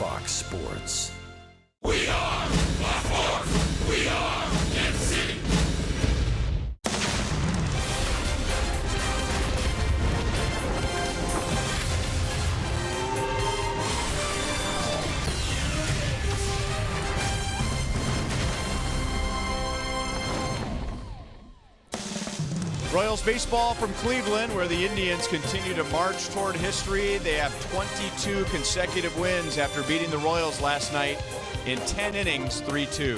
Fox Sports. We are the Force. We are MC. Royals baseball from Cleveland, where the Indians continue to march toward history. They have 22 consecutive wins after beating the Royals last night in 10 innings, 3-2.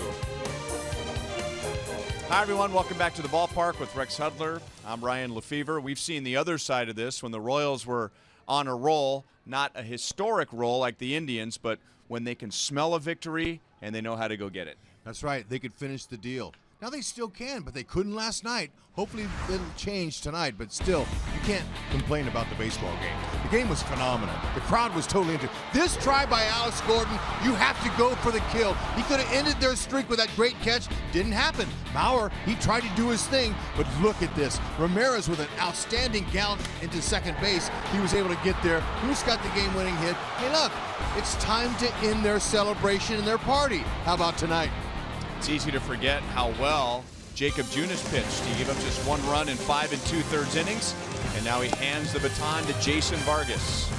Hi, everyone. Welcome back to the ballpark with Rex Hudler. I'm Ryan Lefevre. We've seen the other side of this when the Royals were on a roll, not a historic roll like the Indians, but when they can smell a victory and they know how to go get it. That's right. They could finish the deal. Now they still can, but they couldn't last night. Hopefully it'll change tonight, but still, you can't complain about the baseball game. The game was phenomenal. The crowd was totally into it. This try by Alex Gordon, you have to go for the kill. He could have ended their streak with that great catch. Didn't happen. Mauer, he tried to do his thing, but look at this. Ramirez with an outstanding gallop into second base. He was able to get there. Who's got the game-winning hit? Hey, look, it's time to end their celebration and their party. How about tonight? It's easy to forget how well Jacob Junis pitched. He gave up just 1 run in 5 2/3 innings, and now he hands the baton to Jason Vargas.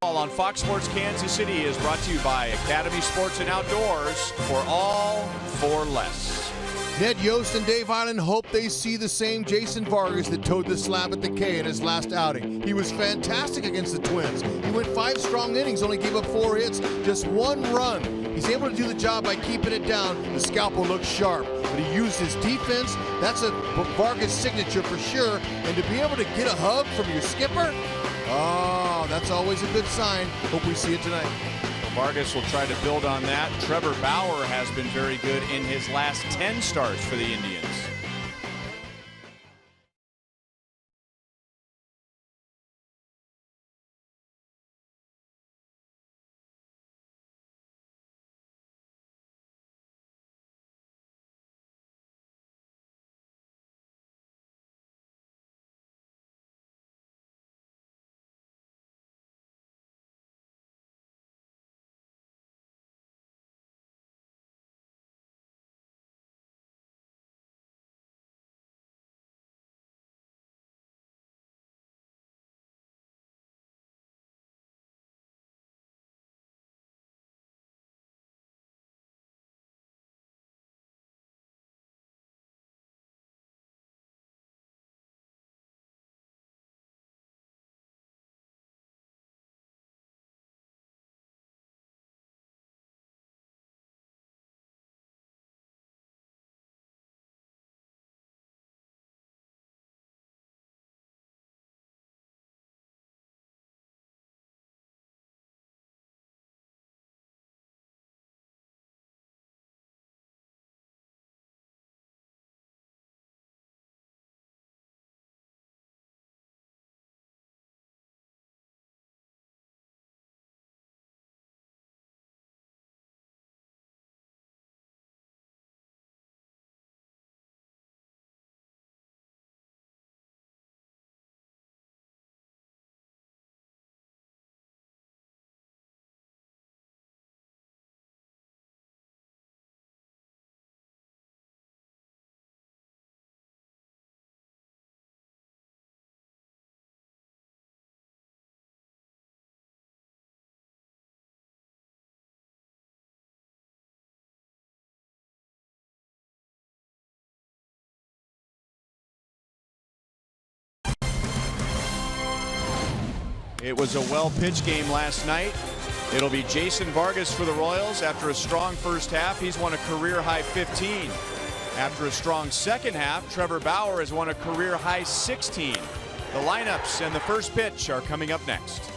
On Fox Sports Kansas City is brought to you by Academy Sports and Outdoors, for all for less. Ned Yost and Dave Island hope they see the same Jason Vargas that towed the slab at the K in his last outing. He was fantastic against the Twins. He went 5 strong innings, only gave up 4 hits, just 1 run. He's able to do the job by keeping it down. The scalpel looks sharp, but he used his defense. That's a Vargas signature for sure. And to be able to get a hug from your skipper, oh, that's always a good sign. Hope we see it tonight. Vargas will try to build on that. Trevor Bauer has been very good in his last 10 starts for the Indians. It was a well-pitched game last night. It'll be Jason Vargas for the Royals. After a strong first half, he's won a career-high 15. After a strong second half, Trevor Bauer has won a career-high 16. The lineups and the first pitch are coming up next.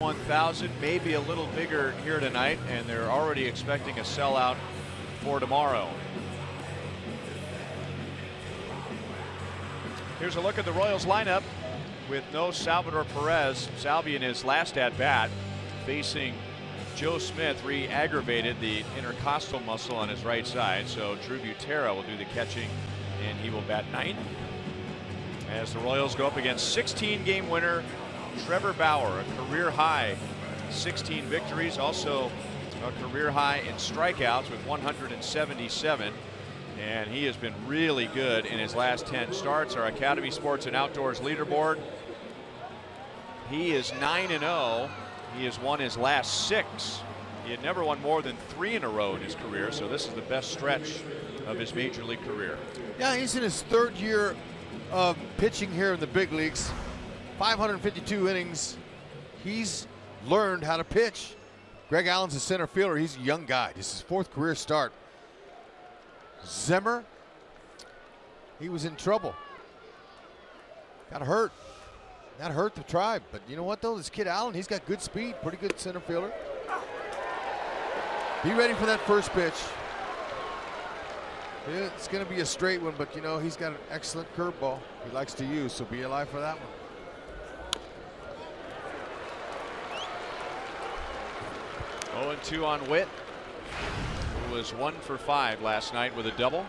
$1,000, maybe a little bigger here tonight, and they're already expecting a sellout for tomorrow. Here's a look at the Royals lineup with no Salvador Perez. Salvi in his last at bat facing Joe Smith, re-aggravated the intercostal muscle on his right side, so Drew Butera will do the catching and he will bat ninth as the Royals go up against 16-game winner Trevor Bauer, a career high 16 victories, also a career high in strikeouts with 177, and he has been really good in his last 10 starts. Our Academy Sports and Outdoors leaderboard, he is 9-0. He has won his last 6. He had never won more than 3 in a row in his career, so this is the best stretch of his major league career. Yeah, he's in his 3rd year of pitching here in the big leagues. 552 innings. He's learned how to pitch. Greg Allen's a center fielder. He's a young guy. This is his 4th career start. Zimmer, he was in trouble. Got hurt. That hurt the Tribe. But you know what, though? This kid Allen, he's got good speed. Pretty good center fielder. Be ready for that first pitch. It's going to be a straight one, but, you know, he's got an excellent curveball he likes to use, so be alive for that one. Oh, 2 on Witt, who was 1 for 5 last night with a double.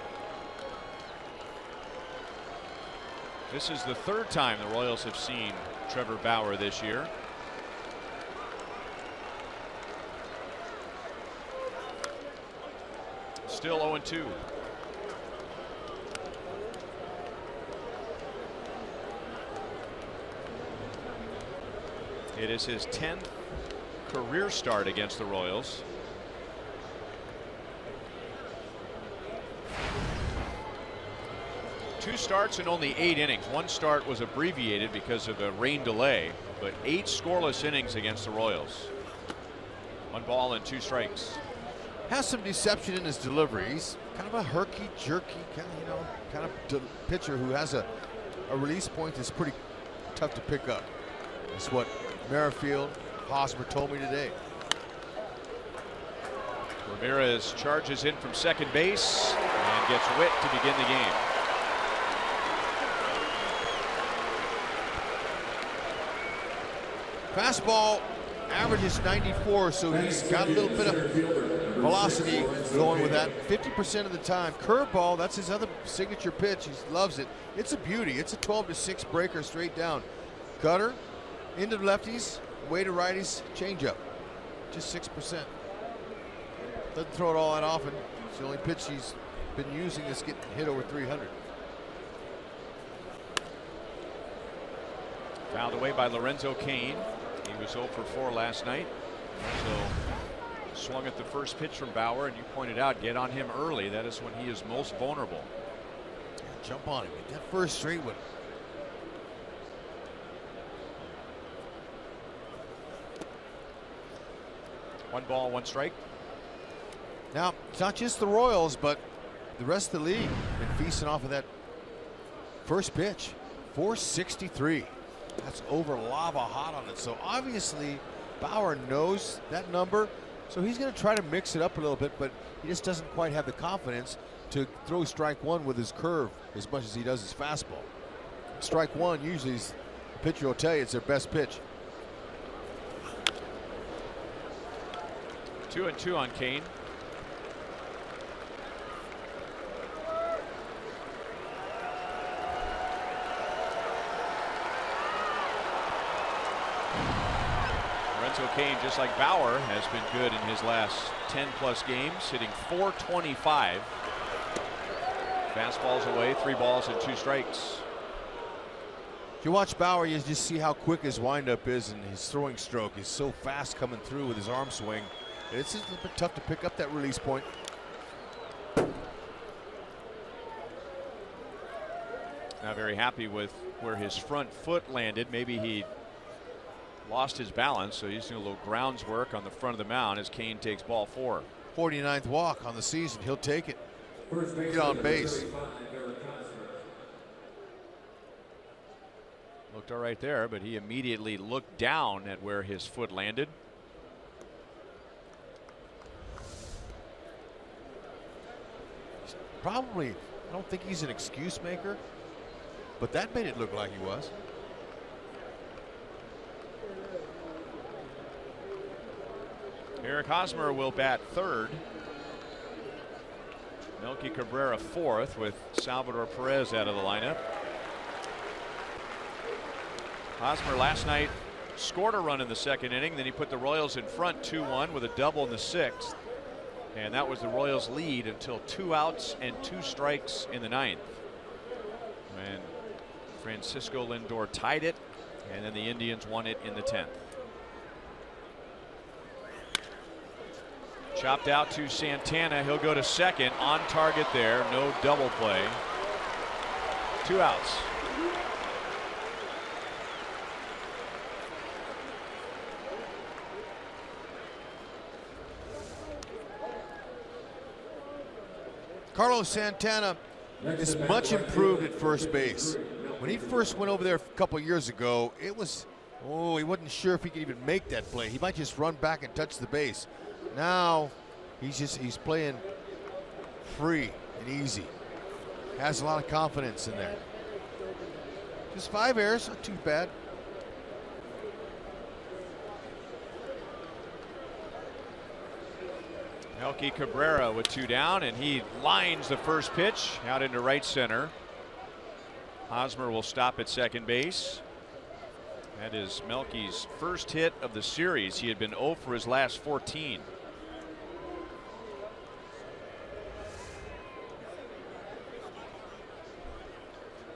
This is the 3rd time the Royals have seen Trevor Bauer this year. Still 0-2. It is his 10th career start against the Royals. Two starts in only 8 innings. One start was abbreviated because of a rain delay, but 8 scoreless innings against the Royals. 1 ball and 2 strikes. Has some deception in his delivery. He's kind of a herky, jerky, kind of pitcher who has a release point that's pretty tough to pick up. It's what Merrifield, Hosmer told me today. Ramirez charges in from second base and gets Witt to begin the game. Fastball averages 94, so he's got a little bit of velocity going with that 50% of the time. Curveball, that's his other signature pitch. He loves it. It's a beauty. It's a 12-6 breaker straight down. Cutter, into lefties, way to righties, changeup. Just 6%. Doesn't throw it all that often. It's the only pitch he's been using that's getting hit over 300. Fouled away by Lorenzo Cain. He was 0 for 4 last night. So swung at the first pitch from Bauer, and you pointed out, get on him early. That is when he is most vulnerable. Yeah, jump on him. Get that first straight with him. One ball, one strike. Now, it's not just the Royals, but the rest of the league been feasting off of that first pitch. 463. That's over lava hot on it. So obviously Bauer knows that number, so he's going to try to mix it up a little bit, but he just doesn't quite have the confidence to throw strike one with his curve as much as he does his fastball. Strike one, usually the pitcher will tell you it's their best pitch. 2-2 on Cain. Lorenzo Cain, just like Bauer, has been good in his last 10+ games, hitting .425. Fastballs away, 3 balls and 2 strikes. If you watch Bauer, you just see how quick his windup is, and his throwing stroke is so fast coming through with his arm swing. It's just a little bit tough to pick up that release point. Not very happy with where his front foot landed. Maybe he lost his balance, so he's doing a little grounds work on the front of the mound as Cain takes ball 4. 49th walk on the season. He'll take it. Get on base. Looked all right there, but he immediately looked down at where his foot landed. Probably, I don't think he's an excuse maker, but that made it look like he was. Eric Hosmer will bat third. Melky Cabrera fourth, with Salvador Perez out of the lineup. Hosmer last night scored a run in the second inning. Then he put the Royals in front 2-1 with a double in the 6th. And that was the Royals' lead until 2 outs and 2 strikes in the 9th, when Francisco Lindor tied it, and then the Indians won it in the 10th. Chopped out to Santana. He'll go to second, on target there. No double play. 2 outs. Carlos Santana is much improved at first base. When he first went over there a couple years ago, it was, he wasn't sure if he could even make that play. He might just run back and touch the base. Now he's playing free and easy. Has a lot of confidence in there. Just 5 errors, not too bad. Melky Cabrera with 2 down, and he lines the first pitch out into right center. Hosmer will stop at second base. That is Melky's first hit of the series. He had been 0 for his last 14.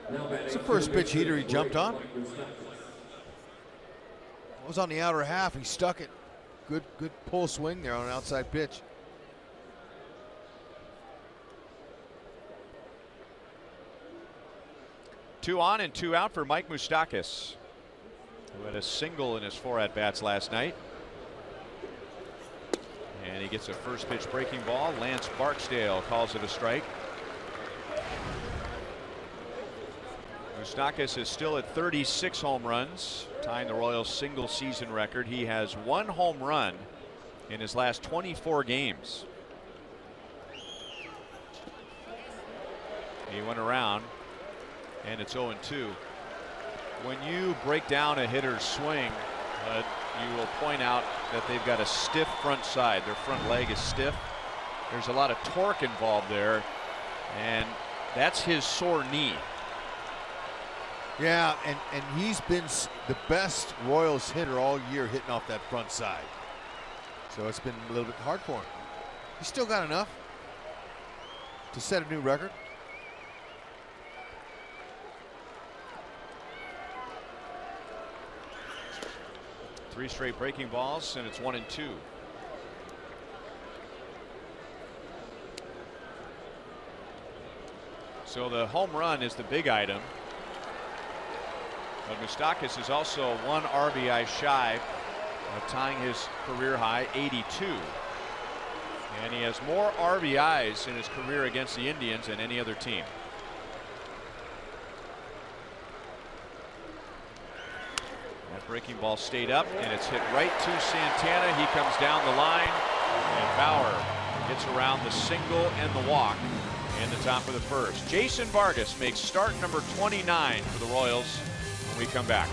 It's the first pitch heater he jumped on. It was on the outer half. He stuck it. Good pull swing there on an outside pitch. Two on and 2 out for Mike Moustakas, who had a single in his 4 at-bats last night. And he gets a first pitch breaking ball. Lance Barksdale calls it a strike. Moustakas is still at 36 home runs, tying the Royals' single season record. He has 1 home run in his last 24 games. He went around, and it's 0-2. When you break down a hitter's swing, you will point out that they've got a stiff front side. Their front leg is stiff. There's a lot of torque involved there, and that's his sore knee. Yeah, and he's been the best Royals hitter all year hitting off that front side. So it's been a little bit hard for him. He's still got enough to set a new record. Three straight breaking balls, and it's 1-2. So the home run is the big item. But Moustakas is also 1 RBI shy of tying his career high, 82. And he has more RBIs in his career against the Indians than any other team. That breaking ball stayed up, and it's hit right to Santana. He comes down the line, and Bauer gets around the single and the walk in the top of the first. Jason Vargas makes start number 29 for the Royals when we come back.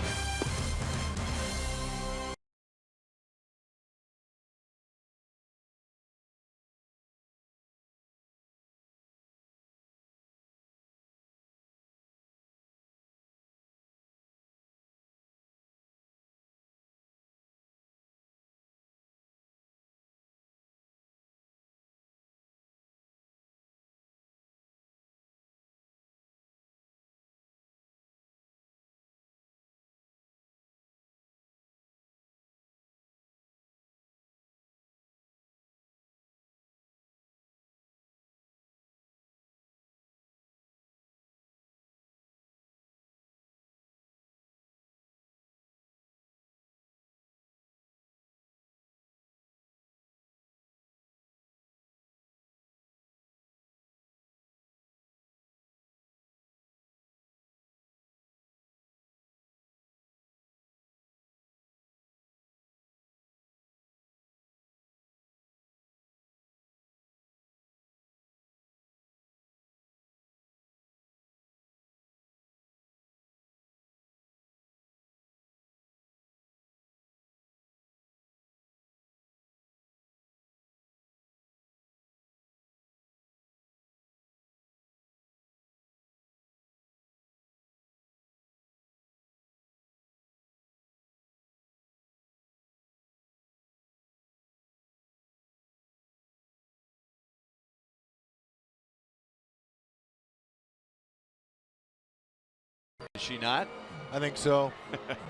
Is she not? I think so.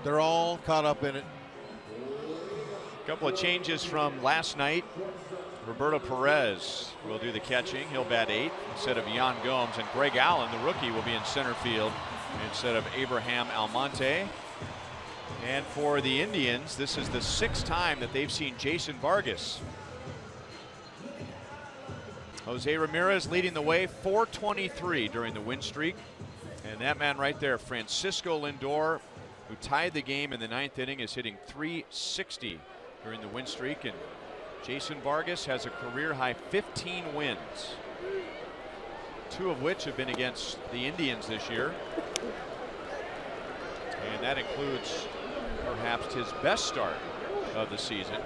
They're all caught up in it. A couple of changes from last night. Roberto Perez will do the catching. He'll bat 8th instead of Yan Gomes, and Greg Allen, the rookie, will be in center field instead of Abraham Almonte. And for the Indians, this is the 6th time that they've seen Jason Vargas. Jose Ramirez leading the way, 423 during the win streak. And that man right there, Francisco Lindor, who tied the game in the 9th inning, is hitting .360 during the win streak. And Jason Vargas has a career high 15 wins, 2 of which have been against the Indians this year. And that includes perhaps his best start of the season.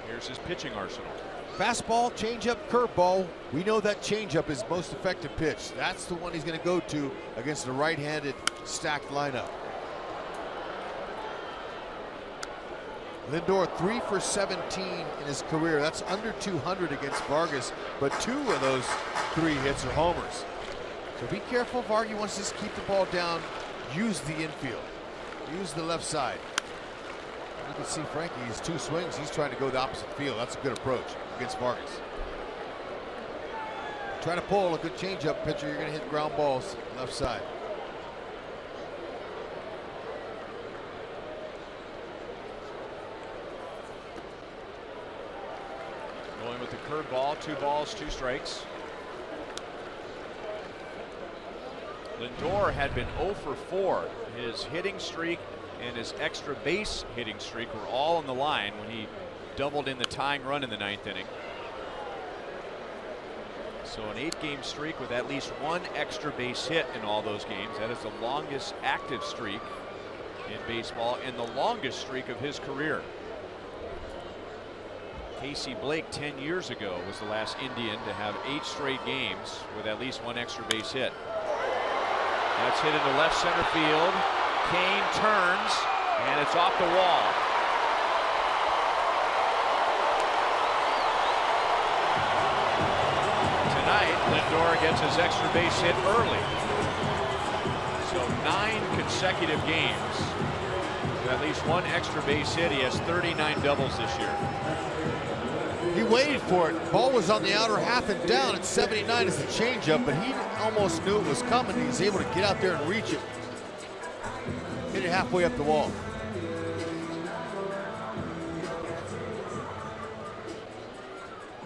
Here's his pitching arsenal. Fastball, changeup, curveball. We know that changeup is most effective pitch. That's the one he's going to go to against the right-handed stacked lineup. Lindor 3 for 17 in his career. That's under 200 against Vargas, but 2 of those 3 hits are homers. So be careful. Vargas wants to just keep the ball down. Use the infield. Use the left side. You can see Frankie, his 2 swings, he's trying to go the opposite field. That's a good approach against Vargas. Try to pull a good changeup pitcher, you're going to hit ground balls left side. Going with the curveball, 2 balls, 2 strikes. Lindor had been 0 for 4. His hitting streak and his extra base hitting streak were all on the line when he doubled in the tying run in the 9th inning. So an 8-game streak with at least one extra base hit in all those games. That is the longest active streak in baseball and the longest streak of his career. Casey Blake 10 years ago was the last Indian to have 8 straight games with at least one extra base hit. That's hit into left center field. Kane turns and it's off the wall. Tonight, Lindor gets his extra base hit early. So 9 consecutive games with at least one extra base hit. He has 39 doubles this year. He waited for it. Ball was on the outer half and down at 79 as the changeup, but he almost knew it was coming. He was able to get out there and reach it. Hit it halfway up the wall.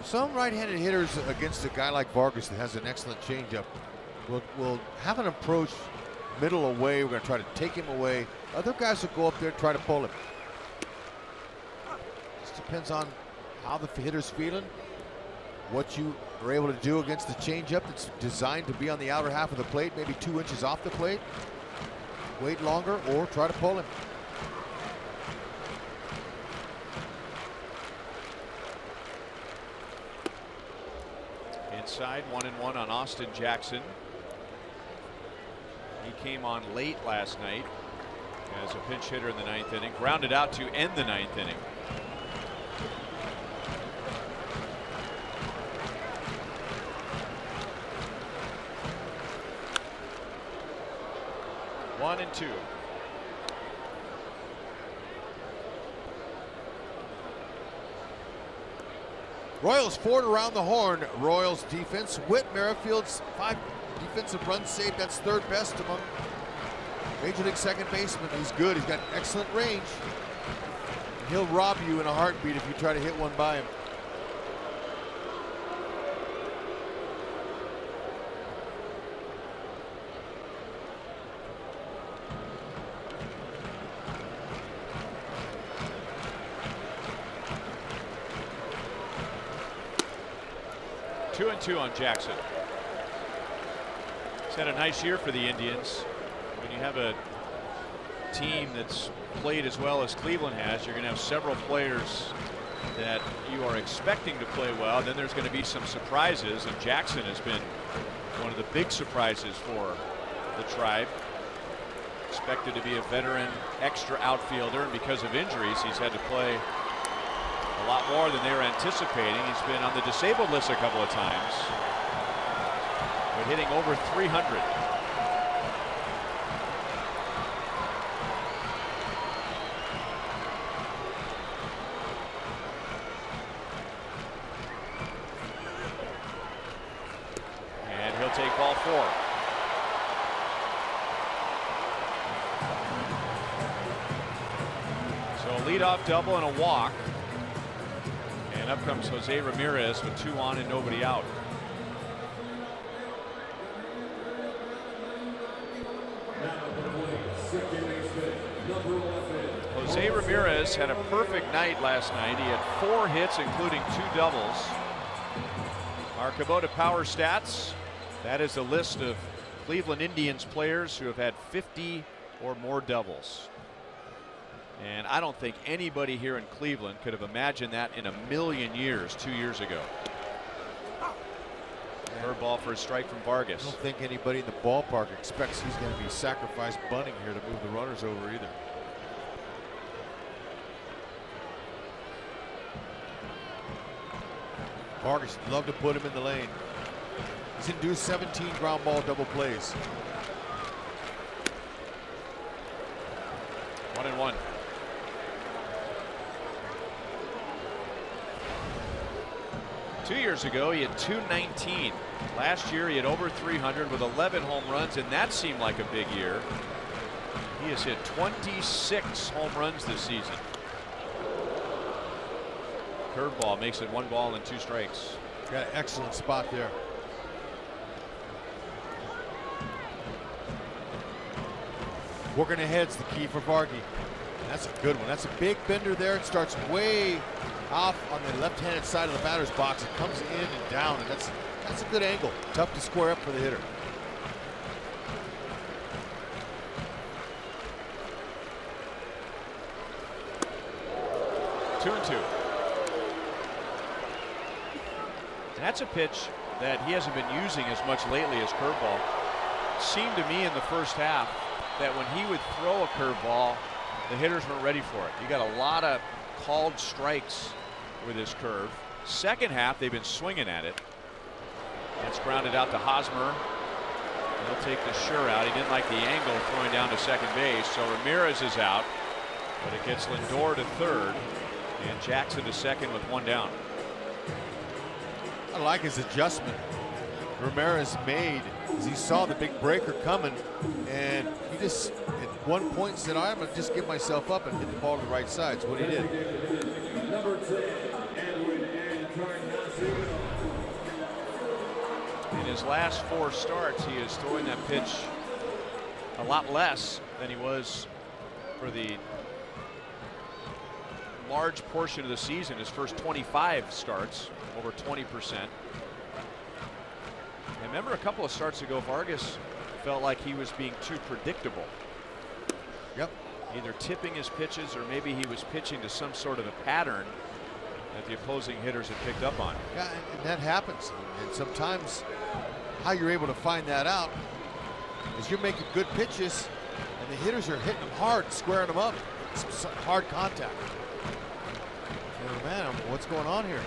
Some right-handed hitters against a guy like Vargas that has an excellent changeup will have an approach middle away. We're going to try to take him away. Other guys will go up there and try to pull him. Just depends on how the hitter's feeling, what you are able to do against the changeup that's designed to be on the outer half of the plate, maybe 2 inches off the plate. Wait longer or try to pull him. Inside, 1-1 on Austin Jackson. He came on late last night as a pinch hitter in the 9th inning, grounded out to end the 9th inning. One and two. Royals forward around the horn. Royals defense. Whit Merrifield's 5 defensive runs saved. That's 3rd best among Major League second basemen. He's good. He's got excellent range. And he'll rob you in a heartbeat if you try to hit one by him. Two and two on Jackson. He's had a nice year for the Indians. When you have a team that's played as well as Cleveland has, you're going to have several players that you are expecting to play well. Then there's going to be some surprises, and Jackson has been one of the big surprises for the Tribe. Expected to be a veteran extra outfielder, and because of injuries, he's had to play a lot more than they were anticipating. He's been on the disabled list a couple of times, but hitting over 300. And he'll take ball 4. So a leadoff double and a walk. And up comes Jose Ramirez with 2 on and nobody out. Jose Ramirez had a perfect night last night. He had 4 hits, including 2 doubles. Our Kubota Power Stats, that is a list of Cleveland Indians players who have had 50 or more doubles. And I don't think anybody here in Cleveland could have imagined that in a million years 2 years ago. Curveball for a strike from Vargas. I don't think anybody in the ballpark expects he's going to be sacrifice bunting here to move the runners over either. Vargas would love to put him in the lane. He's induced 17 ground ball double plays. 1-1. Two years ago, he had 219. Last year, he had over 300 with 11 home runs, and that seemed like a big year. He has hit 26 home runs this season. Curveball makes it 1 ball and 2 strikes. Got an excellent spot there. Working ahead's the key for Vargy. That's a good one. That's a big bender there. It starts way off on the left-handed side of the batter's box. It comes in and down, and that's a good angle. Tough to square up for the hitter. Two and two. That's a pitch that he hasn't been using as much lately as curveball. It seemed to me in the first half that when he would throw a curveball, the hitters weren't ready for it. You got a lot of called strikes with his curve. Second half, they've been swinging at it. It's grounded out to Hosmer. He'll take the sure out. He didn't like the angle throwing down to second base, so Ramirez is out. But it gets Lindor to third and Jackson to second with one down. I like his adjustment Ramirez made as he saw the big breaker coming, and he just at one point said, I'm going to just give myself up and hit the ball to the right side. That's what he did. In his last 4 starts, he is throwing that pitch a lot less than he was for the large portion of the season. His first 25 starts, over 20%. I remember a couple of starts ago, Vargas felt like he was being too predictable. Yep. Either tipping his pitches or maybe he was pitching to some sort of a pattern that the opposing hitters had picked up on. Yeah, and that happens. And sometimes how you're able to find that out is you're making good pitches and the hitters are hitting them hard, squaring them up. It's hard contact. Oh, man, what's going on here?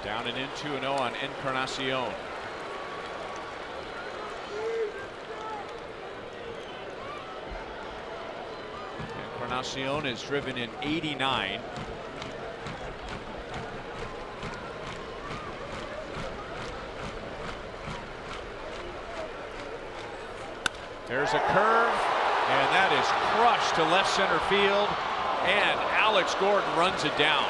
Down and in 2-0 on Encarnacion. Encarnacion is driven in 89. There's a curve, and that is crushed to left center field, and Alex Gordon runs it down.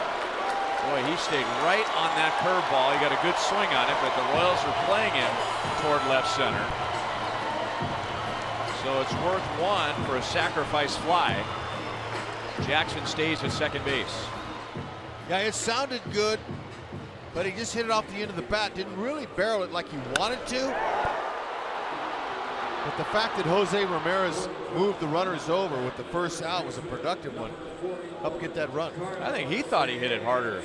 Boy, he stayed right on that curveball. He got a good swing on it, but the Royals are playing him toward left center. So it's worth 1 for a sacrifice fly. Jackson stays at second base. Yeah, it sounded good, but he just hit it off the end of the bat. Didn't really barrel it like he wanted to. But the fact that Jose Ramirez moved the runners over with the first out was a productive one. Helped get that run. I think he thought he hit it harder.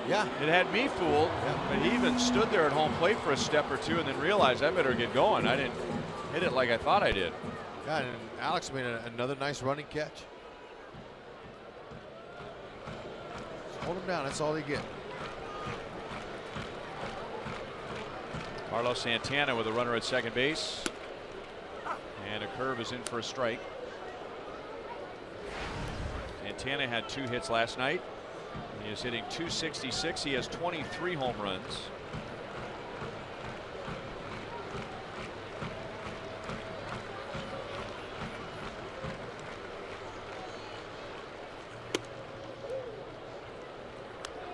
Yeah. It had me fooled, but he even stood there at home plate for a step or two and then realized I better get going. I didn't hit it like I thought I did. Yeah, and Alex made another nice running catch. Just hold him down, that's all they get. Carlos Santana with a runner at second base. And a curve is in for a strike. Santana had 2 hits last night. He is hitting .266. He has 23 home runs.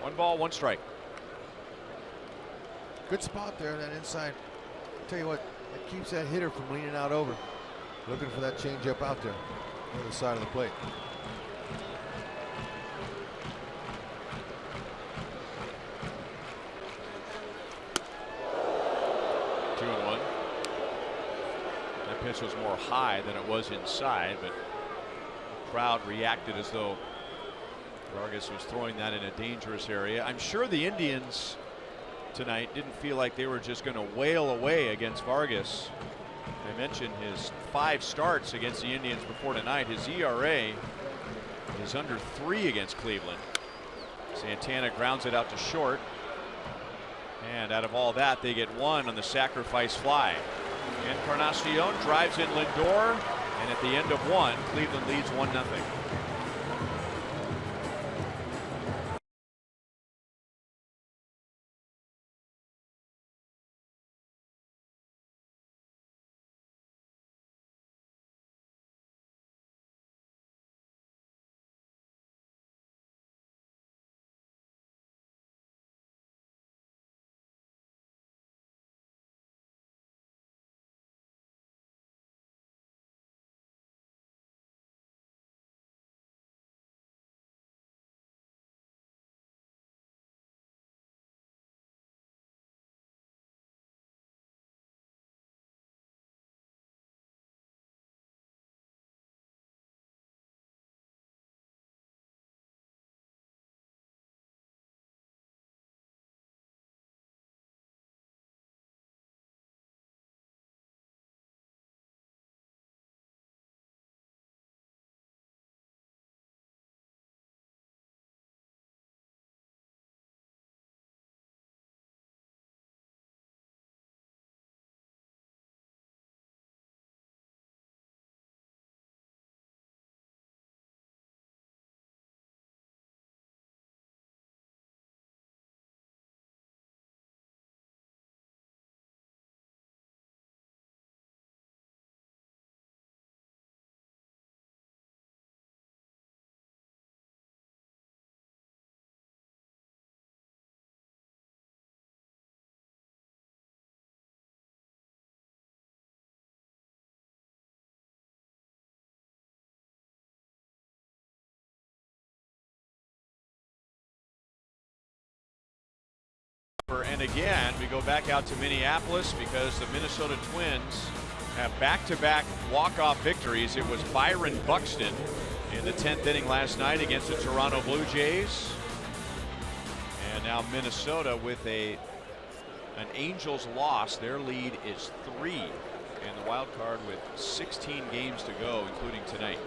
One ball, 1 strike. Good spot there, that inside. I'll tell you what, it keeps that hitter from leaning out over. Looking for that changeup out there on the other side of the plate. Two and one. That pitch was more high than it was inside, but the crowd reacted as though Vargas was throwing that in a dangerous area. I'm sure the Indians tonight didn't feel like they were just going to wail away against Vargas. I mentioned his 5 starts against the Indians before tonight. His ERA is under 3 against Cleveland. Santana grounds it out to short. And out of all that, they get 1 on the sacrifice fly. Encarnacion drives in Lindor. And at the end of 1, Cleveland leads 1-0. And again, we go back out to Minneapolis because the Minnesota Twins have back-to-back walk-off victories. It was Byron Buxton in the 10th inning last night against the Toronto Blue Jays. And now Minnesota with an Angels loss. Their lead is 3, and the wild card with 16 games to go, including tonight.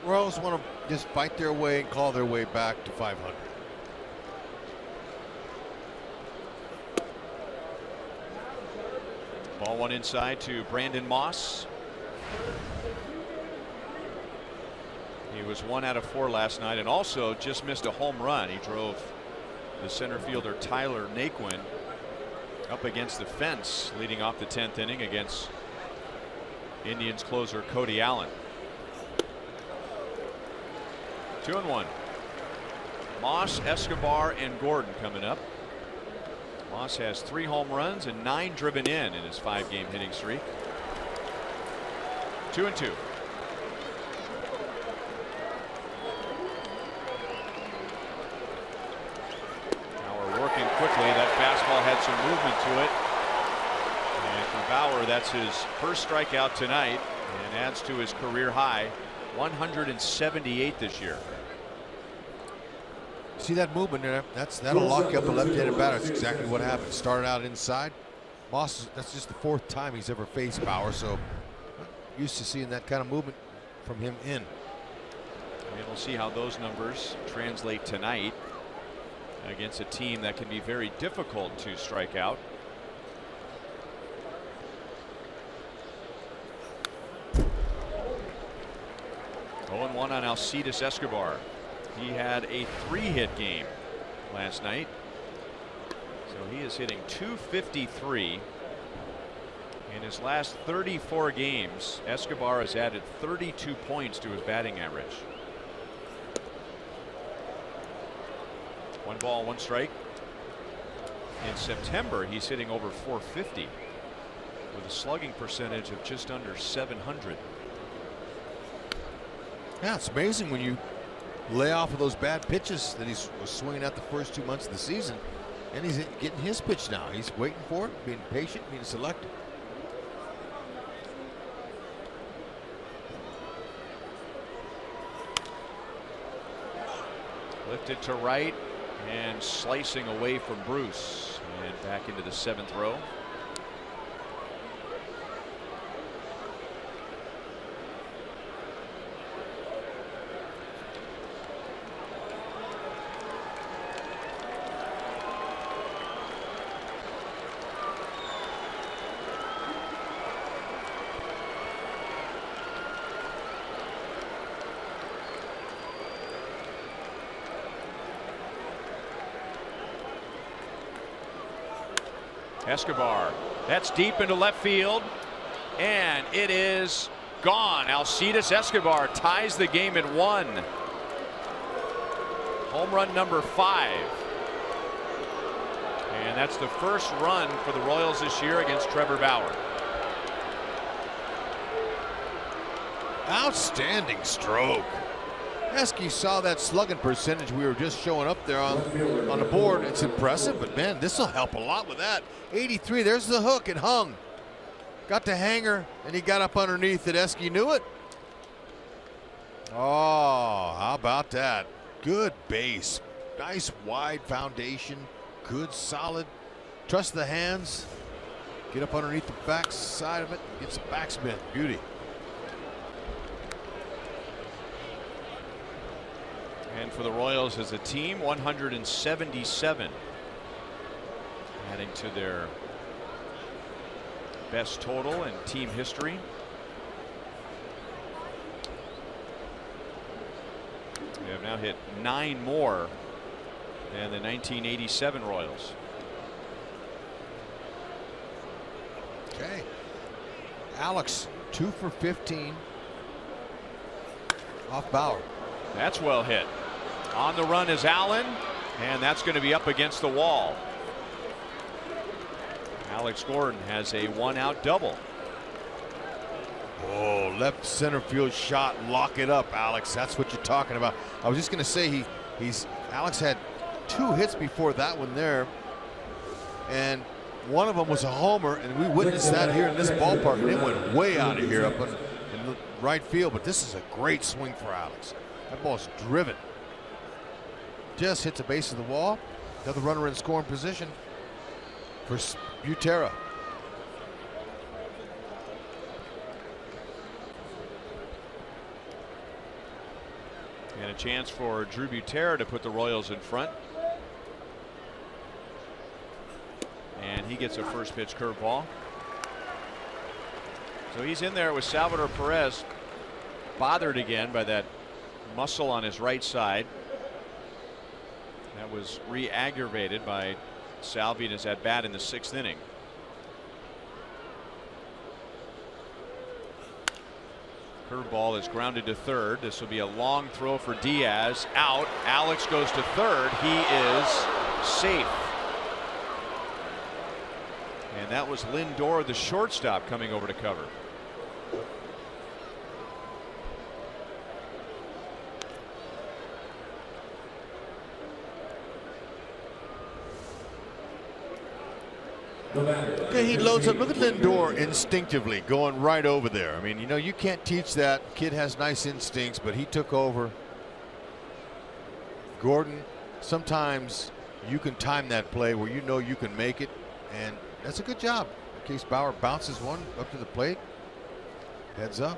Royals want to just fight their way and claw their way back to 500. Ball one inside to Brandon Moss. He was 1 out of 4 last night and also just missed a home run. He drove the center fielder Tyler Naquin up against the fence leading off the 10th inning against Indians closer Cody Allen. 2-1. Moss, Escobar, and Gordon coming up. Moss has 3 home runs and 9 driven in his 5-game hitting streak. 2-2. Now we're working quickly. That fastball had some movement to it. And for Bauer, that's his first strikeout tonight and adds to his career high, 178 this year. See that movement there? That'll lock you up a left-handed batter. That's exactly what happened. Started out inside. Moss, that's just the 4th time he's ever faced Bauer, so used to seeing that kind of movement from him in. And we'll see how those numbers translate tonight against a team that can be very difficult to strike out. Oh, 1 on Alcides Escobar. He had a 3-hit game last night. So he is hitting .253. In his last 34 games, Escobar has added 32 points to his batting average. 1 ball, 1 strike. In September, he's hitting over .450 with a slugging percentage of just under .700. Yeah, it's amazing when you lay off of those bad pitches that he was swinging at the first 2 months of the season, and he's getting his pitch now. He's waiting for it, being patient, being selective. Lifted to right and slicing away from Bruce and back into the 7th row. Escobar, that's deep into left field, and it is gone. Alcides Escobar ties the game at 1. Home run number 5. And that's the first run for the Royals this year against Trevor Bauer. Outstanding stroke. Esky saw that slugging percentage we were just showing up there on the board. It's impressive, but man, this will help a lot with that. 83, there's the hook. It hung. Got the hanger, and he got up underneath it. Esky knew it. Oh, how about that? Good base. Nice wide foundation. Good, solid. Trust the hands. Get up underneath the back side of it. Get some backspin. Beauty. And for the Royals as a team, 177. Adding to their best total in team history. They have now hit 9 more than the 1987 Royals. Okay. Alex, 2 for 15 off Bauer. That's well hit. On the run is Allen, and that's going to be up against the wall. Alex Gordon has a 1-out double. Oh, left center field shot. Lock it up, Alex. That's what you're talking about. I was just going to say Alex had 2 hits before that one there, and one of them was a homer, and we witnessed that here in this ballpark, and it went way out of here up in the right field. But this is a great swing for Alex. That ball's driven. Just hits the base of the wall. Another runner in scoring position for Butera. And a chance for Drew Butera to put the Royals in front. And he gets a first pitch curveball. So he's in there with Salvador Perez, bothered again by that muscle on his right side. That was re-aggravated by Salvi in his at bat in the 6th inning. Curveball is grounded to third. This will be a long throw for Diaz. Out. Alex goes to third. He is safe. And that was Lindor, the shortstop, coming over to cover. Okay, he loads up. Look at Lindor instinctively going right over there. I mean, you know, you can't teach that. Kid has nice instincts, but he took over. Gordon, sometimes you can time that play where you know you can make it, and that's a good job. In case Bauer bounces one up to the plate, heads up.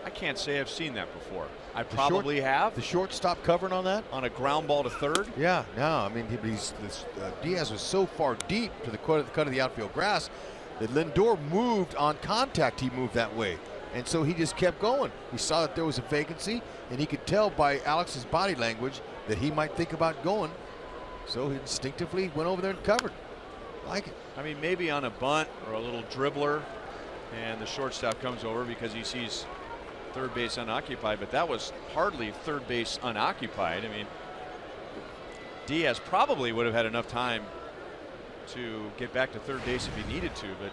I can't say I've seen that before. I probably have. The shortstop covering on that? On a ground ball to third? Yeah, no, I mean, Diaz was so far deep to the cut of the outfield grass that Lindor moved on contact. He moved that way. And so he just kept going. He saw that there was a vacancy, and he could tell by Alex's body language that he might think about going. So he instinctively went over there and covered. Like it. I mean, maybe on a bunt or a little dribbler, and the shortstop comes over because he sees third base unoccupied, but that was hardly third base unoccupied. I mean, Diaz probably would have had enough time to get back to third base if he needed to, but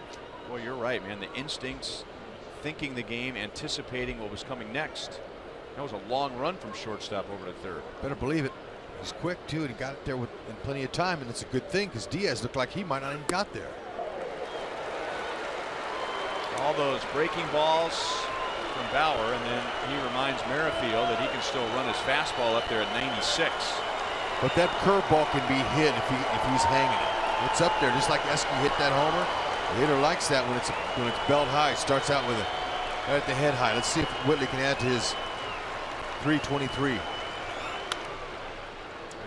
boy, you're right, man. The instincts, thinking the game, anticipating what was coming next. That was a long run from shortstop over to third. Better believe it. He's quick too, and he got it there in plenty of time, and it's a good thing because Diaz looked like he might not even got there. All those breaking balls from Bauer, and then he reminds Merrifield that he can still run his fastball up there at 96. But that curveball can be hit if he's hanging it. It's up there, just like Eske hit that homer. The hitter likes that when it's belt high. Starts out with it right at the head high. Let's see if Whitley can add to his 323.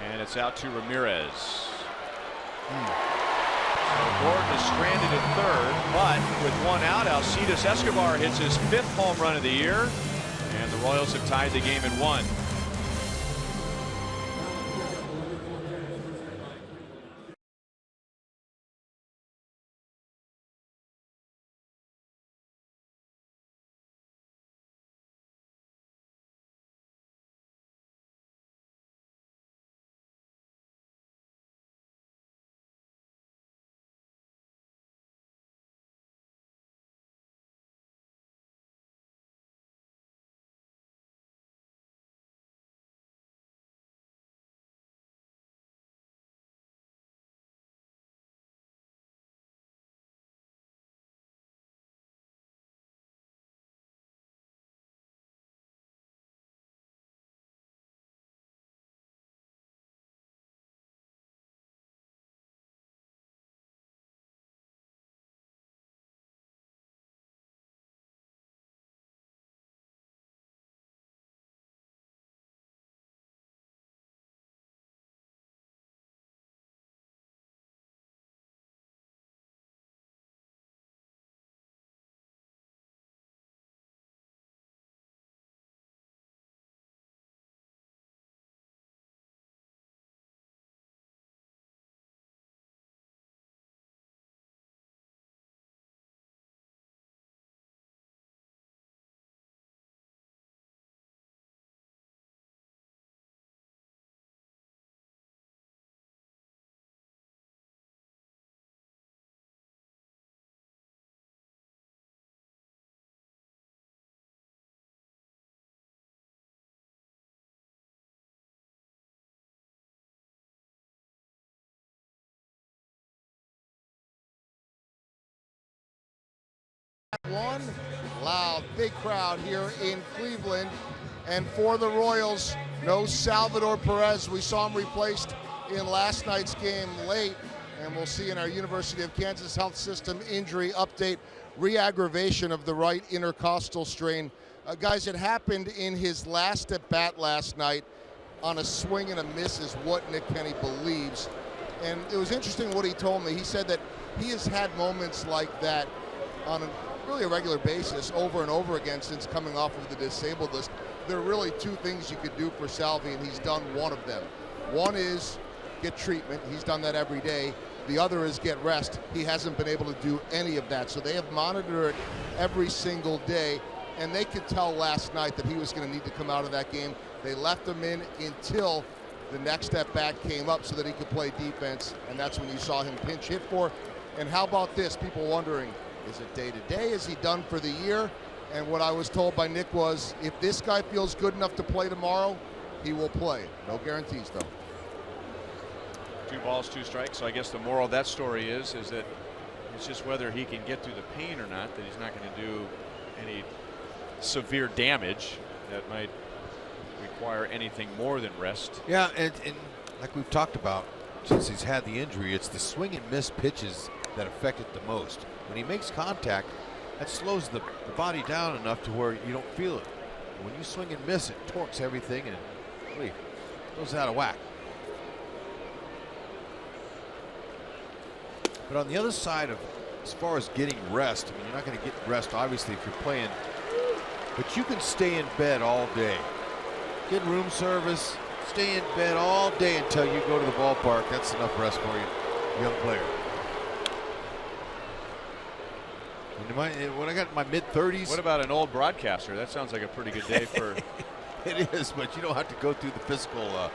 And it's out to Ramirez. So Gordon is stranded at third, but with one out, Alcides Escobar hits his 5th home run of the year, and the Royals have tied the game at 1. One loud, big crowd here in Cleveland. And for the Royals, no Salvador Perez. We saw him replaced in last night's game late. And we'll see in our University of Kansas Health System injury update, re-aggravation of the right intercostal strain. Guys, it happened in his last at-bat last night on a swing and a miss is what Nick Kenny believes. And it was interesting what he told me. He said that he has had moments like that on really a regular basis over and over again since coming off of the disabled list. There are really two things you could do for Salvi, and he's done one of them. One is get treatment. He's done that every day. The other is get rest. He hasn't been able to do any of that. So they have monitored it every single day, and they could tell last night that he was going to need to come out of that game. They left him in until the next at-bat came up so that he could play defense, and that's when you saw him pinch hit for. And how about this? People wondering, is it day-to-day? Is he done for the year? And what I was told by Nick was, if this guy feels good enough to play tomorrow, he will play. No guarantees, though. 2 balls, 2 strikes. So I guess the moral of that story is that it's just whether he can get through the pain or not, that he's not going to do any severe damage that might require anything more than rest. Yeah, and like we've talked about since he's had the injury, it's the swing and miss pitches that affect it the most. When he makes contact, that slows the body down enough to where you don't feel it. When you swing and miss, it torques everything and really goes out of whack. But on the other side of, as far as getting rest, I mean, you're not going to get rest, obviously, if you're playing, but you can stay in bed all day. Get room service, stay in bed all day until you go to the ballpark. That's enough rest for you, young player. And when I got in my mid-30s. What about an old broadcaster? That sounds like a pretty good day for. It is, but you don't have to go through the physical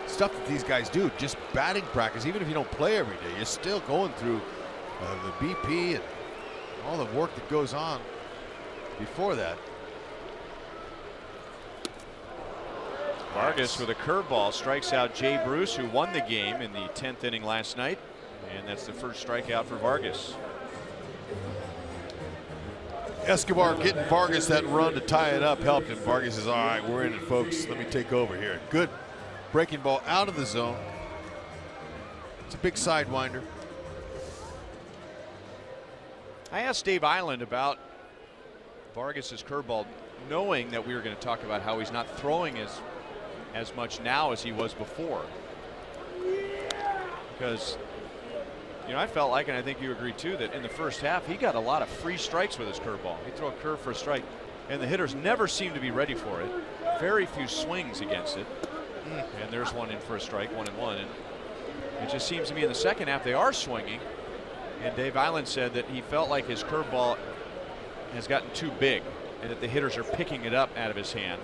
stuff that these guys do. Just batting practice, even if you don't play every day, you're still going through the BP and all the work that goes on before that. Vargas with a curveball strikes out Jay Bruce, who won the game in the 10th inning last night, and that's the first strikeout for Vargas. Escobar getting Vargas that run to tie it up helped him. Vargas says, all right, we're in it, folks. Let me take over here. Good breaking ball out of the zone. It's a big sidewinder. I asked Dave Island about Vargas's curveball, knowing that we were going to talk about how he's not throwing as much now as he was before. Because, you know, I felt like, and I think you agree too, that in the first half he got a lot of free strikes with his curveball. He'd throw a curve for a strike, and the hitters never seemed to be ready for it. Very few swings against it. And there's one in for a strike, 1-1. And it just seems to me in the second half they are swinging. And Dave Island said that he felt like his curveball has gotten too big and that the hitters are picking it up out of his hand.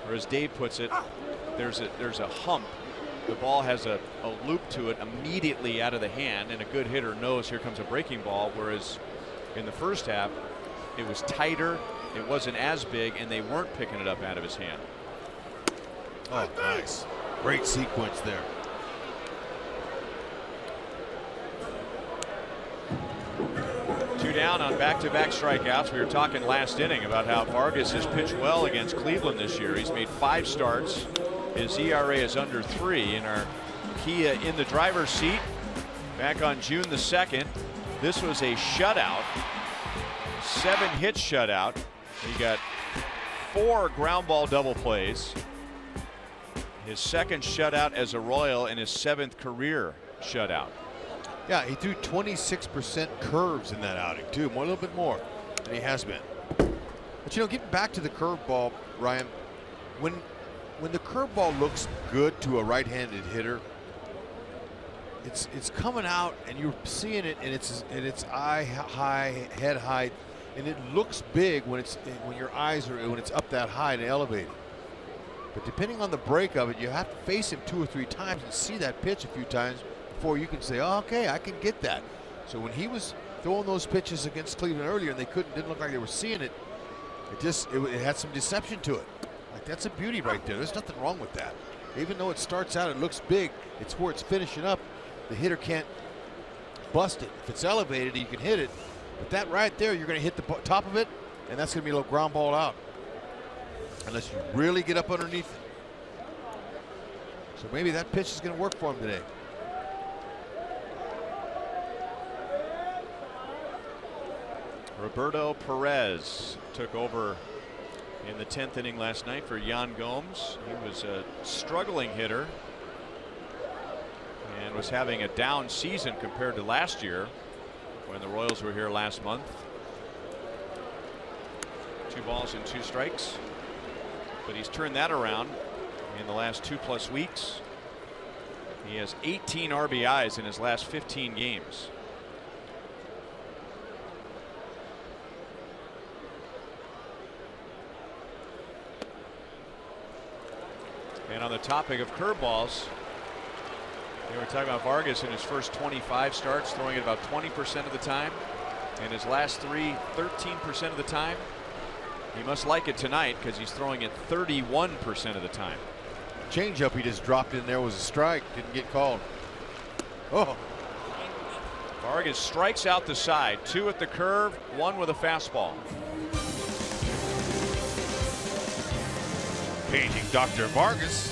Or as Dave puts it, there's a hump. The ball has a loop to it immediately out of the hand, and a good hitter knows here comes a breaking ball, whereas in the first half it was tighter, it wasn't as big, and they weren't picking it up out of his hand. Oh, nice. Great sequence there. Two down on back-to-back strikeouts. We were talking last inning about how Vargas has pitched well against Cleveland this year. He's made 5 starts. His ERA is under 3. And our Kia in the driver's seat back on June the 2nd. This was a shutout, 7-hit shutout. He got 4 ground ball double plays. His second shutout as a Royal and his 7th career shutout. Yeah, he threw 26% curves in that outing too, a little bit more than he has been. But you know, getting back to the curveball, Ryan, when the curveball looks good to a right-handed hitter, it's coming out and you're seeing it, and it's eye high, head high, and it looks big when your eyes are when it's up that high and elevated. But depending on the break of it, you have to face him 2 or 3 times and see that pitch a few times before you can say, oh, okay, I can get that. So when he was throwing those pitches against Cleveland earlier and they didn't look like they were seeing it, it had some deception to it. Like, that's a beauty right there. There's nothing wrong with that. Even though it starts out, it looks big, it's where it's finishing up. The hitter can't bust it. If it's elevated, you can hit it. But that right there, you're going to hit the top of it, and that's going to be a little ground ball out. Unless you really get up underneath it. So maybe that pitch is going to work for him today. Roberto Perez took over in the 10th inning last night for Yan Gomes. He was a struggling hitter and was having a down season compared to last year when the Royals were here last month. 2 balls and 2 strikes, but he's turned that around in the last 2+ weeks. He has 18 RBIs in his last 15 games. And on the topic of curveballs, we were talking about Vargas in his first 25 starts, throwing it about 20% of the time. And his last 3, 13% of the time. He must like it tonight because he's throwing it 31% of the time. Changeup he just dropped in there was a strike. Didn't get called. Oh. Vargas strikes out the side. 2 at the curve, 1 with a fastball. Paging Dr. Vargas.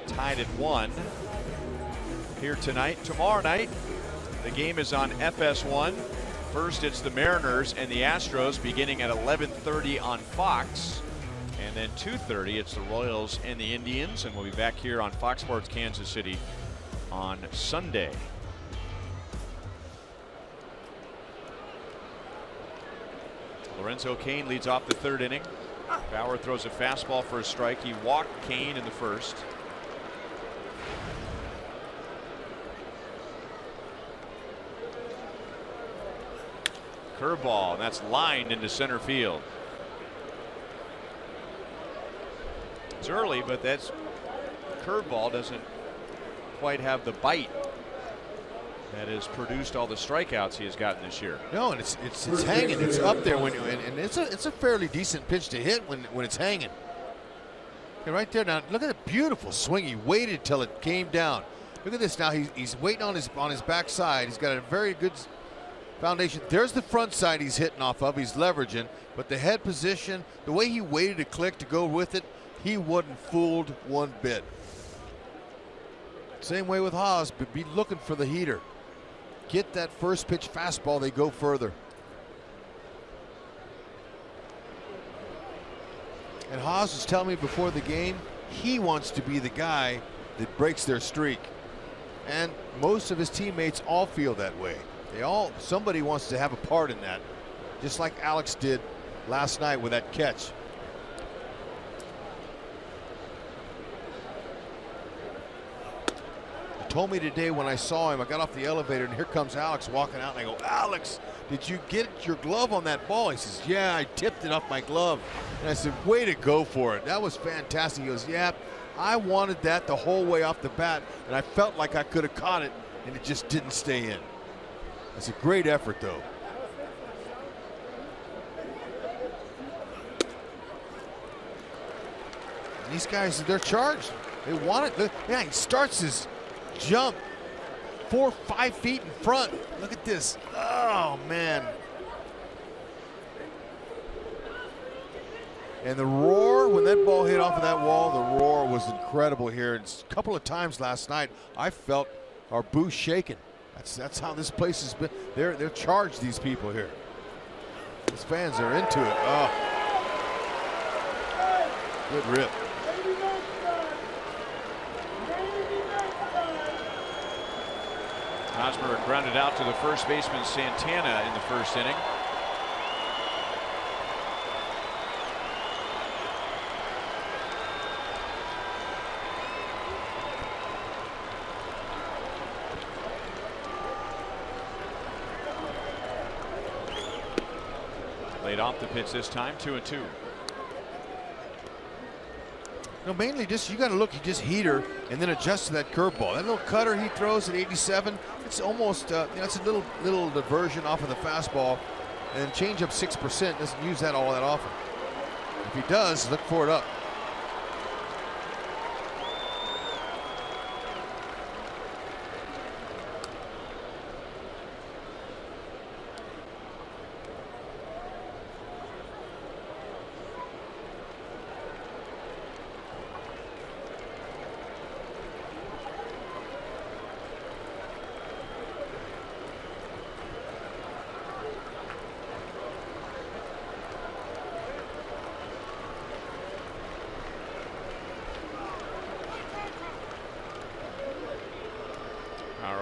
Tied at 1 here tonight. Tomorrow night the game is on FS1. First it's the Mariners and the Astros beginning at 11:30 on Fox, and then 2:30 it's the Royals and the Indians, and we'll be back here on Fox Sports Kansas City on Sunday. Lorenzo Cain leads off the 3rd inning. Bauer throws a fastball for a strike. He walked Cain in the first. Curveball, and that's lined into center field. It's early, but that's curveball doesn't quite have the bite that has produced all the strikeouts he has gotten this year. No, and it's hanging. It's up there when and it's a fairly decent pitch to hit when it's hanging. And right there now, look at the beautiful swing. He waited till it came down. Look at this now. He's waiting on his backside. He's got a very good foundation. There's the front side he's hitting off of. He's leveraging, but the head position, the way he waited to click to go with it, he wasn't fooled one bit. Same way with Haas, but be looking for the heater. Get that first pitch fastball, they go further. And Haas was telling me before the game, he wants to be the guy that breaks their streak. And most of his teammates all feel that way. Somebody wants to have a part in that, just like Alex did last night with that catch. He told me today when I saw him, I got off the elevator and here comes Alex walking out, and I go, Alex, did you get your glove on that ball? He says, yeah, I tipped it off my glove. And I said, way to go for it. That was fantastic. He goes, yeah, I wanted that the whole way off the bat, and I felt like I could have caught it, and it just didn't stay in. It's a great effort, though. And these guys, they're charged. They want it. Yeah, he starts his jump 4 or 5 feet in front. Look at this. Oh, man. And the roar, when that ball hit off of that wall, the roar was incredible here. And a couple of times last night, I felt our booth shaking. That's how this place has been. They're charged, these people here. These fans are into it. Oh. Good rip. Hosmer grounded out to the first baseman Santana in the first inning. Laid off the pitch this time, 2-2. No, mainly just, you got to look, you just heater and then adjust to that curveball. That little cutter he throws at 87, it's almost, it's a little diversion off of the fastball, and change up 6%, doesn't use that all that often. If he does, look for it up.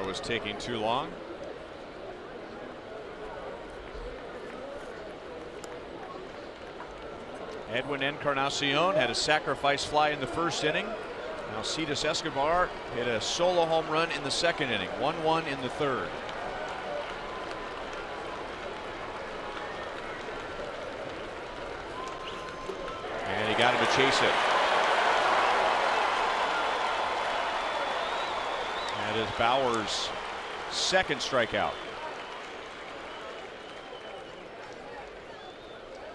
Was taking too long. Edwin Encarnacion had a sacrifice fly in the first inning. Alcides Escobar hit a solo home run in the second inning. 1-1 in the third. And he got him to chase it. That is Bauer's second strikeout.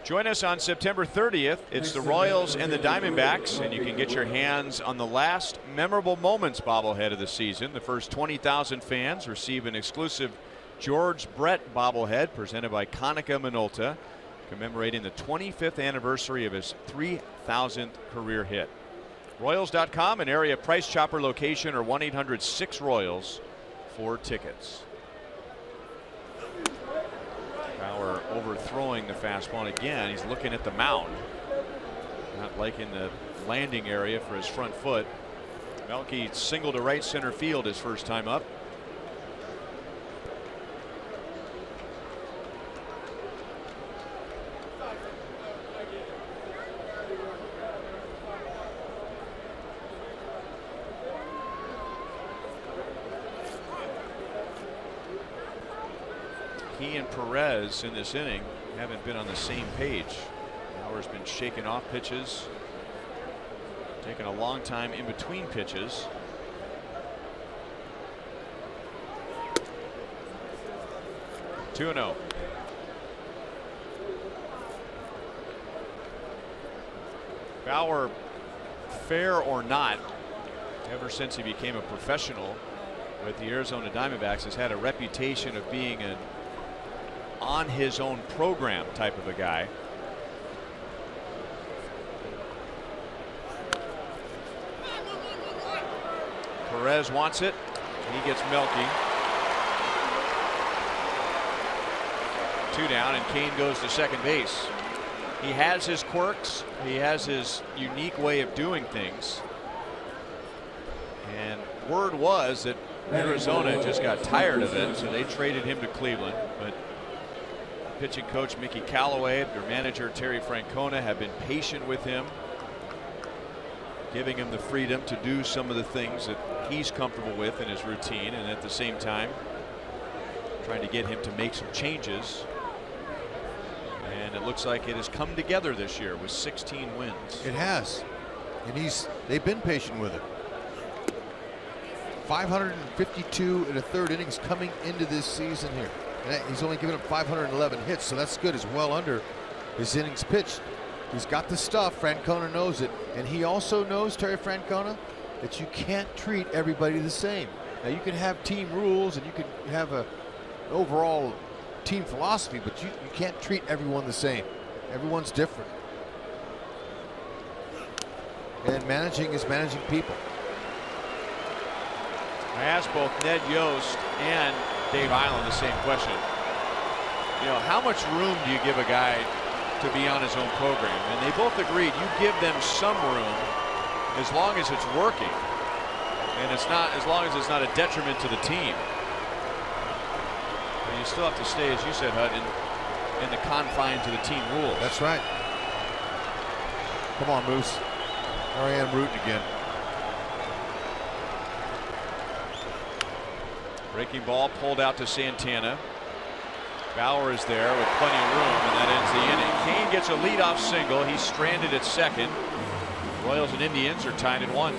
Join us on September 30th. It's the Royals and the Diamondbacks, and you can get your hands on the last memorable moments bobblehead of the season. The first 20,000 fans receive an exclusive George Brett bobblehead presented by Konica Minolta, commemorating the 25th anniversary of his 3,000th career hit. Royals.com, an area price chopper location, or 1-800-6-ROYALS for tickets. Bauer overthrowing the fastball, and again he's looking at the mound, not liking the landing area for his front foot. Melky single to right center field his first time up. He and Perez in this inning haven't been on the same page. Bauer's been shaking off pitches, taking a long time in between pitches. Two 2-0. Bauer, fair or not, ever since he became a professional with the Arizona Diamondbacks, has had a reputation of being an on his own program type of a guy. Perez wants it. He gets Melky. 2 down, and Kane goes to second base. He has his quirks. He has his unique way of doing things. And word was that Arizona just got tired of it, so they traded him to Cleveland. But pitching coach Mickey Callaway, their manager Terry Francona have been patient with him, giving him the freedom to do some of the things that he's comfortable with in his routine, and at the same time trying to get him to make some changes. And it looks like it has come together this year with 16 wins. It has, and they've been patient with it. 552 in the third innings coming into this season here. And he's only given up 511 hits, so that's good. He's well under his innings pitched. He's got the stuff. Francona knows it, and he also knows, Terry Francona, that you can't treat everybody the same. Now you can have team rules and you can have an overall team philosophy, but you can't treat everyone the same. Everyone's different. And managing is managing people. I asked both Ned Yost and Dave Island the same question. You know, how much room do you give a guy to be on his own program? And they both agreed you give them some room as long as it's working, and it's not, as long as it's not a detriment to the team. But you still have to stay, as you said, Hud, in the confines of the team rules. That's right. Come on, Moose. There I am rooting again. Breaking ball pulled out to Santana. Bauer is there with plenty of room, and that ends the inning. Kane gets a leadoff single. He's stranded at second. Royals and Indians are tied at 1.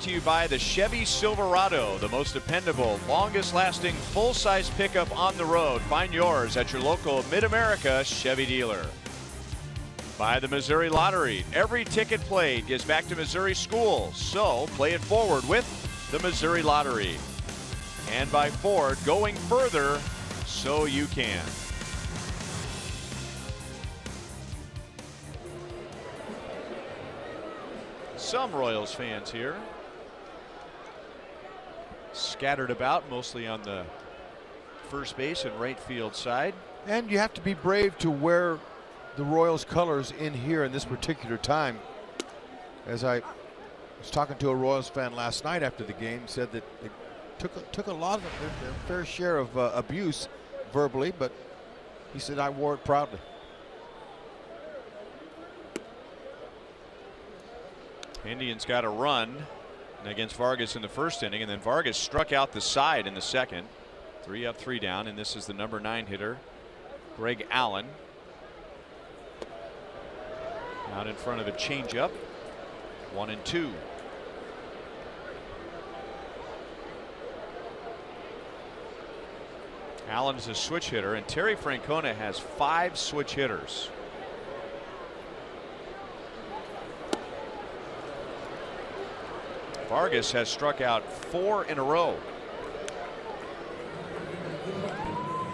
To you by the Chevy Silverado, the most dependable, longest lasting full-size pickup on the road. Find yours at your local Mid-America Chevy dealer. By the Missouri Lottery, every ticket played gives back to Missouri schools, so play it forward with the Missouri Lottery. And by Ford, going further so you can. Some Royals fans here, scattered about mostly on the first base and right field side. And you have to be brave to wear the Royals colors in here in this particular time. As I was talking to a Royals fan last night after the game, said that they took a lot of their fair share of abuse verbally, but he said, I wore it proudly. Indians got a run against Vargas in the first inning, and then Vargas struck out the side in the second. 3 up, 3 down, and this is the number 9 hitter, Greg Allen. Out in front of a changeup. 1-2. Allen is a switch hitter, and Terry Francona has 5 switch hitters. Vargas has struck out 4 in a row.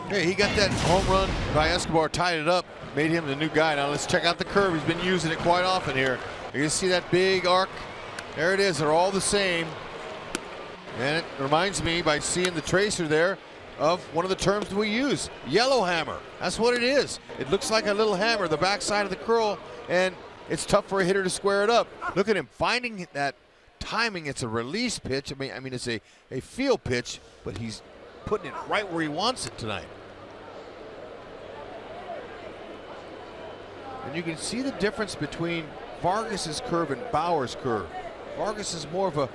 Hey, he got that home run by Escobar, tied it up, made him the new guy. Now let's check out the curve. He's been using it quite often here. You can see that big arc. There it is. They're all the same. And it reminds me, by seeing the tracer there, of one of the terms that we use, yellow hammer. That's what it is. It looks like a little hammer, the backside of the curl, and it's tough for a hitter to square it up. Look at him finding that timing. It's a release pitch. I mean, it's a field pitch, but he's putting it right where he wants it tonight. And you can see the difference between Vargas's curve and Bauer's curve. Vargas is more of a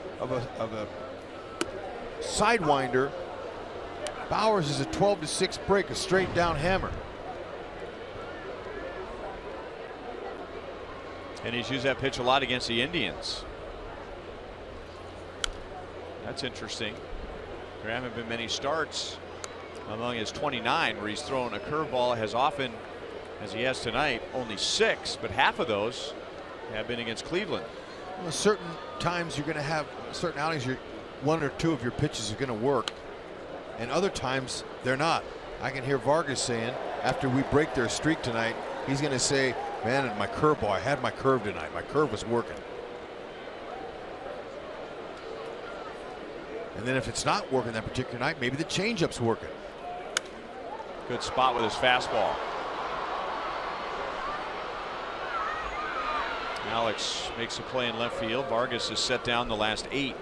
sidewinder. Bauer's is a 12-6 break, a straight down hammer. And he's used that pitch a lot against the Indians. That's interesting. There haven't been many starts among his 29 where he's thrown a curveball as often as he has tonight. Only 6, but half of those have been against Cleveland. Well, certain times you're going to have certain outings, one or two of your pitches are going to work, and other times they're not. I can hear Vargas saying, after we break their streak tonight, he's going to say, man, my curveball, I had my curve tonight. My curve was working. And then if it's not working that particular night, maybe the changeup's working. Good spot with his fastball. Alex makes a play in left field. Vargas has set down the last 8.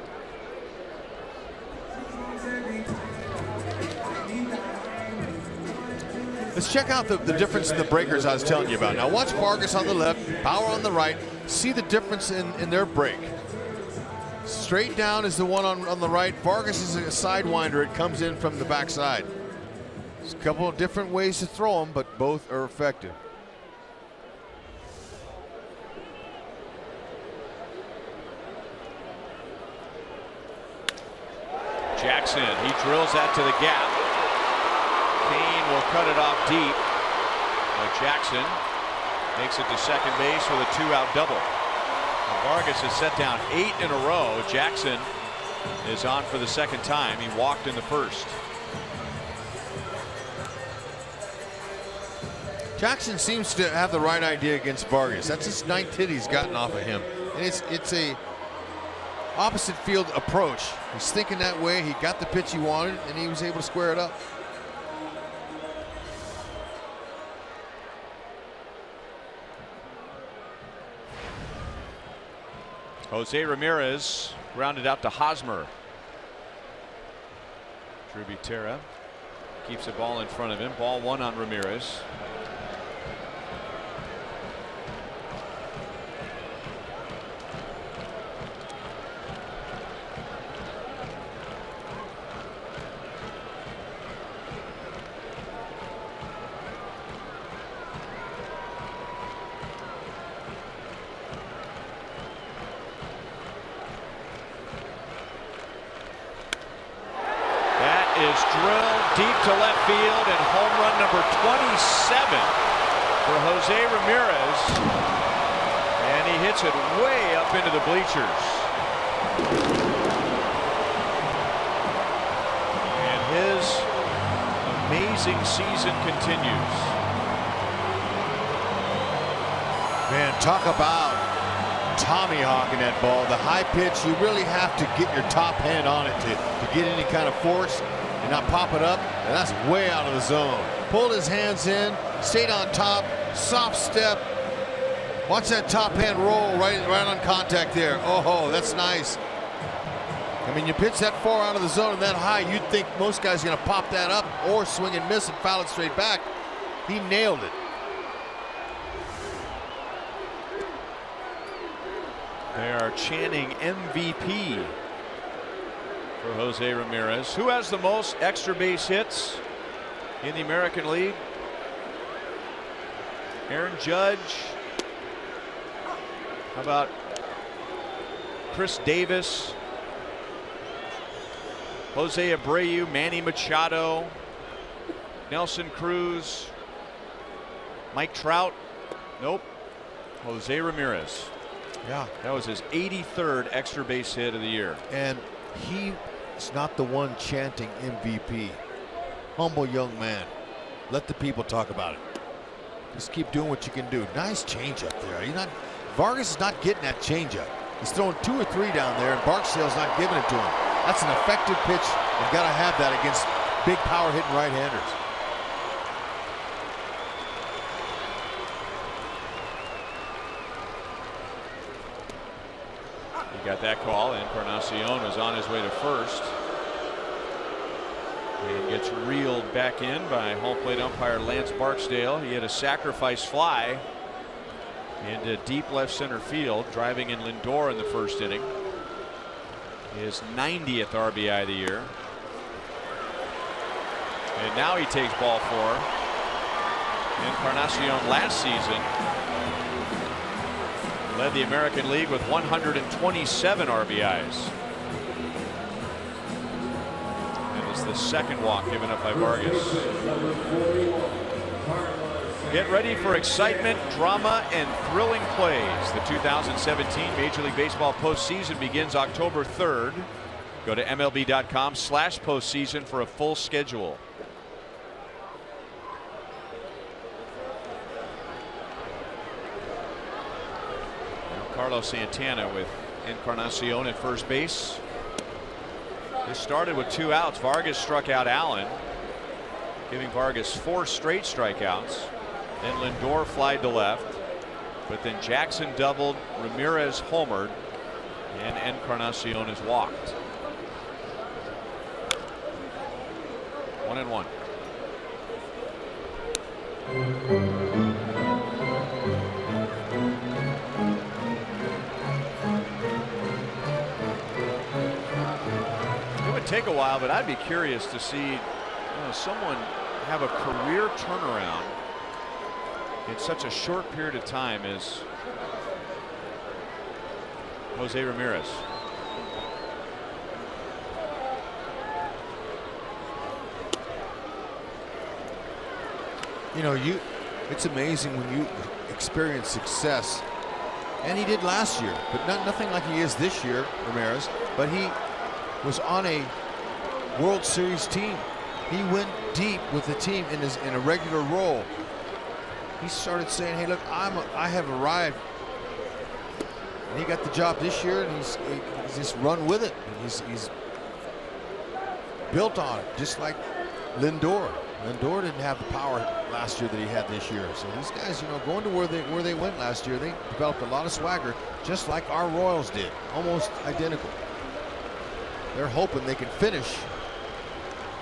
Let's check out the difference in the breakers I was telling you about. Now watch Vargas on the left, Bauer on the right. See the difference in their break. Straight down is the one on the right. Vargas is a sidewinder. It comes in from the backside. There's a couple of different ways to throw them, but both are effective. Jackson, he drills that to the gap. Kane will cut it off deep. Jackson makes it to second base with a 2-out double. And Vargas has set down 8 in a row. Jackson is on for the second time. He walked in the first. Jackson seems to have the right idea against Vargas. That's his 9th hit he's gotten off of him. And it's a opposite field approach. He's thinking that way. He got the pitch he wanted, and he was able to square it up. Jose Ramirez grounded out to Hosmer. Drew Butera keeps the ball in front of him. Ball 1 on Ramirez. Deep to left field, and home run number 27 for Jose Ramirez, and he hits it way up into the bleachers. And his amazing season continues. Man, talk about tommyhawking that ball. The high pitch, you really have to get your top hand on it to get any kind of force and not pop it up, and that's way out of the zone. Pulled his hands in, stayed on top, soft step. Watch that top hand roll right on contact there. Oh, that's nice. I mean, you pitch that far out of the zone and that high, you'd think most guys are going to pop that up or swing and miss and foul it straight back. He nailed it. They are chanting MVP for Jose Ramirez. Who has the most extra base hits in the American League? Aaron Judge. How about Chris Davis? Jose Abreu, Manny Machado, Nelson Cruz, Mike Trout. Nope. Jose Ramirez. Yeah. That was his 83rd extra base hit of the year. And he's not the one chanting MVP. Humble young man. Let the people talk about it. Just keep doing what you can do. Nice changeup there. Vargas is not getting that changeup. He's throwing 2 or 3 down there, and Barksdale's not giving it to him. That's an effective pitch. You've got to have that against big power hitting right-handers. He got that call, and Encarnacion was on his way to first. And gets reeled back in by home plate umpire Lance Barksdale. He had a sacrifice fly into deep left center field, driving in Lindor in the first inning. His 90th RBI of the year. And now he takes ball 4. Encarnacion last season led the American League with 127 RBIs. And it's the second walk given up by Vargas. Get ready for excitement, drama, and thrilling plays. The 2017 Major League Baseball postseason begins October 3rd. Go to MLB.com/postseason for a full schedule. Now Carlos Santana with Encarnacion at first base. This started with 2 outs. Vargas struck out Allen, giving Vargas 4 straight strikeouts. Then Lindor flied to left, but then Jackson doubled, Ramirez homered, and Encarnacion is walked. 1-1. It would take a while, but I'd be curious to see someone have a career turnaround in such a short period of time as Jose Ramirez. It's amazing when you experience success, and he did last year, but nothing like he is this year, Ramirez. But he was on a World Series team. He went deep with the team in a regular role. He started saying, "Hey, look, I have arrived." And he got the job this year, and he's just run with it. And he's built on it, just like Lindor. Lindor didn't have the power last year that he had this year. So these guys, going to where they went last year, they developed a lot of swagger, just like our Royals did, almost identical. They're hoping they can finish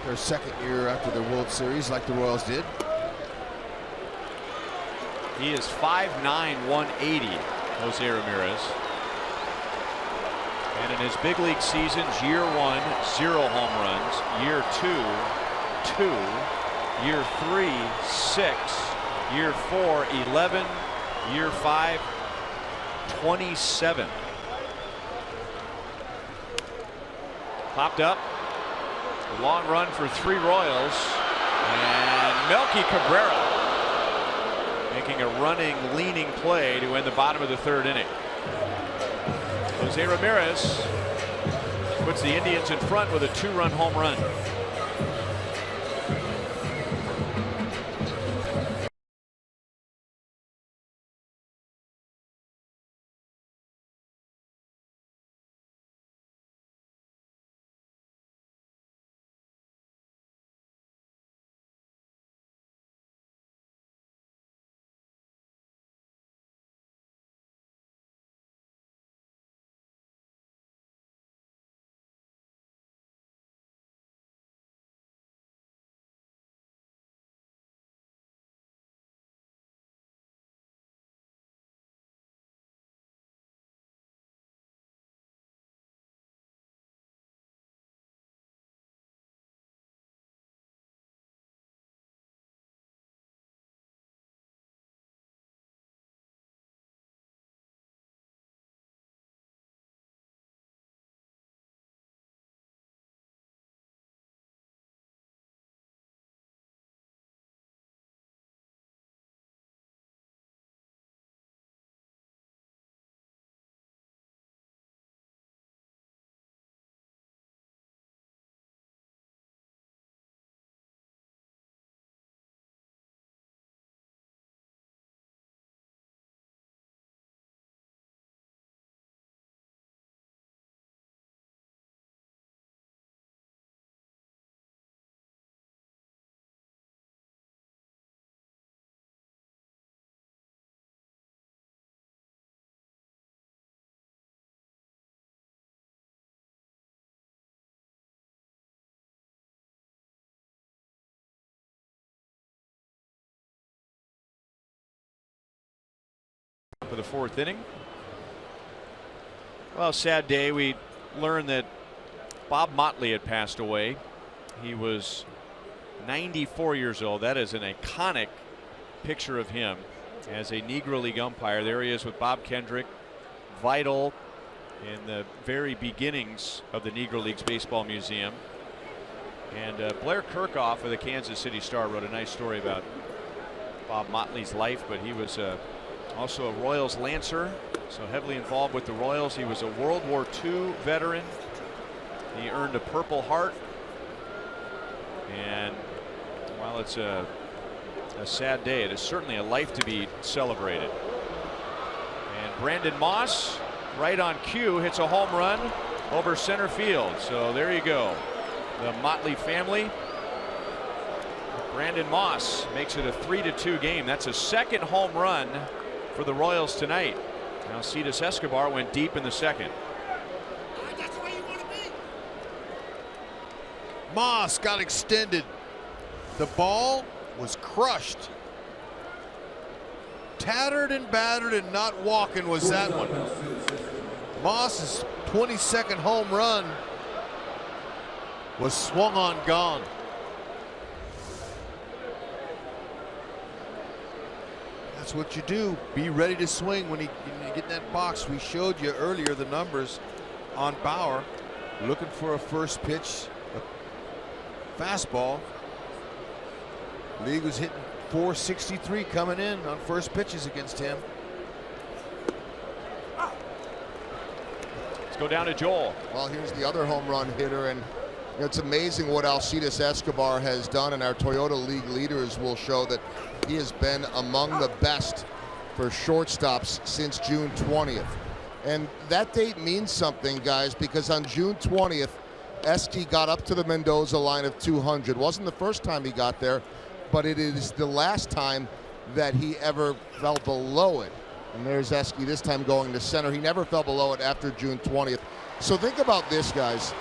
their second year after the World Series like the Royals did. He is 5'9", 180, Jose Ramirez. And in his big league seasons, year 1, 0 home runs. Year 2, 2. Year 3, 6. Year 4, 11. Year 5, 27. Popped up. A long run for 3 Royals. And Melky Cabrera making a running, leaning play to end the bottom of the 3rd inning. Jose Ramirez puts the Indians in front with a 2-run home run. the 4th inning. Well, sad day. We learned that Bob Motley had passed away. He was 94 years old. That is an iconic picture of him as a Negro League umpire. There he is with Bob Kendrick, vital in the very beginnings of the Negro Leagues Baseball Museum. And Blair Kirchhoff of the Kansas City Star wrote a nice story about Bob Motley's life, but he was also a Royals Lancer, so heavily involved with the Royals. He was a World War II veteran. He earned a Purple Heart. And while it's a sad day, it is certainly a life to be celebrated. And Brandon Moss, right on cue, hits a home run over center field. So there you go. The Motley family. Brandon Moss makes it a 3-2 game. That's a second home run for the Royals tonight. Alcides Escobar went deep in the second. That's the way you want to be. Moss got extended. The ball was crushed. Tattered and battered and not walking was that one. Moss's 22nd home run was swung on gone. That's what you do. Be ready to swing when you get in that box. We showed you earlier the numbers on Bauer, looking for a first pitch, a fastball. League was hitting .463 coming in on first pitches against him. Let's go down to Joel. Well, here's the other home run hitter, and it's amazing what Alcides Escobar has done, and our Toyota League leaders will show that he has been among the best for shortstops since June 20th. And that date means something, guys, because on June 20th, Esky got up to the Mendoza line of 200. Wasn't the first time he got there, but it is the last time that he ever fell below it. And there's Esky this time going to center. He never fell below it after June 20th. So think about this, guys.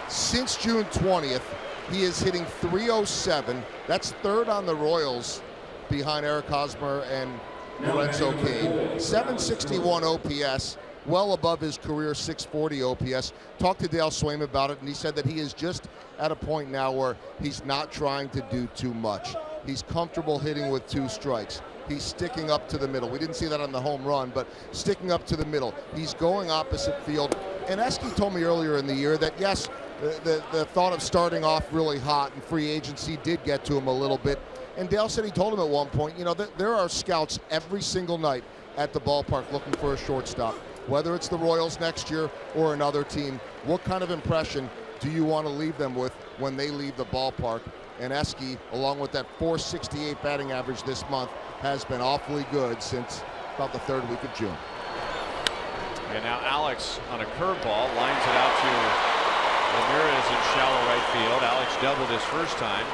Since June 20th, he is hitting .307. That's third on the Royals behind Eric Hosmer and Lorenzo Cain. .761 OPS, well above his career .640 OPS. Talked to Dale Swaim about it, and he said that he is just at a point now where he's not trying to do too much. He's comfortable hitting with 2 strikes. He's sticking up to the middle. We didn't see that on the home run, but sticking up to the middle. He's going opposite field. And Esky told me earlier in the year that, yes, the thought of starting off really hot and free agency did get to him a little bit. And Dale said he told him at one point, you know, there are scouts every single night at the ballpark looking for a shortstop. Whether it's the Royals next year or another team, what kind of impression do you want to leave them with when they leave the ballpark? And Esky, along with that .468 batting average this month, has been awfully good since about the 3rd week of June. And now Alex on a curveball lines it out to Ramirez in shallow right field. Alex doubled his first time.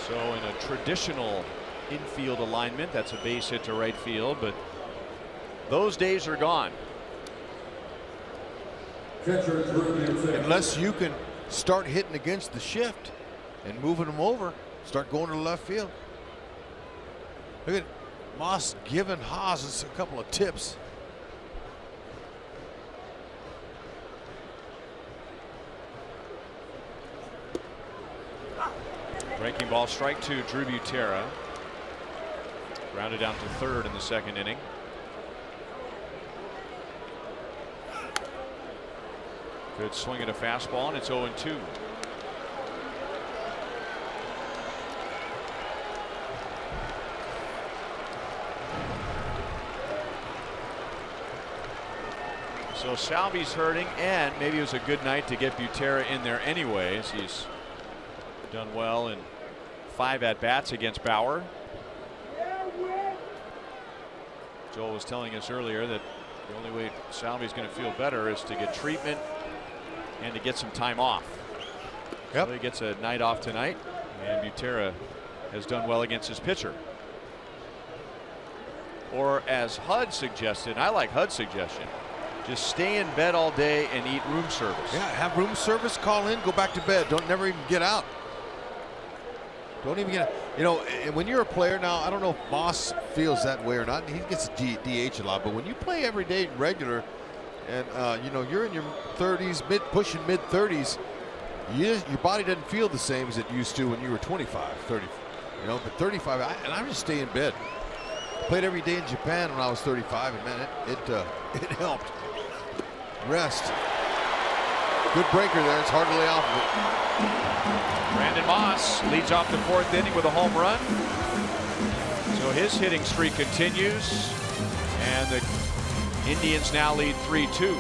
So in a traditional infield alignment, that's a base hit to right field, but those days are gone. Unless you can start hitting against the shift and moving them over, start going to left field. Look at Moss giving Haas a couple of tips. Breaking ball, strike 2, Drew Butera. Grounded down to 3rd in the 2nd inning. Good swing at a fastball, and it's 0-2. So Salvi's hurting, and maybe it was a good night to get Butera in there anyways. He's done well in 5 at-bats against Bauer. Joel was telling us earlier that the only way Salvi's going to feel better is to get treatment and to get some time off. Yep. So he gets a night off tonight, and Butera has done well against his pitcher. Or as Hud suggested, and I like Hud's suggestion, just stay in bed all day and eat room service. Yeah, have room service, call in, go back to bed. Don't never even get out. Don't even get out. You know, and when you're a player now, I don't know if Moss feels that way or not. He gets DH a lot, but when you play every day regular, and you know, you're in your 30s, pushing mid 30s, your body doesn't feel the same as it used to when you were 25, 30. You know, but 35, and I just stay in bed. Played every day in Japan when I was 35, and man, it helped. Rest. Good breaker there. It's hard to lay off of it. Brandon Moss leads off the 4th inning with a home run. So his hitting streak continues, and the Indians now lead 3-2.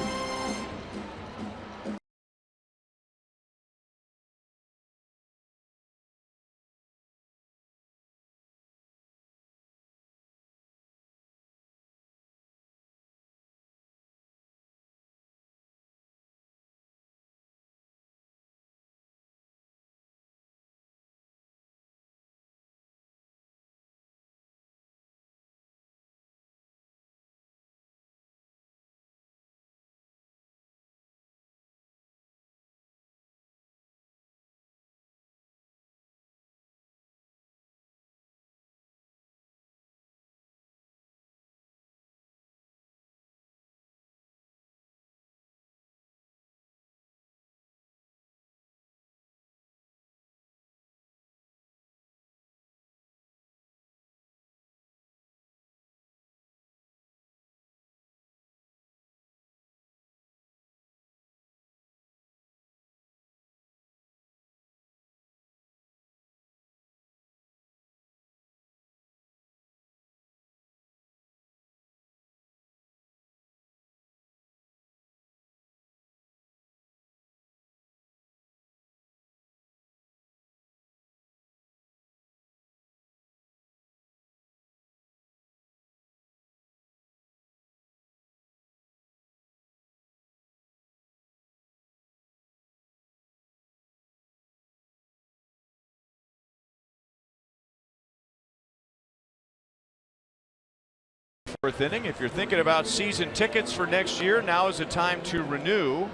Fourth inning. If you're thinking about season tickets for next year, now is the time to renew.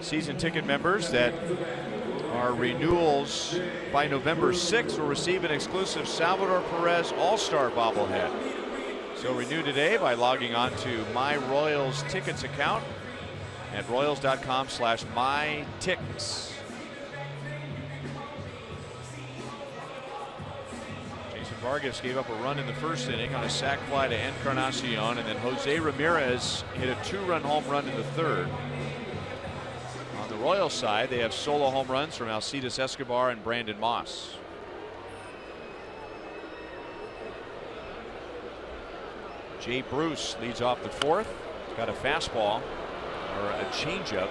Season ticket members that are renewals by November 6th will receive an exclusive Salvador Perez All-Star bobblehead. So renew today by logging on to My Royals Tickets account at royals.com/myticks. Vargas gave up a run in the first inning on a sac fly to Encarnacion, and then Jose Ramirez hit a 2-run home run in the third. On the Royals side, they have solo home runs from Alcides Escobar and Brandon Moss. Jay Bruce leads off the 4th. Got a fastball or a changeup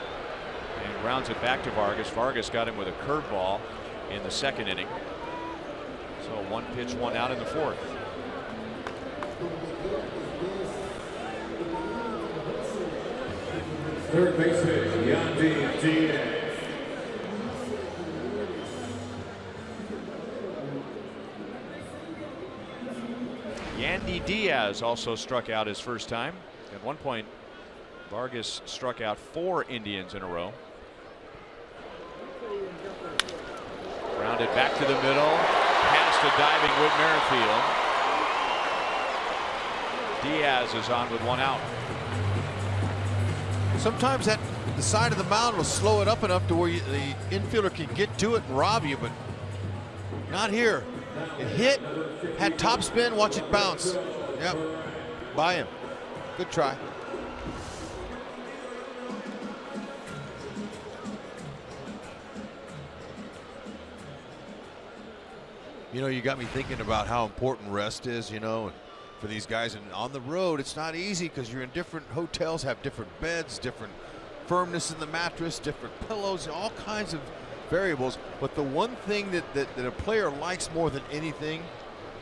and grounds it back to Vargas. Vargas got him with a curveball in the 2nd inning. So 1 pitch, 1 out in the 4th. Third baseman, Yandy Diaz. Yandy Diaz also struck out his first time. At one point, Vargas struck out 4 Indians in a row. Grounded back to the middle. Past a diving Whit Merrifield. Diaz is on with 1 out. Sometimes the side of the mound will slow it up enough to where the infielder can get to it and rob you, but not here. It hit, had top spin, watch it bounce. Yep, by him. Good try. You know, you got me thinking about how important rest is, you know, for these guys. And on the road, it's not easy because you're in different hotels, have different beds, different firmness in the mattress, different pillows, all kinds of variables. But the one thing that a player likes more than anything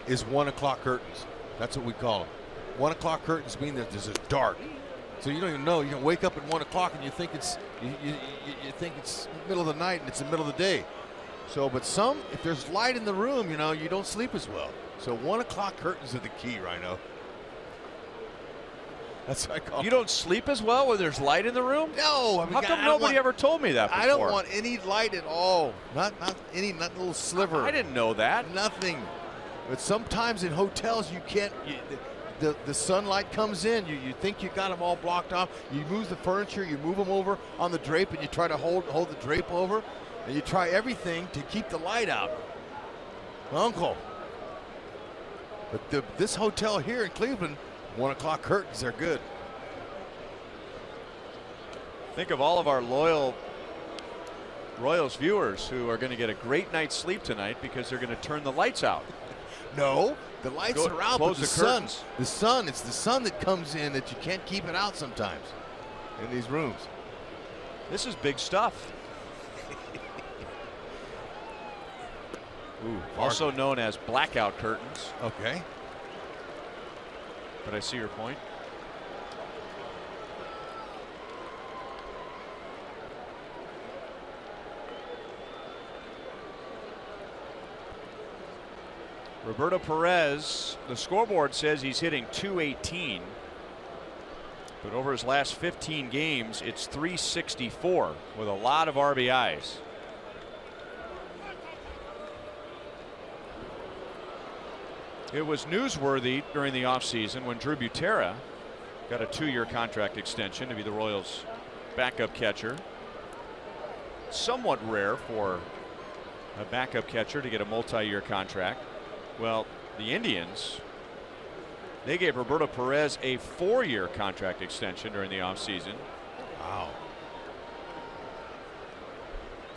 is 1 o'clock curtains. That's what we call them. 1 o'clock curtains mean that there's a dark. So you don't even know. You can wake up at 1 o'clock and you think it's middle of the night and it's the middle of the day. So, but if there's light in the room, you know, you don't sleep as well. So 1 o'clock curtains are the key, Rhino. That's what I call You don't sleep as well when there's light in the room? No. I mean, How come nobody ever told me that before? I don't want any light at all. Not any, not a little sliver. I didn't know that. Nothing. But sometimes in hotels you can't. The sunlight comes in. You think you got them all blocked off. You move the furniture. You move them over on the drape, and you try to hold the drape over, and you try everything to keep the light out. Uncle. But this hotel here in Cleveland, 1 o'clock curtains are good. Think of all of our loyal Royals viewers who are going to get a great night's sleep tonight because they're going to turn the lights out. No, the lights are out, but close the the sun. curtains. The sun. It's the sun that comes in that you can't keep it out sometimes in these rooms. This is big stuff. Ooh, Also known as blackout curtains. okay. But I see your point. Roberto Perez, the scoreboard says he's hitting .218, but over his last 15 games, it's .364 with a lot of RBIs. It was newsworthy during the offseason when Drew Butera got a 2-year contract extension to be the Royals' backup catcher. Somewhat rare for a backup catcher to get a multi-year contract. Well, the Indians, they gave Roberto Perez a 4-year contract extension during the offseason. Wow.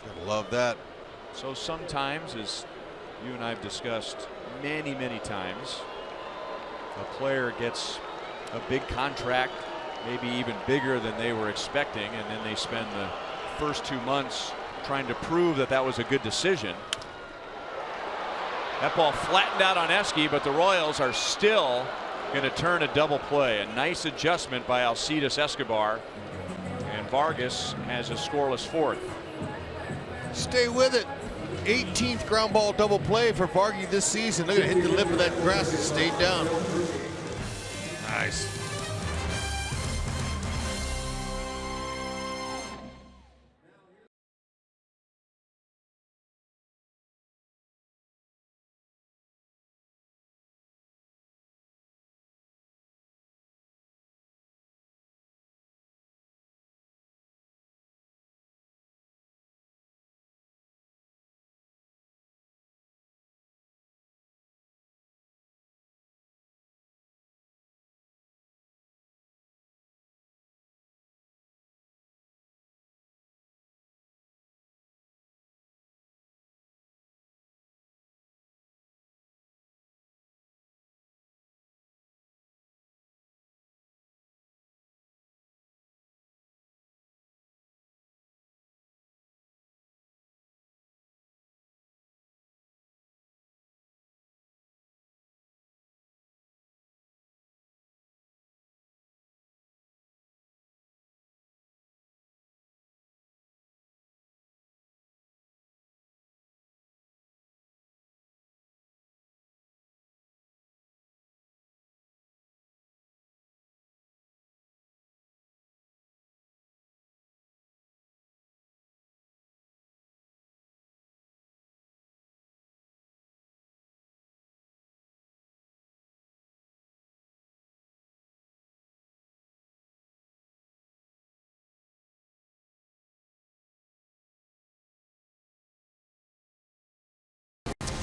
Gotta love that. So sometimes, as you and I have discussed many, many times, a player gets a big contract, maybe even bigger than they were expecting, and then they spend the first 2 months trying to prove that that was a good decision. That ball flattened out on Eske, but the Royals are still going to turn a double play. A nice adjustment by Alcides Escobar, and Vargas has a scoreless fourth. Stay with it. 18th ground ball double play for Vargy this season. Look at it, hit the lip of that grass and stayed down. Nice.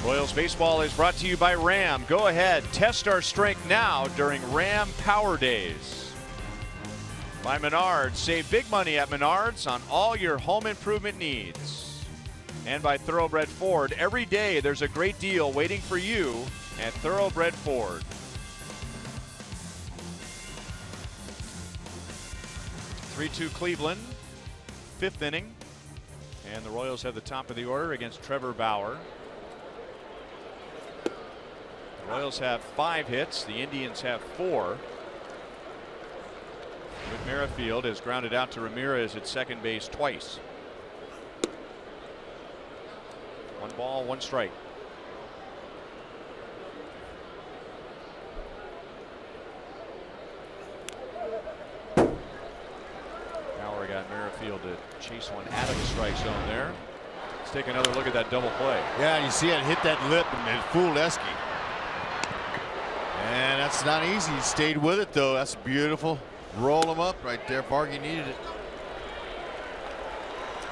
Royals baseball is brought to you by Ram. Go ahead, test our strength now during Ram Power Days. By Menards, save big money at Menards on all your home improvement needs. And by Thoroughbred Ford, every day there's a great deal waiting for you at Thoroughbred Ford. (3-2) Cleveland, 5th inning, and the Royals have the top of the order against Trevor Bauer. The Royals have 5 hits. The Indians have 4. Whit Merrifield has grounded out to Ramirez at second base twice. 1 ball, 1 strike. field to chase one out of the strike zone there. Let's take another look at that double play. Yeah, you see it hit that lip and it fooled Esky. And that's not easy. He stayed with it though. That's beautiful. Roll him up right there. Vargy needed it.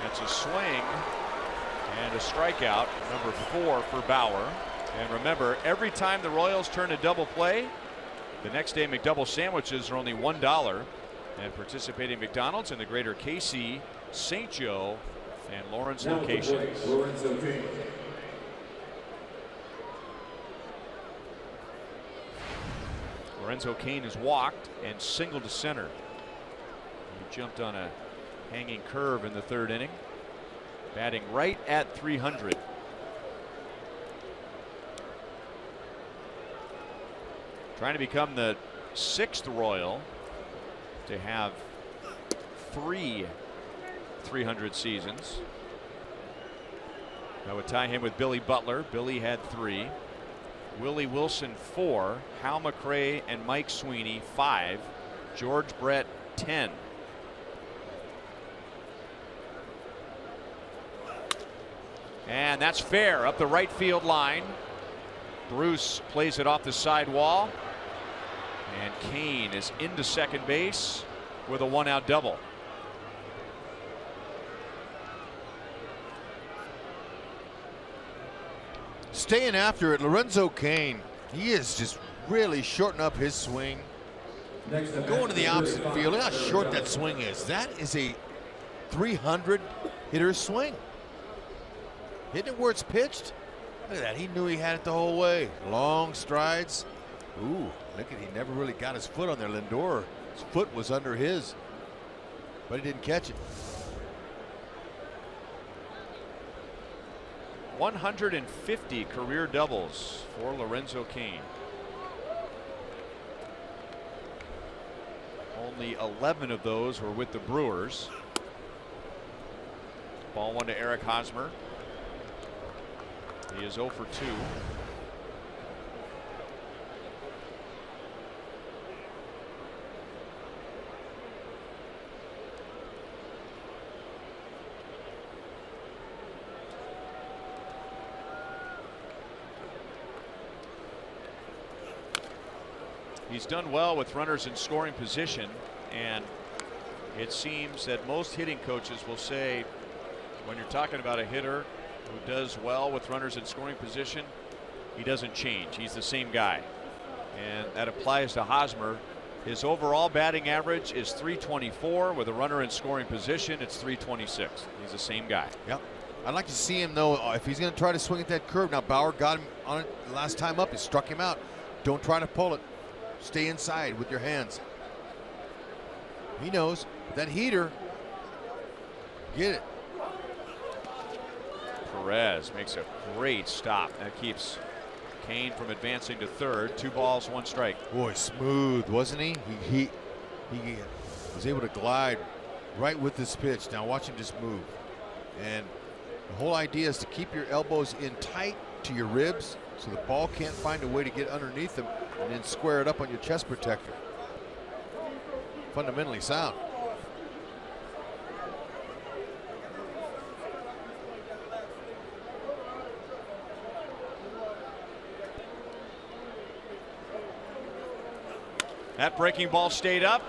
That's a swing and a strikeout, number 4 for Bauer. And remember, every time the Royals turn a double play, the next day McDouble sandwiches are only $1 at participating McDonald's in the greater KC, St. Joe, and Lawrence locations. Lorenzo Cain is walked and singled to center. He jumped on a hanging curve in the 3rd inning, batting right at 300. Trying to become the 6th Royal to have 3 300 seasons. That would tie him with Billy Butler. Billy had 3. Willie Wilson 4. Hal McRae and Mike Sweeney 5. George Brett 10. And that's fair up the right field line. Bruce plays it off the side wall. And Cain is into second base with a 1-out double. Staying after it, Lorenzo Cain, he is just really shorting up his swing. Going to the opposite field. Look how short that swing is. That is a 300 hitter swing. Hitting it where it's pitched. Look at that. He knew he had it the whole way. Long strides. Ooh, look at, he never really got his foot on there. Lindor, his foot was under his, but he didn't catch it. 150 career doubles for Lorenzo Cain. Only 11 of those were with the Brewers. Ball 1 to Eric Hosmer. He is 0 for 2. He's done well with runners in scoring position, and it seems that most hitting coaches will say when you're talking about a hitter who does well with runners in scoring position, he doesn't change. He's the same guy, and that applies to Hosmer. His overall batting average is .324. With a runner in scoring position, it's .326. He's the same guy. Yep. I'd like to see him though, if he's going to try to swing at that curve. Now Bauer got him on it last time up. He struck him out. Don't try to pull it. Stay inside with your hands. He knows that heater. Get it. Perez makes a great stop. That keeps Cain from advancing to third. 2 balls, 1 strike. Boy, smooth, wasn't he? He was able to glide right with this pitch. Now watch him just move. And the whole idea is to keep your elbows in tight to your ribs so the ball can't find a way to get underneath them, and then square it up on your chest protector. Fundamentally sound. That breaking ball stayed up.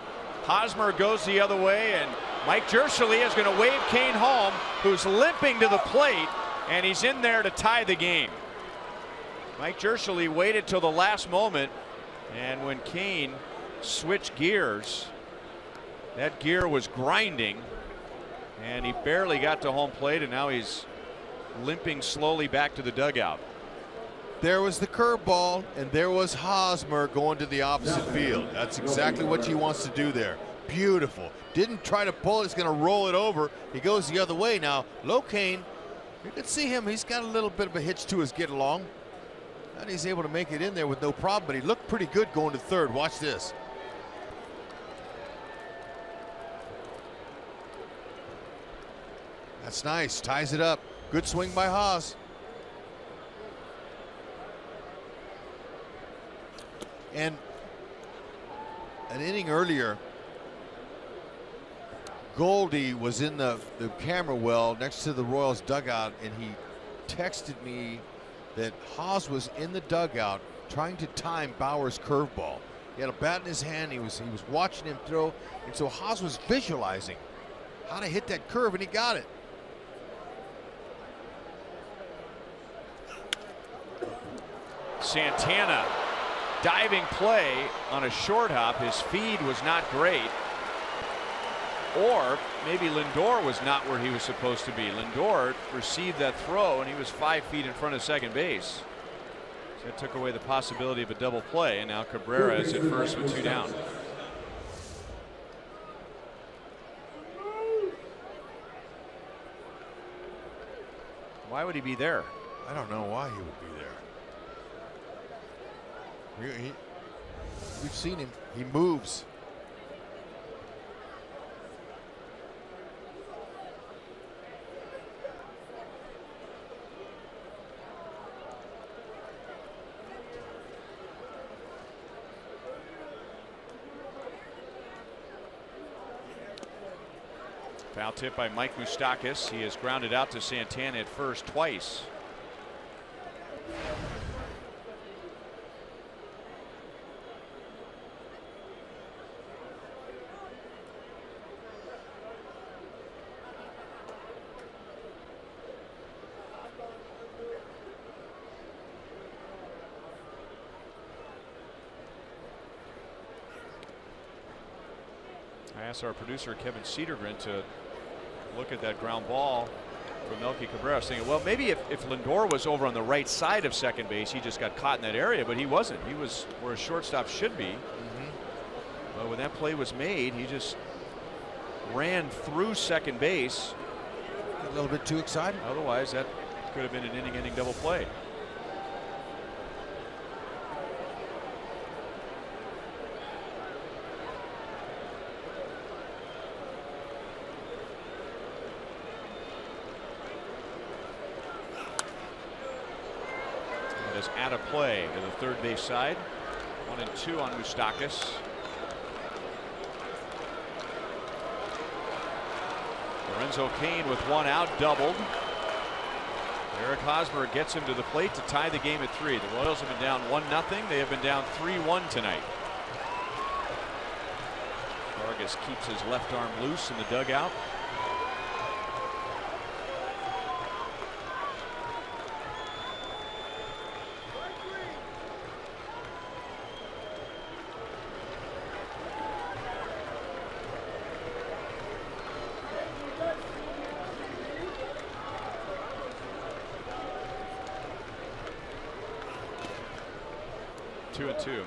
Hosmer goes the other way, and Mike Jershely is going to wave Cain home, who's limping to the plate, and he's in there to tie the game. Mike Jershely waited till the last moment, and when Cain switched gears, that gear was grinding, and he barely got to home plate, and now he's limping slowly back to the dugout. There was the curveball, and there was Hosmer going to the opposite field. That's exactly what he wants to do there. Beautiful. Didn't try to pull it. He's going to roll it over. He goes the other way now. Cain, you can see him. He's got a little bit of a hitch to his get along. And he's able to make it in there with no problem, but he looked pretty good going to third. Watch this. That's nice. Ties it up. Good swing by Haas. And an inning earlier, Goldie was in the camera well next to the Royals dugout, and he texted me that Haas was in the dugout trying to time Bauer's curveball. He had a bat in his hand. He was watching him throw, and so Haas was visualizing how to hit that curve, and he got it. Santana, diving play on a short hop. His feed was not great. Or maybe Lindor was not where he was supposed to be. Lindor received that throw and he was 5 feet in front of second base. So that took away the possibility of a double play, and now Cabrera is at first with 2 down. Why would he be there? I don't know why he would be there. We've seen him. He moves. Foul tip by Mike Moustakas. He has grounded out to Santana at first twice. I asked our producer Kevin Cedergren to look at that ground ball from Melky Cabrera. I was thinking, well, maybe if Lindor was over on the right side of second base, he just got caught in that area, but he wasn't. He was where a shortstop should be. But when that play was made, he just ran through second base. A little bit too excited. Otherwise, that could have been an inning-ending double play. At a play to the third base side. 1-2 on Moustakas. Lorenzo Cain with 1 out, doubled. Eric Hosmer gets him to the plate to tie the game at 3. The Royals have been down 1-0. They have been down 3-1 tonight. Vargas keeps his left arm loose in the dugout.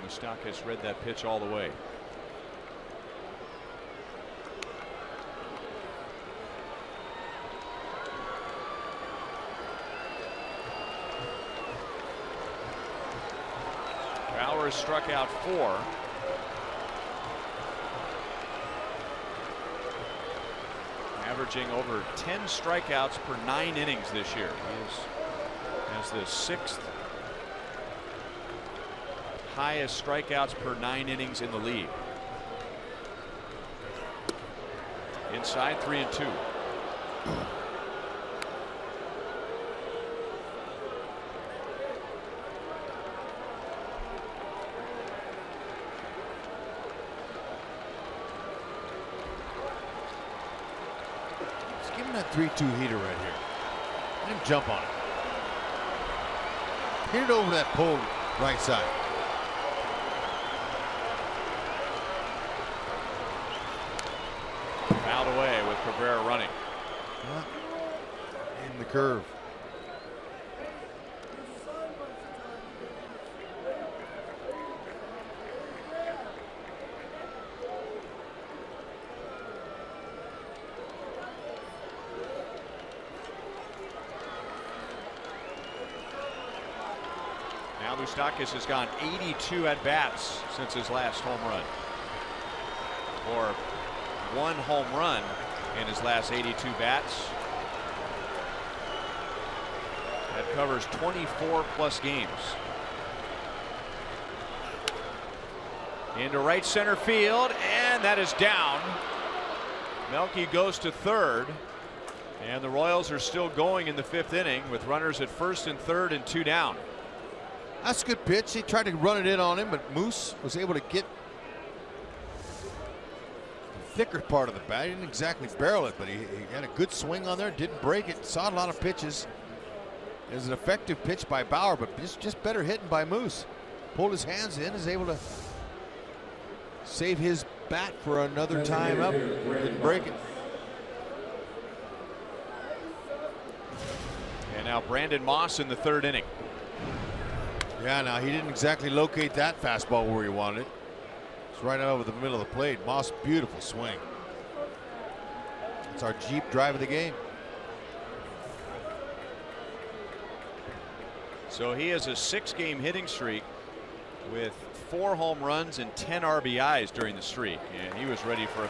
Moustakas read that pitch all the way. Bauer struck out 4. Averaging over 10 strikeouts per 9 innings this year. He has the 6th highest strikeouts per 9 innings in the league. Inside, 3-2. Let's give him that 3-2 heater right here. Let him jump on it. Hit it over that pole right side. Away with Cabrera running. In the curve. Now Moustakas has gone 82 at bats since his last home run. Or 1 home run in his last 82 bats. That covers 24 plus games. Into right center field, and that is down. Melky goes to third, and the Royals are still going in the 5th inning with runners at first and third and 2 down. That's a good pitch. He tried to run it in on him, but Moose was able to get the thicker part of the bat. He didn't exactly barrel it, but he had a good swing on there, didn't break it, saw a lot of pitches. It was an effective pitch by Bauer, but just better hitting by Moose. Pulled his hands in, is able to save his bat for another time up. Didn't break it. And now Brandon Moss in the 3rd inning. Yeah, now he didn't exactly locate that fastball where he wanted it. It's right over the middle of the plate. Moss, beautiful swing. It's our Jeep drive of the game. So he has a 6-game hitting streak with 4 home runs and 10 RBIs during the streak. And he was ready for a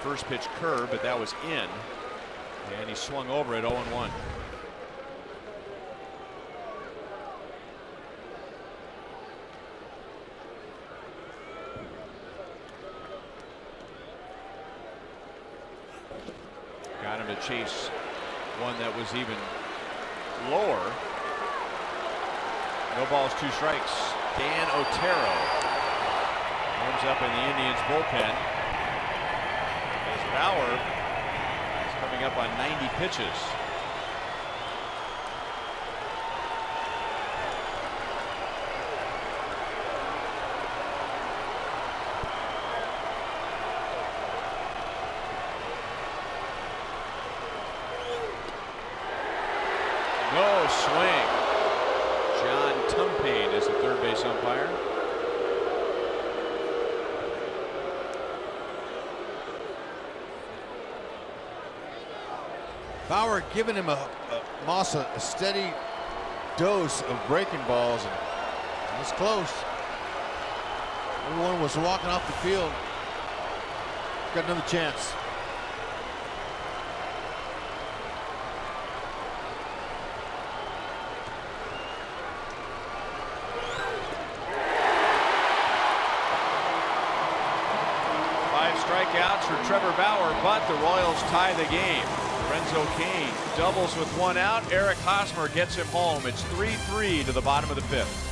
first pitch curve, but that was in. And he swung over at 0-1. Got him to chase one that was even lower. No balls, 2 strikes. Dan Otero warms up in the Indians bullpen as Bauer is coming up on 90 pitches. No swing. John Tumpane is the 3rd base umpire. Bauer giving him Moss a steady dose of breaking balls, and it was close. Everyone was walking off the field. Got another chance. Strikeouts for Trevor Bauer, but the Royals tie the game. Lorenzo Cain doubles with 1 out. Eric Hosmer gets him home. It's 3-3 to the bottom of the 5th.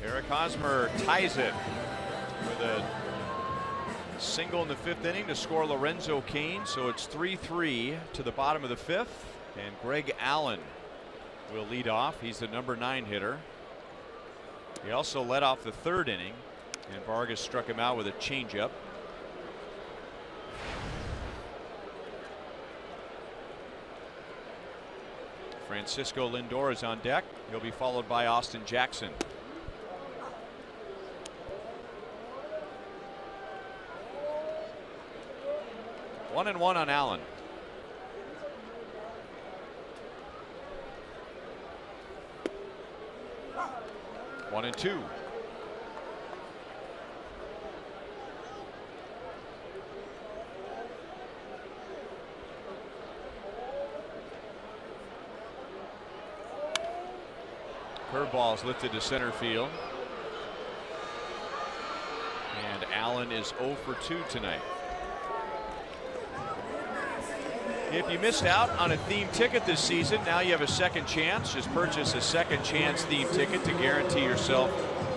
Eric Hosmer ties it with a Single in the 5th inning to score Lorenzo Cain, so it's 3-3 to the bottom of the 5th, and Greg Allen will lead off. He's the number 9 hitter. He also led off the 3rd inning, and Vargas struck him out with a changeup. Francisco Lindor is on deck. He'll be followed by Austin Jackson. One and one on Allen. One and two. Curveball is lifted to center field. And Allen is 0 for 2 tonight. If you missed out on a theme ticket this season, now you have a second chance. Just purchase a second chance theme ticket to guarantee yourself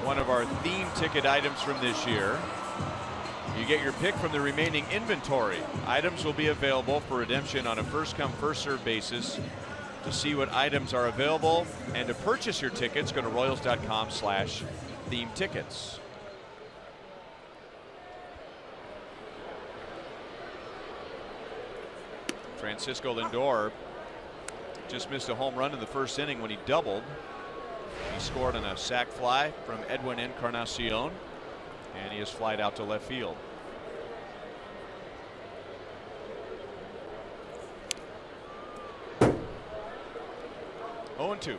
one of our theme ticket items from this year. You get your pick from the remaining inventory. Items will be available for redemption on a first-come, first-served basis. To see what items are available and to purchase your tickets, go to Royals.com/theme tickets. Francisco Lindor just missed a home run in the 1st inning when he doubled. He scored on a sac fly from Edwin Encarnacion, and he is flied out to left field. Oh and 2.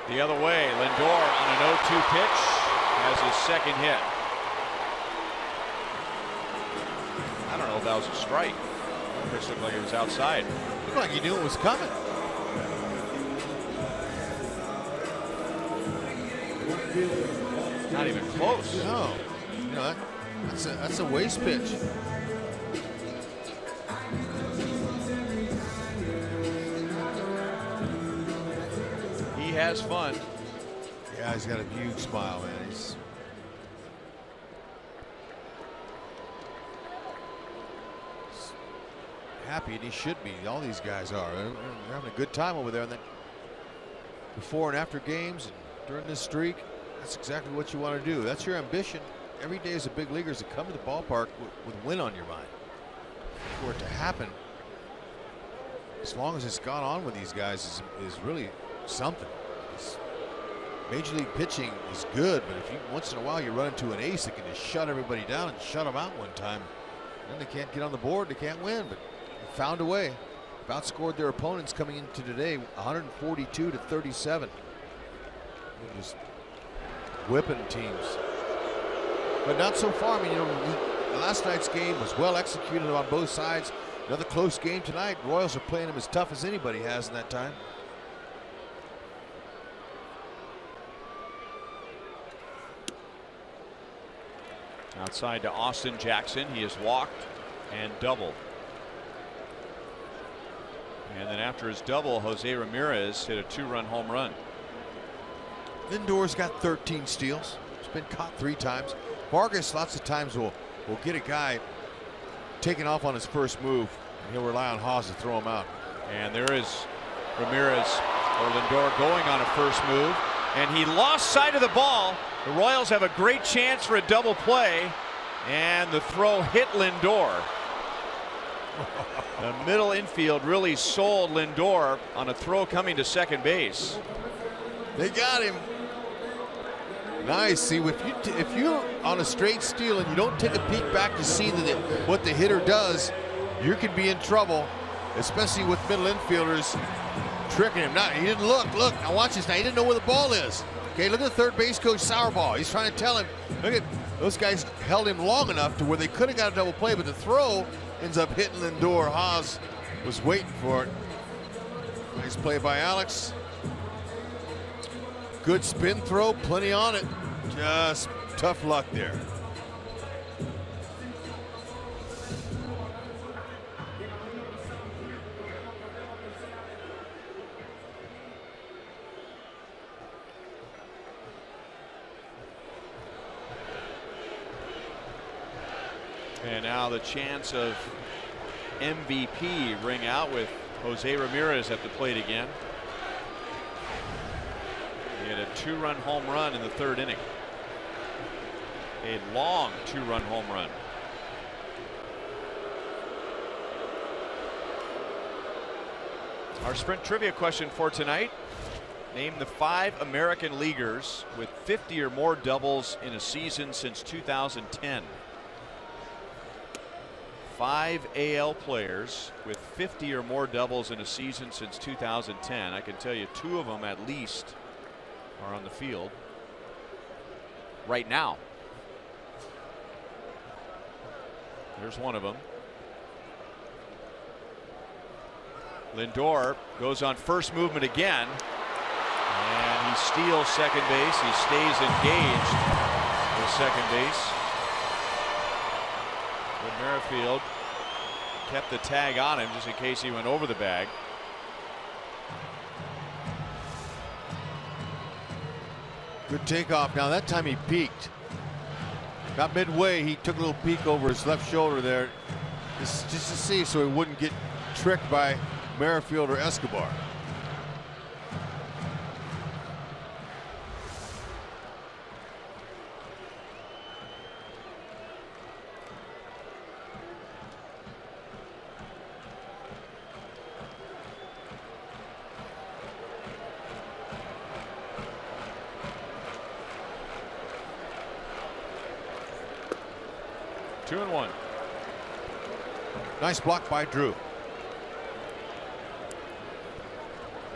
The other way, Lindor on an 0-2 pitch has his second hit. I don't know if that was a strike. The pitch looked like it was outside. Looked like he knew it was coming. Not even close. No, you know, that's a waste pitch. He has fun. Yeah, he's got a huge smile, man. He's happy, and he should be. All these guys are. They're having a good time over there. And then before and after games, and during this streak, that's exactly what you want to do. That's your ambition. Every day as a big leaguer is to come to the ballpark with win on your mind. For it to happen, as long as it's gone on with these guys, is really something. Major league pitching is good, but if you once in a while you run into an ace that can just shut everybody down and shut them out one time, then they can't get on the board, they can't win. But they found a way. They've outscored their opponents coming into today 142 to 37. They're just whipping teams. But not so far. I mean, you know, last night's game was well executed on both sides. Another close game tonight. Royals are playing them as tough as anybody has in that time. Outside to Austin Jackson. He has walked and doubled. And then after his double, Jose Ramirez hit a 2-run home run. Lindor's got 13 steals. He's been caught 3 times. Vargas lots of times will get a guy taking off on his first move, and he'll rely on Haas to throw him out. And there is Ramirez or Lindor going on a first move, and he lost sight of the ball. The Royals have a great chance for a double play, and the throw hit Lindor. The middle infield really sold Lindor on a throw coming to second base. They got him. Nice. See, if you're on a straight steal and you don't take a peek back to see what the hitter does, you can be in trouble, especially with middle infielders tricking him. Now, he didn't look. Look, now watch this. Now, he didn't know where the ball is. Okay, look at the third base coach, Sauerball. He's trying to tell him, look at those guys held him long enough to where they could have got a double play, but the throw ends up hitting Lindor. Haas was waiting for it. Nice play by Alex. Good spin throw, plenty on it. Just tough luck there. And now the chance of MVP ring out with Jose Ramirez at the plate again. He had a 2-run home run in the 3rd inning. A long 2-run home run. Our Sprint trivia question for tonight: name the 5 American leaguers with 50 or more doubles in a season since 2010. 5 AL players with 50 or more doubles in a season since 2010. I can tell you 2 of them at least are on the field right now. There's one of them. Lindor goes on first movement again, and he steals second base. He stays engaged with second base. But Merrifield kept the tag on him just in case he went over the bag. Good takeoff. Now that time he peeked. About midway, he took a little peek over his left shoulder there, just to see, so he wouldn't get tricked by Merrifield or Escobar. Two and one. Nice block by Drew.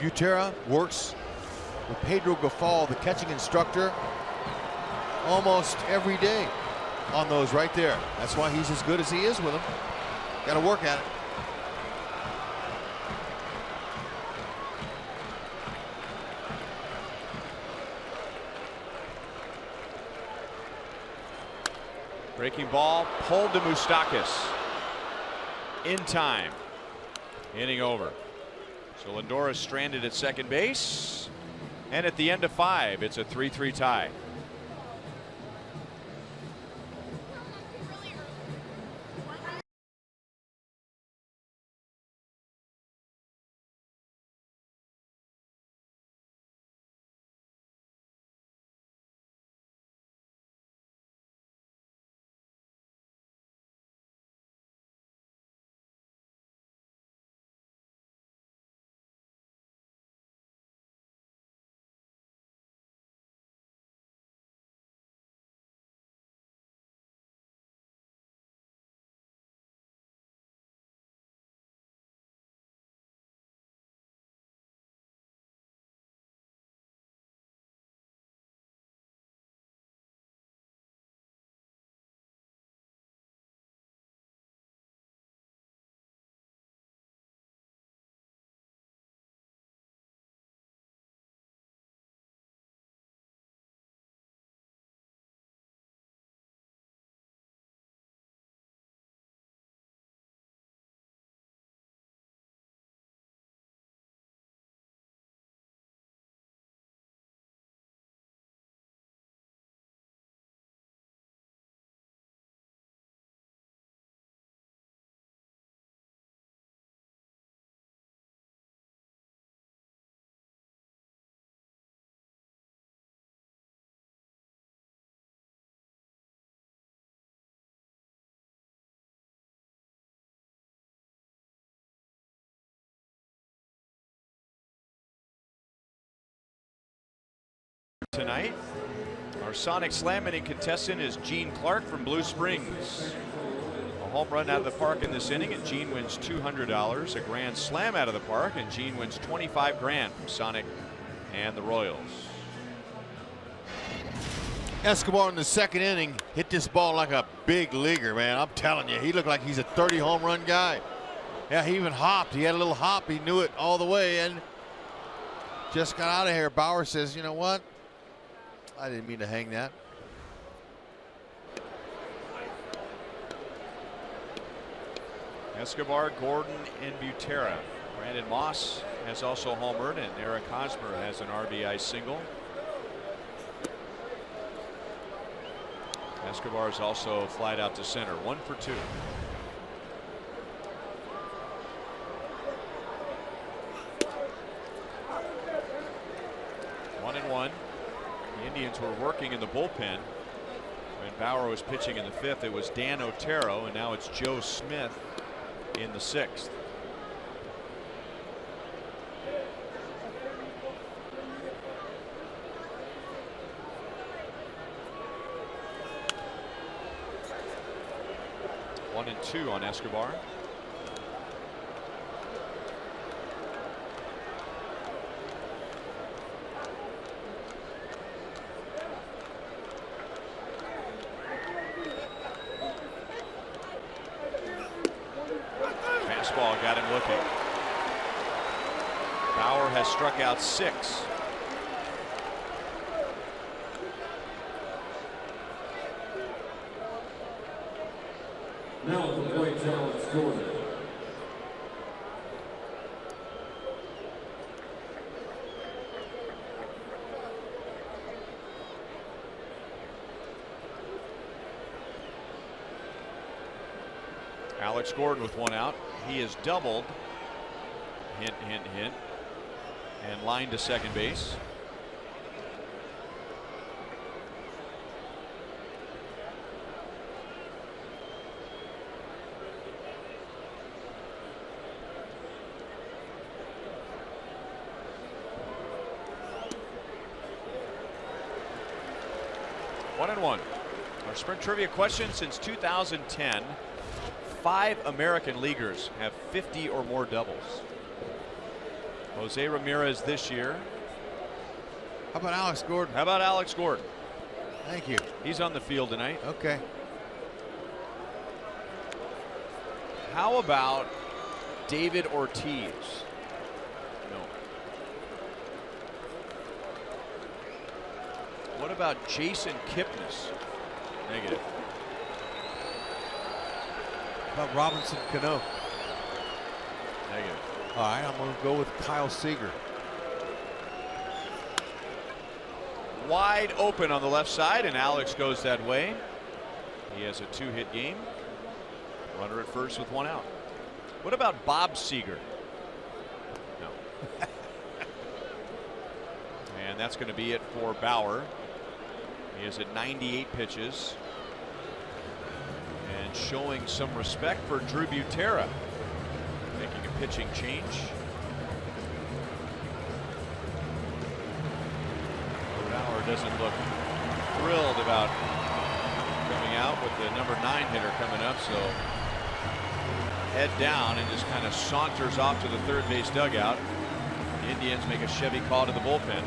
Butera works with Pedro Gaffal, the catching instructor, almost every day on those right there. That's why he's as good as he is with them. Got to work at it. Breaking ball pulled to Moustakas in time. Inning over. So Lindor is stranded at second base, and at the end of 5, it's a 3-3 tie. Tonight, our Sonic Slam inning contestant is Gene Clark from Blue Springs. A home run out of the park in this inning, and Gene wins $200. A grand slam out of the park, and Gene wins $25,000 from Sonic and the Royals. Escobar in the second inning hit this ball like a big leaguer, man. I'm telling you, he looked like he's a 30 home run guy. Yeah, he even hopped. He had a little hop. He knew it all the way and just got out of here. Bauer says, you know what? I didn't mean to hang that. Escobar, Gordon, and Butera. Brandon Moss has also homered, and Eric Hosmer has an RBI single. Escobar is also flied out to center. 1 for 2. One and one. The Indians were working in the bullpen when Bauer was pitching in the 5th. It was Dan Otero, and now it's Joe Smith in the 6th. One and two on Escobar. Fastball got him looking. Bauer has struck out 6. Now at the plate, Alex Gordon. Alex Gordon with 1 out. He is doubled. Hint, hint, hint. And lined to second base. One and one. Our sprint trivia question: since 2010, 5 American leaguers have 50 or more doubles. Jose Ramirez this year. How about Alex Gordon? How about Alex Gordon? Thank you. He's on the field tonight. Okay. How about David Ortiz? No. What about Jason Kipnis? Negative. How about Robinson Cano? Negative. All right, I'm going to go with Kyle Seager. Wide open on the left side, and Alex goes that way. He has a 2-hit game. Runner at first with 1 out. What about Bob Seager? No. And that's going to be it for Bauer. He is at 98 pitches. And showing some respect for Drew Butera. Making a pitching change. Bauer doesn't look thrilled about coming out with the number 9 hitter coming up, so head down and just kind of saunters off to the third base dugout. The Indians make a Chevy call to the bullpen.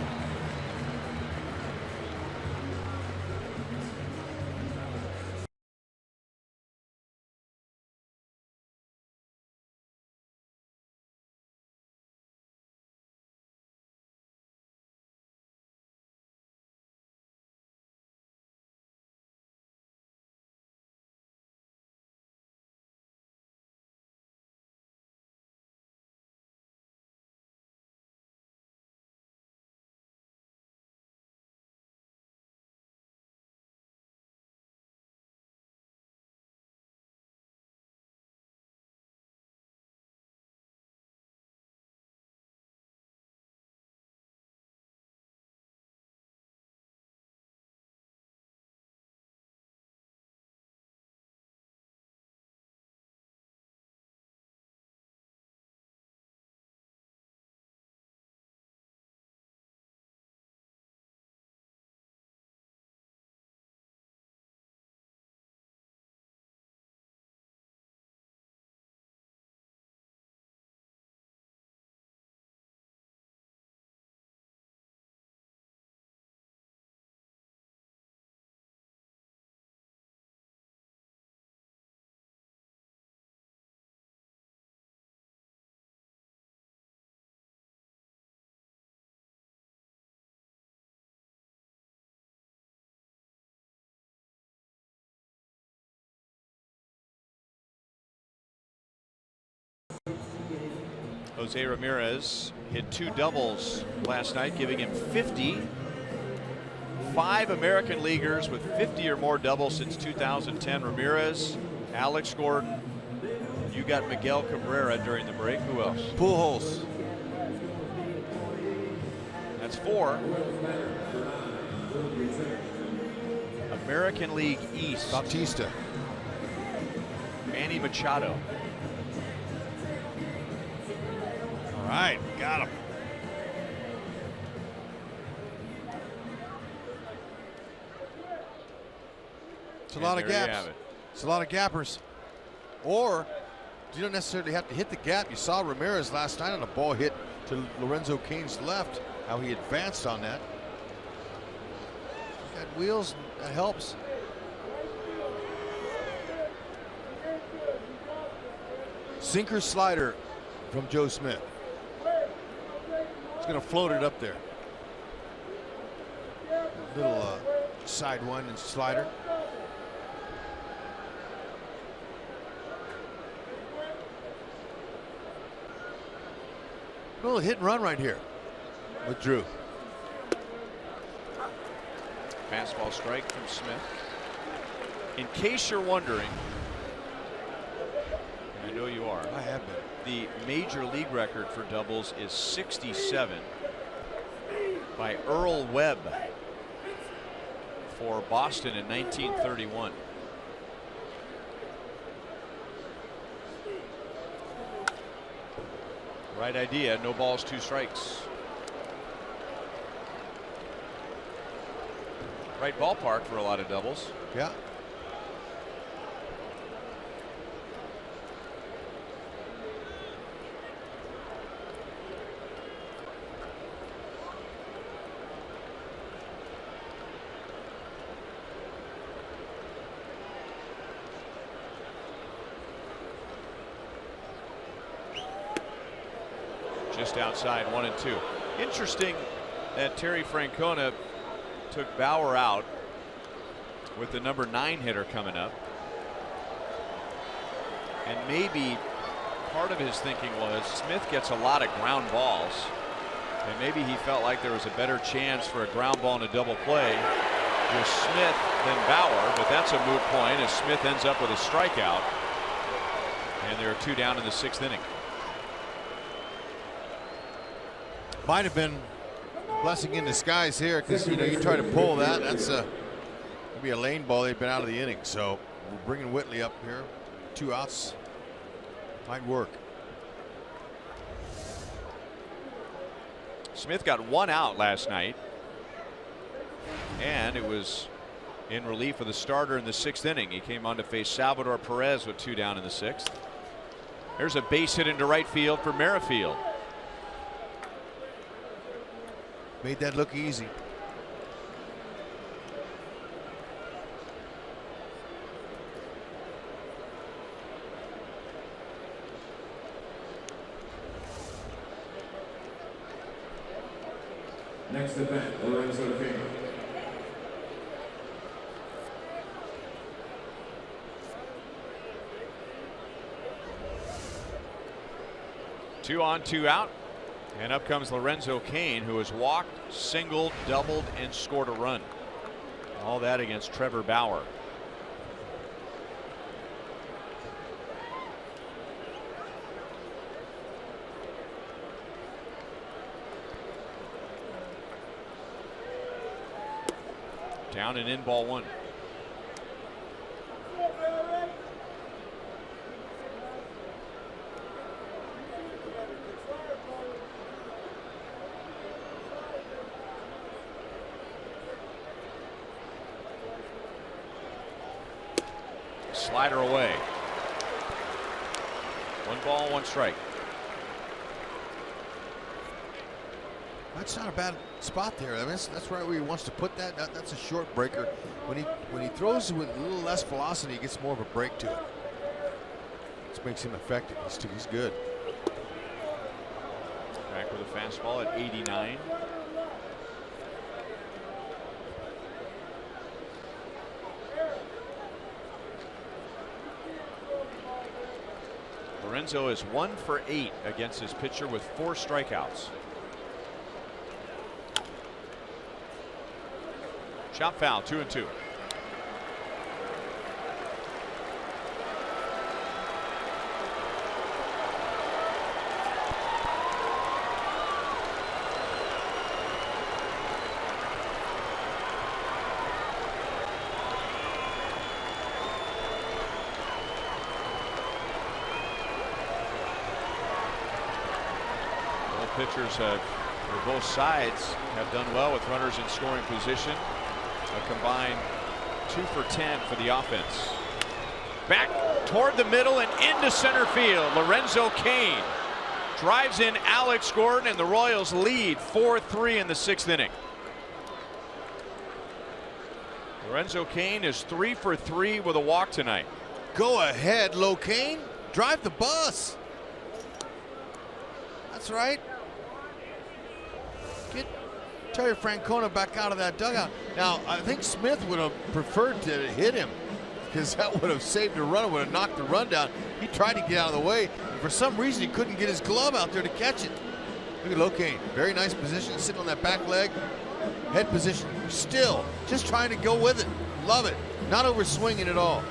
Jose Ramirez hit 2 doubles last night, giving him 50. 5 American leaguers with 50 or more doubles since 2010. Ramirez, Alex Gordon. You got Miguel Cabrera during the break. Who else? Pujols. That's 4. American League East. Bautista. Manny Machado. All right, got him. It's a lot of gaps. It's a lot of gappers. Or you don't necessarily have to hit the gap. You saw Ramirez last night on a ball hit to Lorenzo Cain's left, how he advanced on that. He's got wheels, that helps. Sinker slider from Joe Smith. He's going to float it up there. Little side one and slider. A little hit and run right here with Drew. Fastball strike from Smith. In case you're wondering, and I know you are, I have been. the major league record for doubles is 67 by Earl Webb for Boston in 1931. Right idea, no balls, 2 strikes. Right ballpark for a lot of doubles. Yeah. Just outside, 1 and 2. Interesting that Terry Francona took Bauer out with the number 9 hitter coming up. And maybe part of his thinking was Smith gets a lot of ground balls. And maybe he felt like there was a better chance for a ground ball and a double play with Smith than Bauer. But that's a moot point as Smith ends up with a strikeout. And there are 2 down in the 6th inning. Might have been a blessing in disguise here because you try to pull that. That's maybe a lane ball. They've been out of the inning, so we're bringing Whitley up here. 2 outs might work. Smith got 1 out last night, and it was in relief of the starter in the 6th inning. He came on to face Salvador Perez with 2 down in the 6th. There's a base hit into right field for Merrifield. Made that look easy. Next event, Lorenzo Cain. Two on, 2 out. And up comes Lorenzo Cain, who has walked, singled, doubled, and scored a run. All that against Trevor Bauer. Down and in, ball 1. Slider away. 1 ball, 1 strike. That's not a bad spot there. I mean, that's right where he wants to put that. That's a short breaker. When he throws with a little less velocity, he gets more of a break to it. This makes him effective. He's good. Back with a fastball at 89. Lorenzo is 1 for 8 against his pitcher with 4 strikeouts. Chop foul, 2-2. Pitchers for both sides have done well with runners in scoring position. A combined 2 for 10 for the offense. Back toward the middle and into center field. Lorenzo Cain drives in Alex Gordon, and the Royals lead 4-3 in the 6th inning. Lorenzo Cain is 3 for 3 with a walk tonight. Go ahead, Locaine. Drive the bus. That's right. Get Terry Francona back out of that dugout. Now, I think Smith would have preferred to hit him because that would have saved a run, would have knocked the run down. He tried to get out of the way, and for some reason he couldn't get his glove out there to catch it. Look at Locaine. Very nice position, sitting on that back leg. Head position, still just trying to go with it. Love it. Not over swinging at all.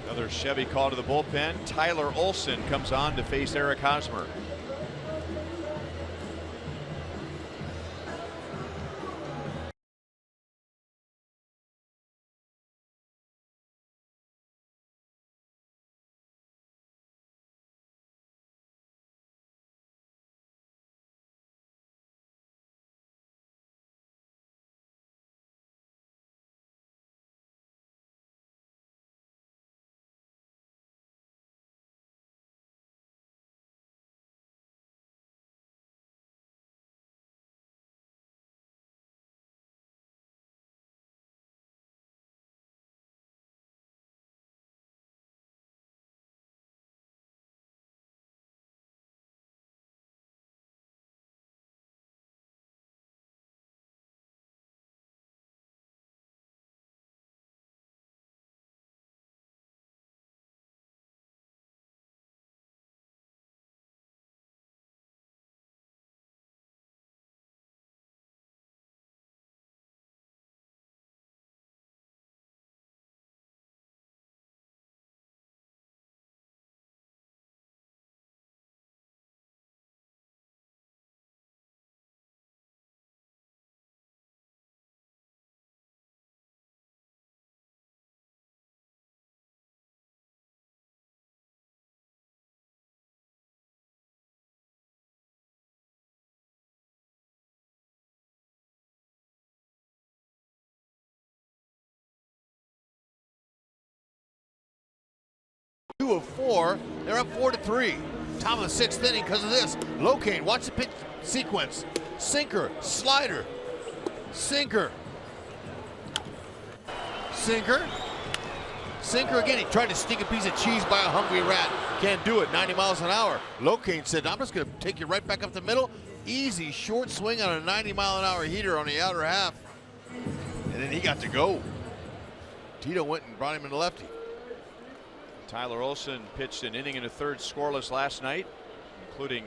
Another Chevy call to the bullpen. Tyler Olson comes on to face Eric Hosmer. Two of 4, they're up 4-3. Top of the 6th inning because of this. Locaine, watch the pitch sequence. Sinker, slider, sinker, sinker, sinker again. He tried to sneak a piece of cheese by a hungry rat. Can't do it, 90 miles an hour. Locaine said, I'm just going to take you right back up the middle. Easy, short swing on a 90-mile-an-hour heater on the outer half. And then he got to go. Tito went and brought him in the lefty. Tyler Olson pitched an inning and a third scoreless last night, including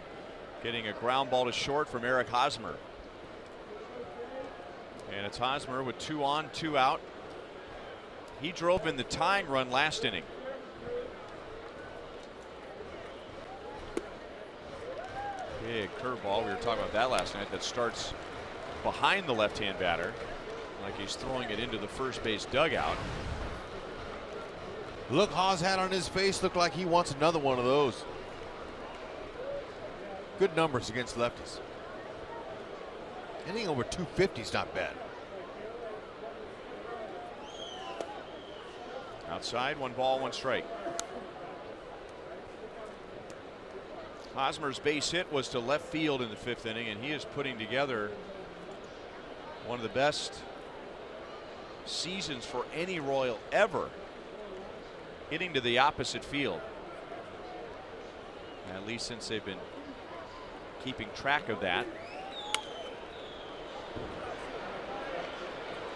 getting a ground ball to short from Eric Hosmer. And it's Hosmer with 2 on, 2 out. He drove in the tying run last inning. Big curveball. We were talking about that last night. That starts behind the left-hand batter, like he's throwing it into the first base dugout. Look, Haas had on his face, looked like he wants another one of those. Good numbers against lefties. Anything over 250 is not bad. Outside, 1 ball, 1 strike. Hosmer's base hit was to left field in the 5th inning, and he is putting together one of the best seasons for any Royal ever, hitting to the opposite field, at least since they've been keeping track of that.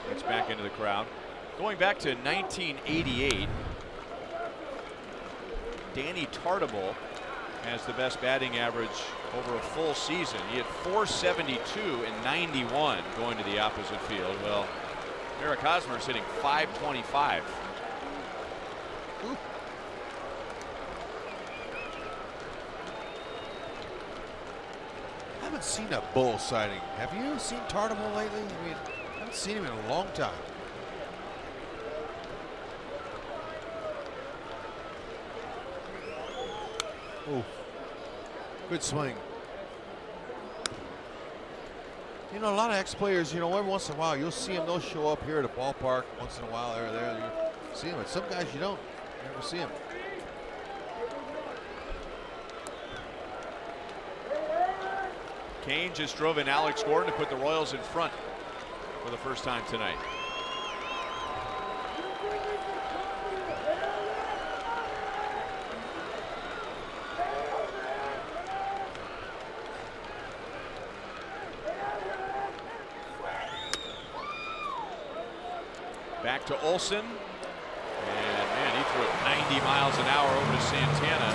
Gets back into the crowd. Going back to 1988, Danny Tartabull has the best batting average over a full season. He had 472 and 91 going to the opposite field. Well, Eric Hosmer's hitting 525. Ooh. I haven't seen a bull sighting. Have you seen Tartamore lately? I mean, I haven't seen him in a long time. Oh, good swing. You know, a lot of ex-players, you know, every once in a while, you'll see them, they'll show up here at a ballpark once in a while, there, you see them. And some guys you don't, you never see them. Kane just drove in Alex Gordon to put the Royals in front for the first time tonight. Back to Olsen, and man, he threw it 90 miles an hour over to Santana.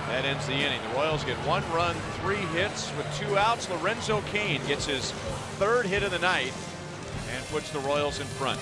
That ends the inning. The Royals get 1 run, 3 hits with 2 outs. Lorenzo Cain gets his 3rd hit of the night and puts the Royals in front.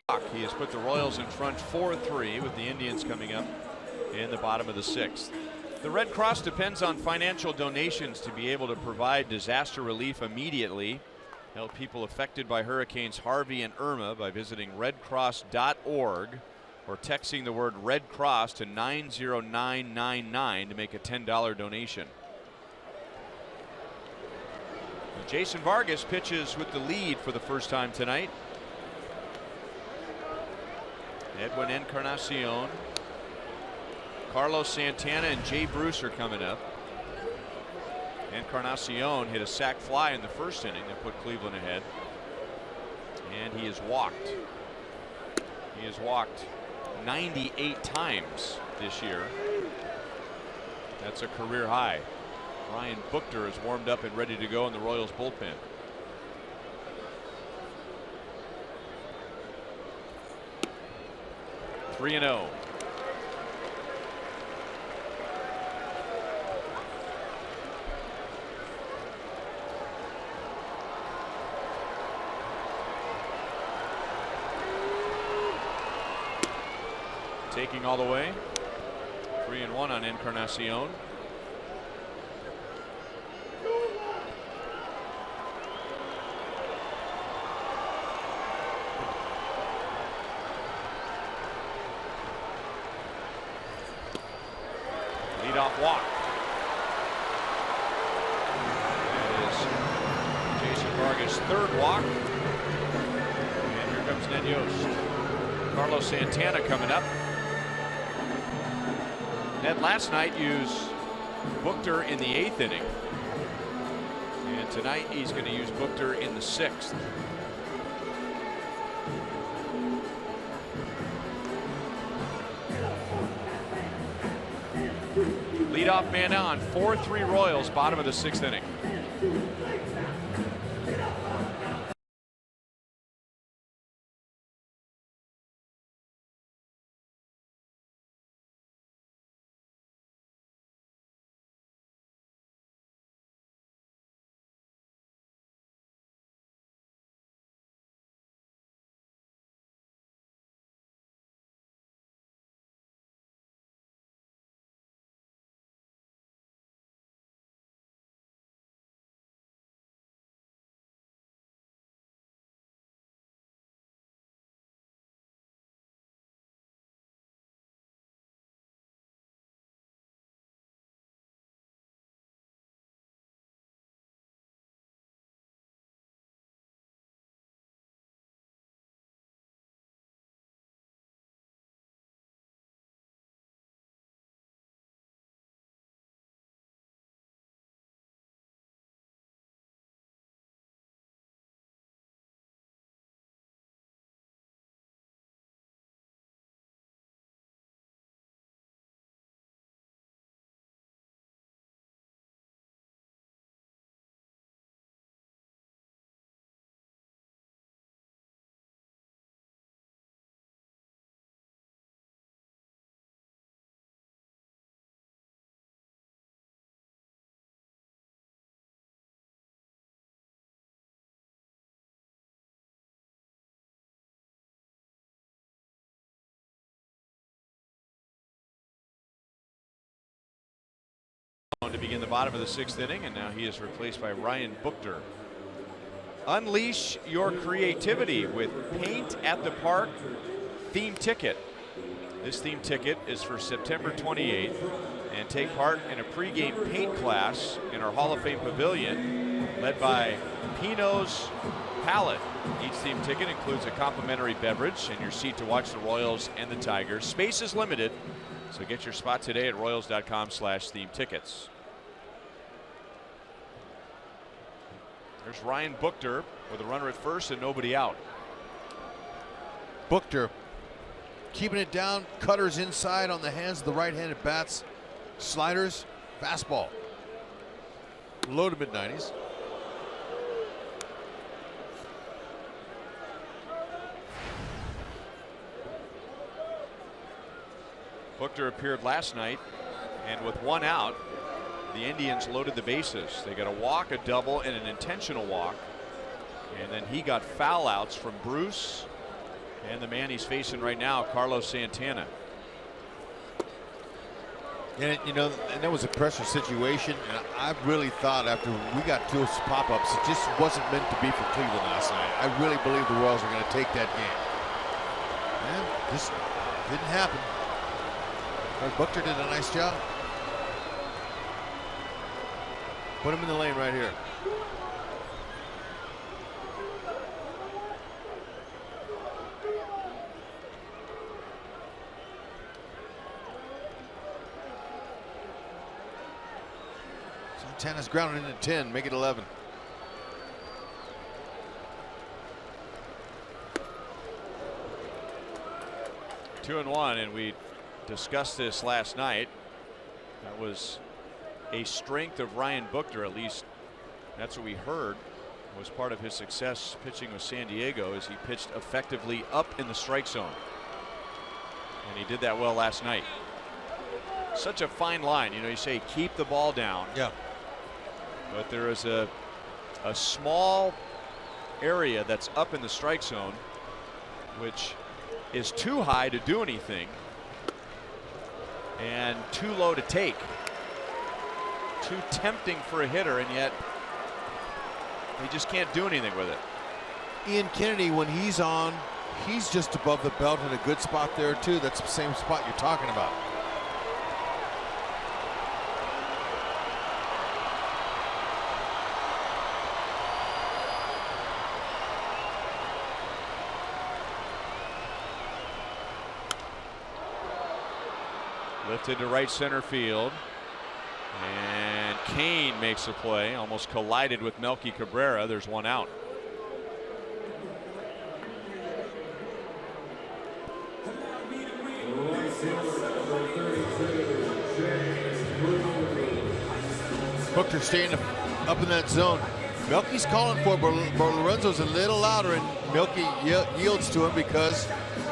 Walk. He has put the Royals in front 4-3 with the Indians coming up in the bottom of the 6th. The Red Cross depends on financial donations to be able to provide disaster relief immediately. Help people affected by Hurricanes Harvey and Irma by visiting redcross.org or texting the word Red Cross to 90999 to make a $10 donation. Jason Vargas pitches with the lead for the first time tonight. Edwin Encarnacion, Carlos Santana, and Jay Bruce are coming up. Encarnacion hit a sac fly in the first inning that put Cleveland ahead. And he has walked. He has walked 98 times this year. That's a career high. Ryan Buchter is warmed up and ready to go in the Royals bullpen. Three and 0. Taking all the way. 3-1 on Encarnacion. Leadoff walk. That is Jason Vargas' third walk. And here comes Ned Yost. Carlos Santana coming up. Ned last night used Buchter in the 8th inning. And tonight he's going to use Buchter in the 6th. Leadoff man on, 4-3 Royals, bottom of the 6th inning. To begin the bottom of the 6th inning, and now he is replaced by Ryan Buchter. Unleash your creativity with Paint at the Park theme ticket. This theme ticket is for September 28th, and take part in a pregame paint class in our Hall of Fame pavilion led by Pino's Palette. Each theme ticket includes a complimentary beverage and your seat to watch the Royals and the Tigers. Space is limited, so get your spot today at royals.com/theme tickets. There's Ryan Buchter with a runner at first and nobody out. Buchter keeping it down, cutters inside on the hands of the right-handed bats, sliders, fastball. Low to mid-90s. Buchter appeared last night, and with one out, the Indians loaded the bases. They got a walk, a double, and an intentional walk. And then he got foul outs from Bruce and the man he's facing right now, Carlos Santana. And and that was a pressure situation. And I really thought after we got two pop-ups, it just wasn't meant to be for Cleveland last night. I really believe the Royals are going to take that game. And this didn't happen. But Buchter did a nice job. Put him in the lane right here. Santana's grounded into 10, make it 11. Two and one, and we discussed this last night. That was a strength of Ryan Buchter, at least that's what we heard was part of his success pitching with San Diego, as he pitched effectively up in the strike zone, and he did that well last night. Such a fine line, you say keep the ball down, yeah, but there is a small area that's up in the strike zone which is too high to do anything and too low to take. Too tempting for a hitter, and yet he just can't do anything with it. Ian Kennedy, when he's on, he's just above the belt in a good spot there too. That's the same spot you're talking about. Lifted to right center field. And Kane makes a play. Almost collided with Melky Cabrera. There's one out. Booker staying up in that zone. Melky's calling for it, but Lorenzo's a little louder, and Melky yields to him because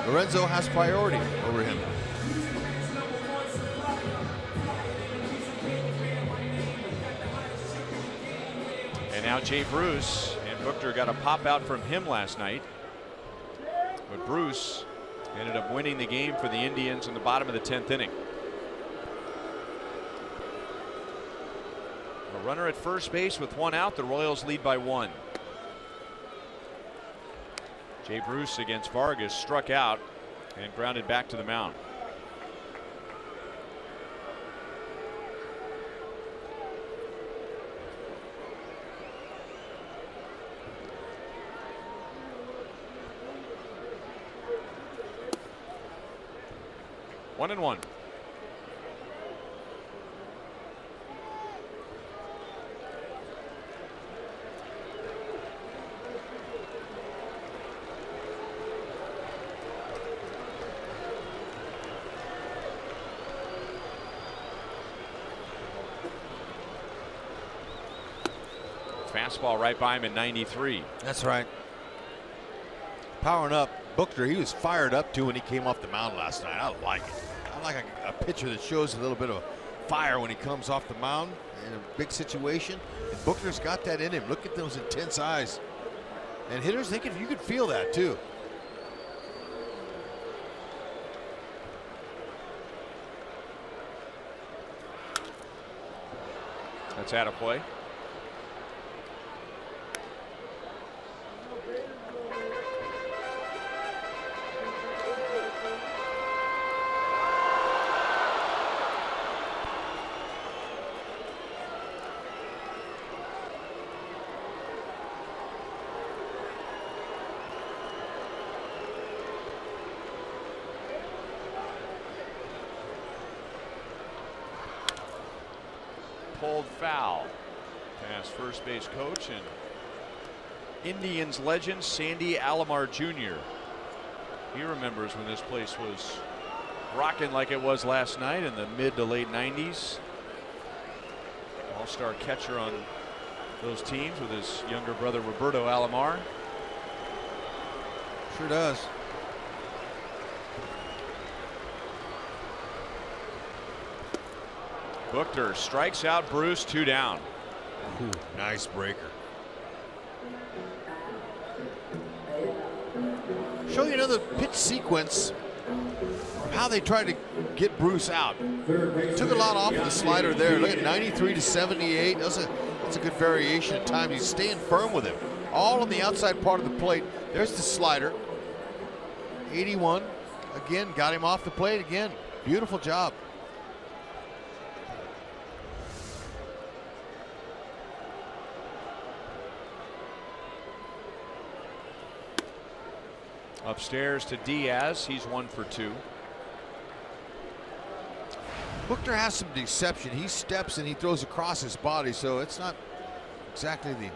Lorenzo has priority over him. And now Jay Bruce, and Booker got a pop out from him last night. But Bruce ended up winning the game for the Indians in the bottom of the 10th inning. A runner at first base with one out. The Royals lead by 1. Jay Bruce against Vargas struck out and grounded back to the mound. One and one. Fastball right by him in 93. That's right. Powering up. Booker, he was fired up too when he came off the mound last night. I like it. I like a pitcher that shows a little bit of fire when he comes off the mound in a big situation. And Booker's got that in him. Look at those intense eyes. And hitters, you could feel that too. That's out of play. Pulled foul past first base coach and Indians legend Sandy Alomar Jr. He remembers when this place was rocking like it was last night in the mid to late 90s. All-star catcher on those teams with his younger brother Roberto Alomar. Sure does. Booker strikes out Bruce, 2 down. Ooh, nice breaker. Show you another pitch sequence of how they tried to get Bruce out. Took a lot off of the slider there. Look at 93 to 78. That's a good variation at times. He's staying firm with him. All on the outside part of the plate. There's the slider. 81. Again, got him off the plate again. Beautiful job. Upstairs to Diaz. He's 1 for 2. Booker has some deception. He steps and he throws across his body, so it's not exactly the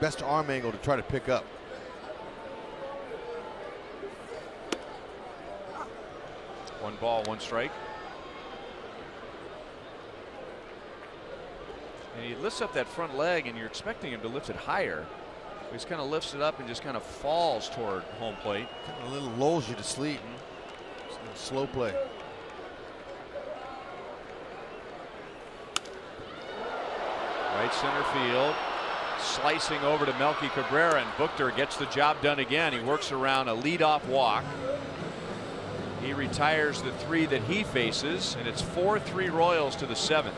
best arm angle to try to pick up. One ball, one strike. And he lifts up that front leg, and you're expecting him to lift it higher. He just kind of lifts it up and just kind of falls toward home plate. Kind of a little lulls you to sleep. Slow play. Right center field. Slicing over to Melky Cabrera, and Booker gets the job done again. He works around a leadoff walk. He retires the 3 that he faces, and it's 4-3 Royals to the 7th.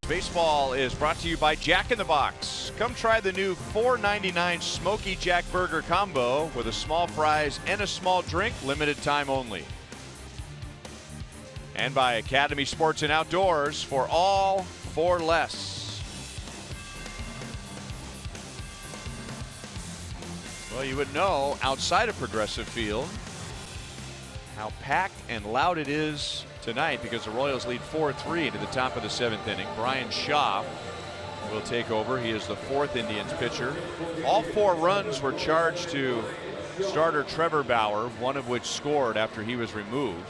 Baseball is brought to you by Jack in the Box. Come try the new $4.99 Smoky Jack Burger Combo with a small fries and a small drink, limited time only. And by Academy Sports and Outdoors, for all for less. Well, you would know outside of Progressive Field how packed and loud it is tonight because the Royals lead 4-3 into the top of the 7th inning. Brian Shaw will take over. He is the 4th Indians pitcher. All 4 runs were charged to starter Trevor Bauer, one of which scored after he was removed.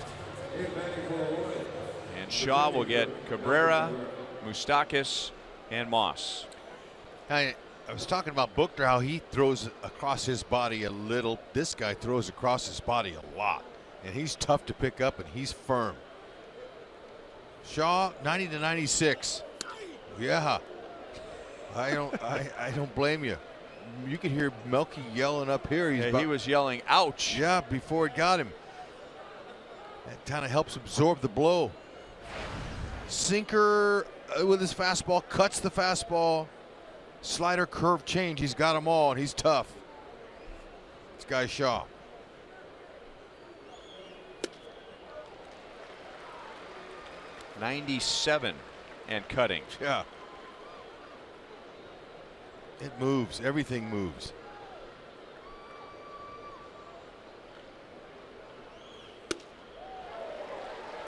And Shaw will get Cabrera, Moustakas, and Moss. I was talking about Buchner, how he throws across his body a little. This guy throws across his body a lot. And he's tough to pick up, and he's firm. Shaw, 90-96. Yeah, I don't blame you. You can hear Melky yelling up here. He was yelling, "Ouch!" Yeah, before it got him. That kind of helps absorb the blow. Sinker with his fastball, cuts the fastball. Slider, curve, change. He's got them all, and he's tough. This guy Shaw. .97 and cutting. Yeah. It moves. Everything moves.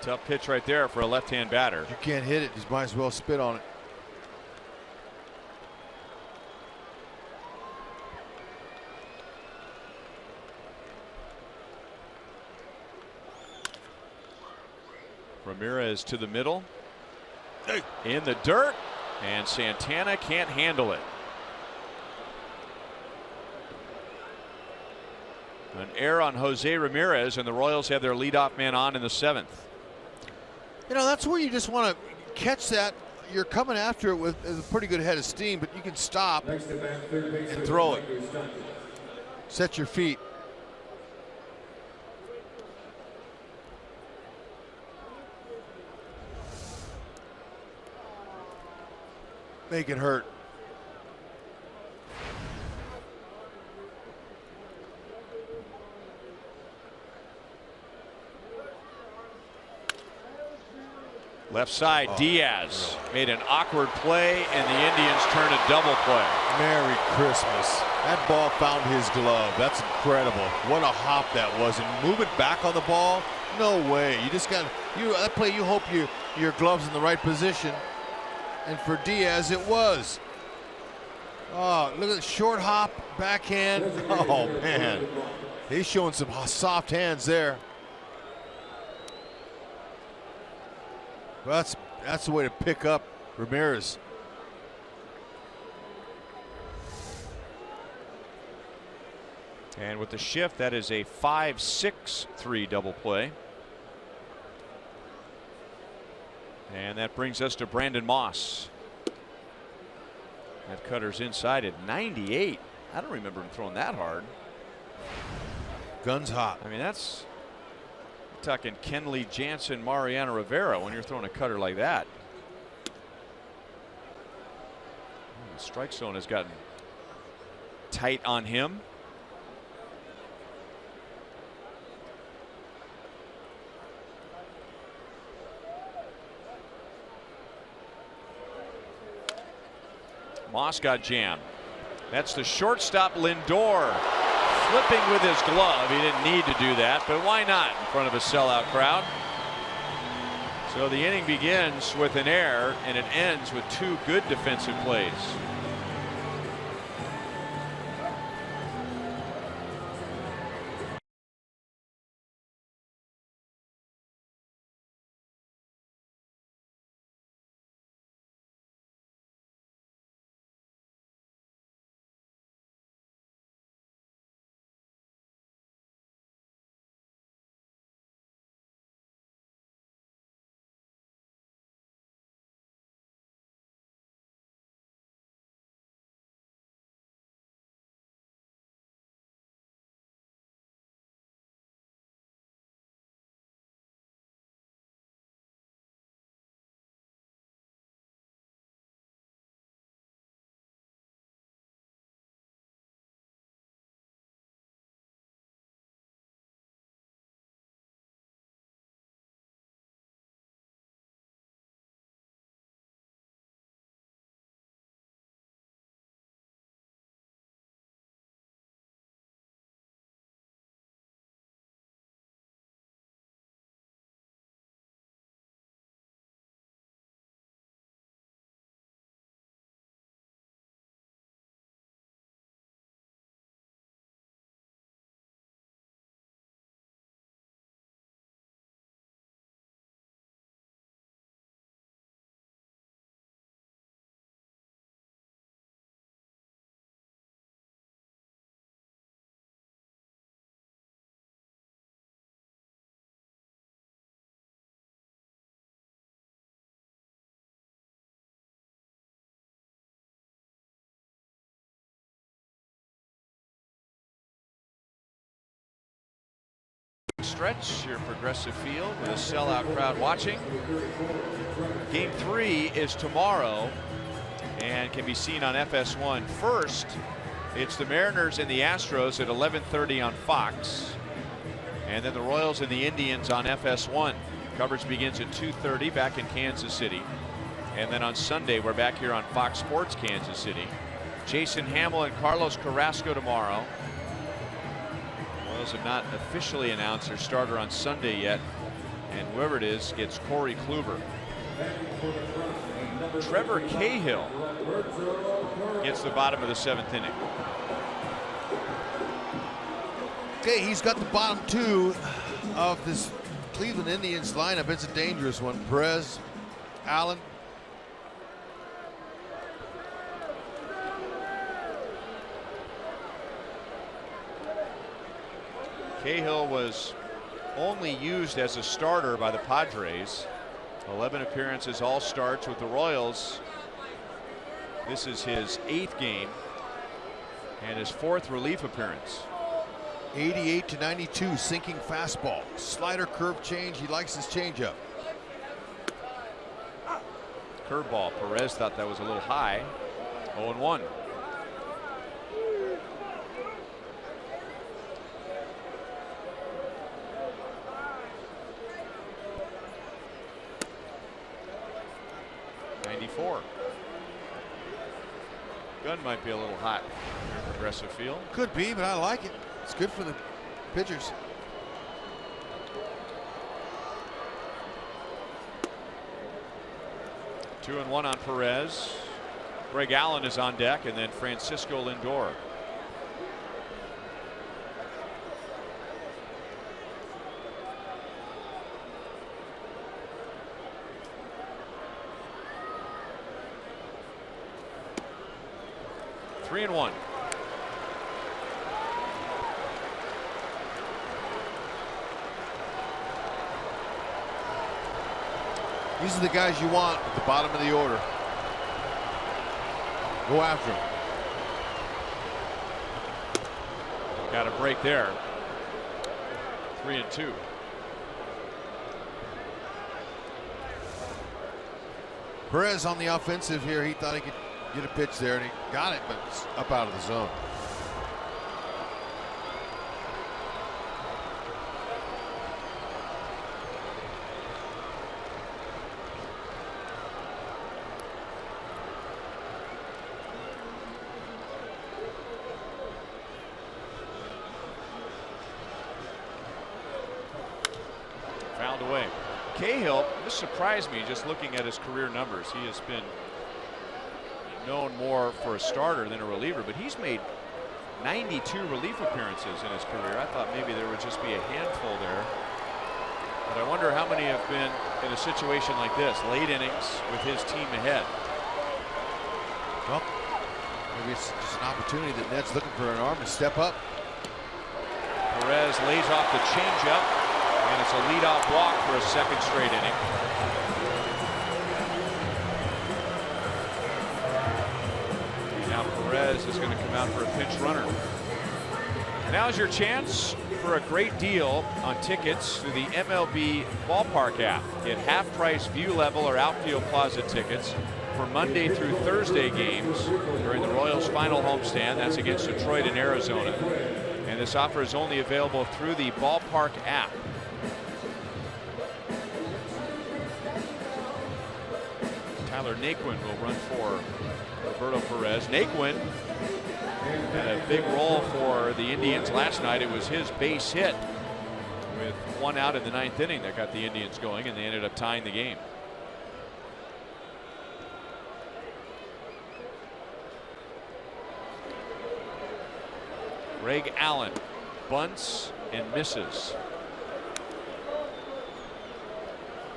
Tough pitch right there for a left-hand batter. You can't hit it. You might as well spit on it. Ramirez to the middle. In the dirt. And Santana can't handle it. An error on Jose Ramirez, and the Royals have their leadoff man on in the 7th. You know, that's where you just want to catch that. You're coming after it with a pretty good head of steam, but you can stop and throw it. Set your feet. Make it hurt. Left side, Diaz made an awkward play, and the Indians turn a double play. Merry Christmas. That ball found his glove. That's incredible. What a hop that was. And move it back on the ball? No way. You just got that play. You hope your glove's in the right position. And for Diaz, it was. Oh, look at the short hop, backhand. Oh, man. He's showing some soft hands there. Well, that's the way to pick up Ramirez. And with the shift, that is a 5-6-3 double play. And that brings us to Brandon Moss. That cutter's inside at 98. I don't remember him throwing that hard. Guns hot. I mean, that's talking Kenley, Jansen, Mariano Rivera when you're throwing a cutter like that. The strike zone has gotten tight on him. Moss got jammed. That's the shortstop Lindor flipping with his glove. He didn't need to do that, but why not in front of a sellout crowd? So the inning begins with an error and it ends with 2 good defensive plays. stretch here at Progressive Field with a sellout crowd watching. Game 3 is tomorrow and can be seen on FS1. First, it's the Mariners and the Astros at 11:30 on Fox, and then the Royals and the Indians on FS1. Coverage begins at 2:30 back in Kansas City, and then on Sunday we're back here on Fox Sports Kansas City. Jason Hamill and Carlos Carrasco tomorrow. The Royals have not officially announced their starter on Sunday yet, and whoever it is gets Corey Kluber. Trevor Cahill gets the bottom of the 7th inning. Okay, he's got the bottom 2 of this Cleveland Indians lineup. It's a dangerous one. Perez, Allen. Cahill was only used as a starter by the Padres. 11 appearances, all starts with the Royals. This is his 8th game and his 4th relief appearance. 88-92, sinking fastball. Slider, curve change. He likes his changeup. Curveball. Perez thought that was a little high. 0-1. Gun might be a little hot here at Progressive Field. Could be, but I like it. It's good for the pitchers. Two and one on Perez. Greg Allen is on deck, and then Francisco Lindor. Three and one. These are the guys you want at the bottom of the order. Go after them. Got a break there. 3-2. Perez on the offensive here. He thought he could get a pitch there, and he got it, but it's up out of the zone. Fouled away. Cahill, this surprised me just looking at his career numbers. He has been known more for a starter than a reliever, but he's made 92 relief appearances in his career. I thought maybe there would just be a handful there, but I wonder how many have been in a situation like this, late innings with his team ahead. Well, maybe it's just an opportunity that Ned's looking for an arm to step up. Perez lays off the changeup, and it's a leadoff walk for a second straight inning. Perez is going to come out for a pinch runner. Now's your chance for a great deal on tickets through the MLB Ballpark app. Get half-price view level or outfield closet tickets for Monday through Thursday games during the Royals' final homestand. That's against Detroit and Arizona. And this offer is only available through the Ballpark app. Tyler Naquin will run for Roberto Perez. Naquin had a big role for the Indians last night. It was his base hit with one out in the 9th inning that got the Indians going, and they ended up tying the game. Greg Allen bunts and misses.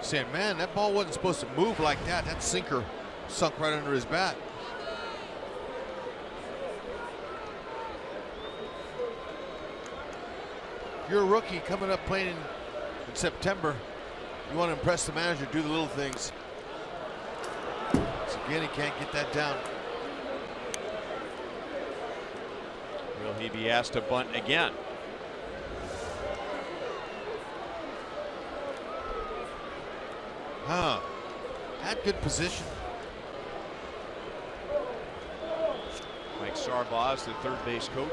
Saying, man, that ball wasn't supposed to move like that. That sinker sunk right under his bat. If you're a rookie coming up playing in September, you want to impress the manager, do the little things. So again, he can't get that down. Will he be asked to bunt again? Had good position. Mike Sarbaugh, the third base coach.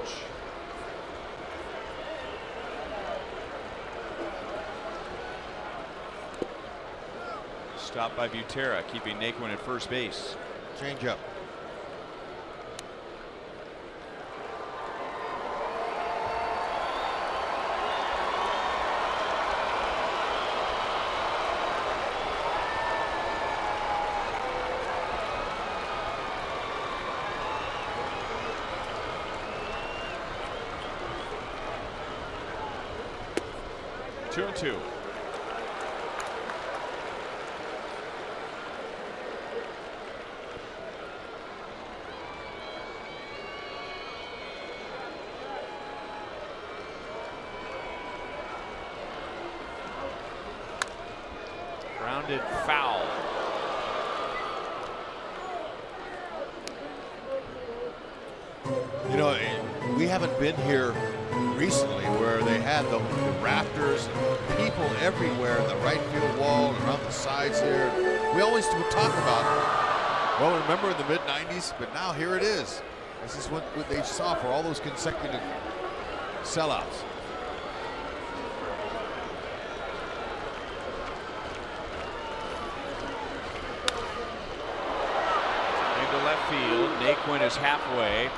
Stopped by Butera, keeping Naquin at first base. Change up. Two and two. Grounded foul. You know, we haven't been here recently where they had the rafters and people everywhere in the right field wall and around the sides here. We always would talk about it. Well, remember in the mid-90s, but now here it is. This is what they saw for all those consecutive sellouts. Into left field. Naquin is halfway.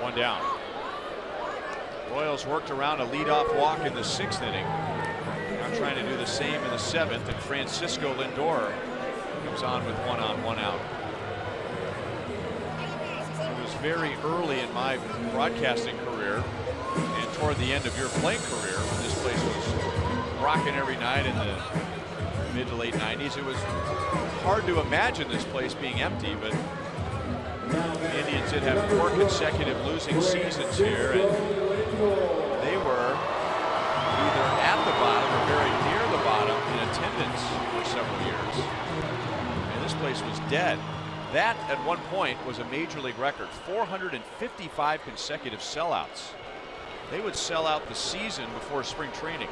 One down. Royals worked around a leadoff walk in the 6th inning. Now trying to do the same in the 7th, and Francisco Lindor comes on with one on, one out. It was very early in my broadcasting career and toward the end of your playing career when this place was rocking every night in the mid to late 90s. It was hard to imagine this place being empty, but the Indians did have 4 consecutive losing seasons here, and they were either at the bottom or very near the bottom in attendance for several years. And this place was dead. That, at one point, was a major league record. 455 consecutive sellouts. They would sell out the season before spring training.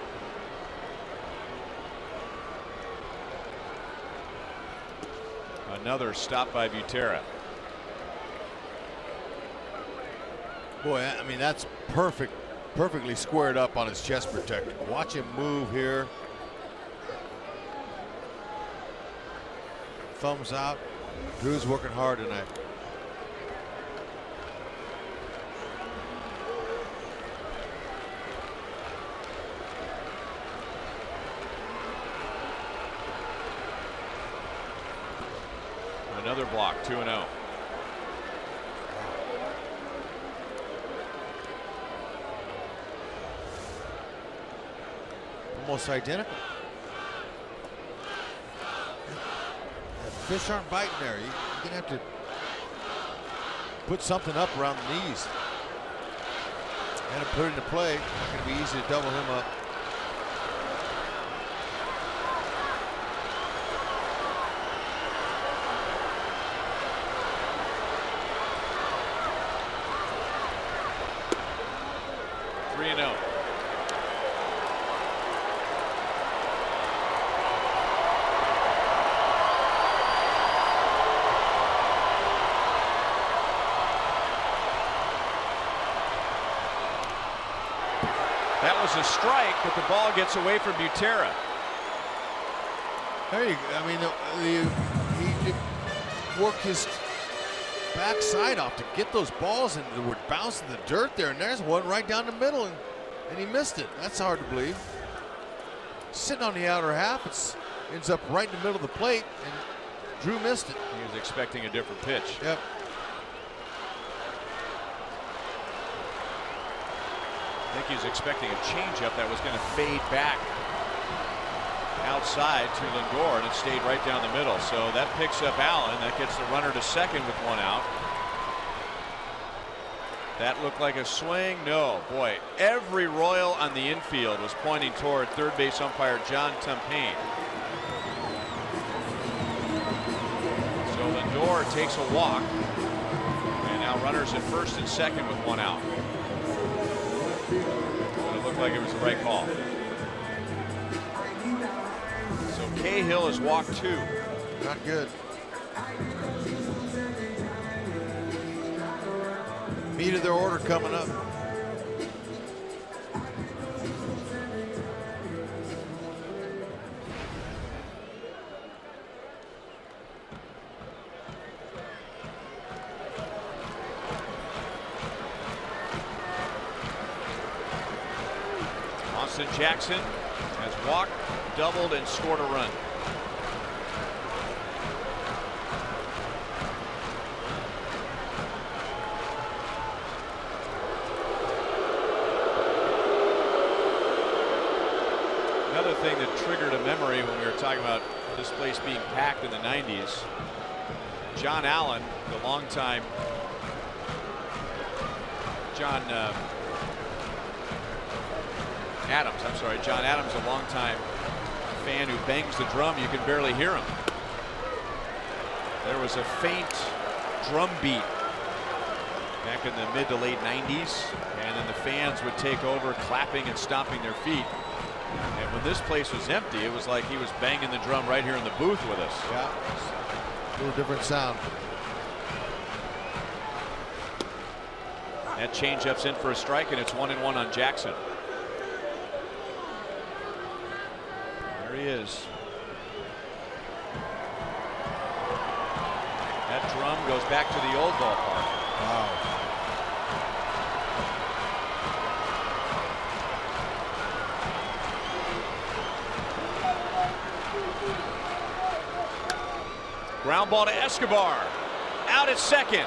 Another stop by Butera. Boy, I mean, that's perfectly squared up on his chest protector. Watch him move here. Thumbs out. Drew's working hard tonight. Another block, 2-0. Almost identical. The fish aren't biting there. You're gonna have to put something up around the knees and put it into play. Not gonna be easy to double him up. That was a strike, but the ball gets away from Butera. There you go. I mean, he did work his backside off to get those balls, and they were bouncing the dirt there, and there's one right down the middle, and he missed it. That's hard to believe. Sitting on the outer half, it ends up right in the middle of the plate, and Drew missed it. He was expecting a different pitch. Yep. I think he was expecting a changeup that was going to fade back outside to Lindor, and it stayed right down the middle. So that picks up Allen. That gets the runner to second with one out. That looked like a swing. No, boy, every Royal on the infield was pointing toward third base umpire John Tumpain. So Lindor takes a walk, and now runners at first and second with one out. But it looked like it was the right call. So Cahill has walked 2. Not good. Meat of their order coming up. Austin Jackson has walked, doubled, and scored a run. Another thing that triggered a memory when we were talking about this place being packed in the 90s. John Allen, the longtime John Adams, a longtime fan who bangs the drum. You can barely hear him. There was a faint drum beat back in the mid to late 90s, and then the fans would take over, clapping and stomping their feet. And when this place was empty, it was like he was banging the drum right here in the booth with us. Yeah, a little different sound. That changeup's in for a strike, and it's 1-1 on Jackson. There he is. That drum goes back to the old ballpark. Wow. Ground ball to Escobar. Out at second.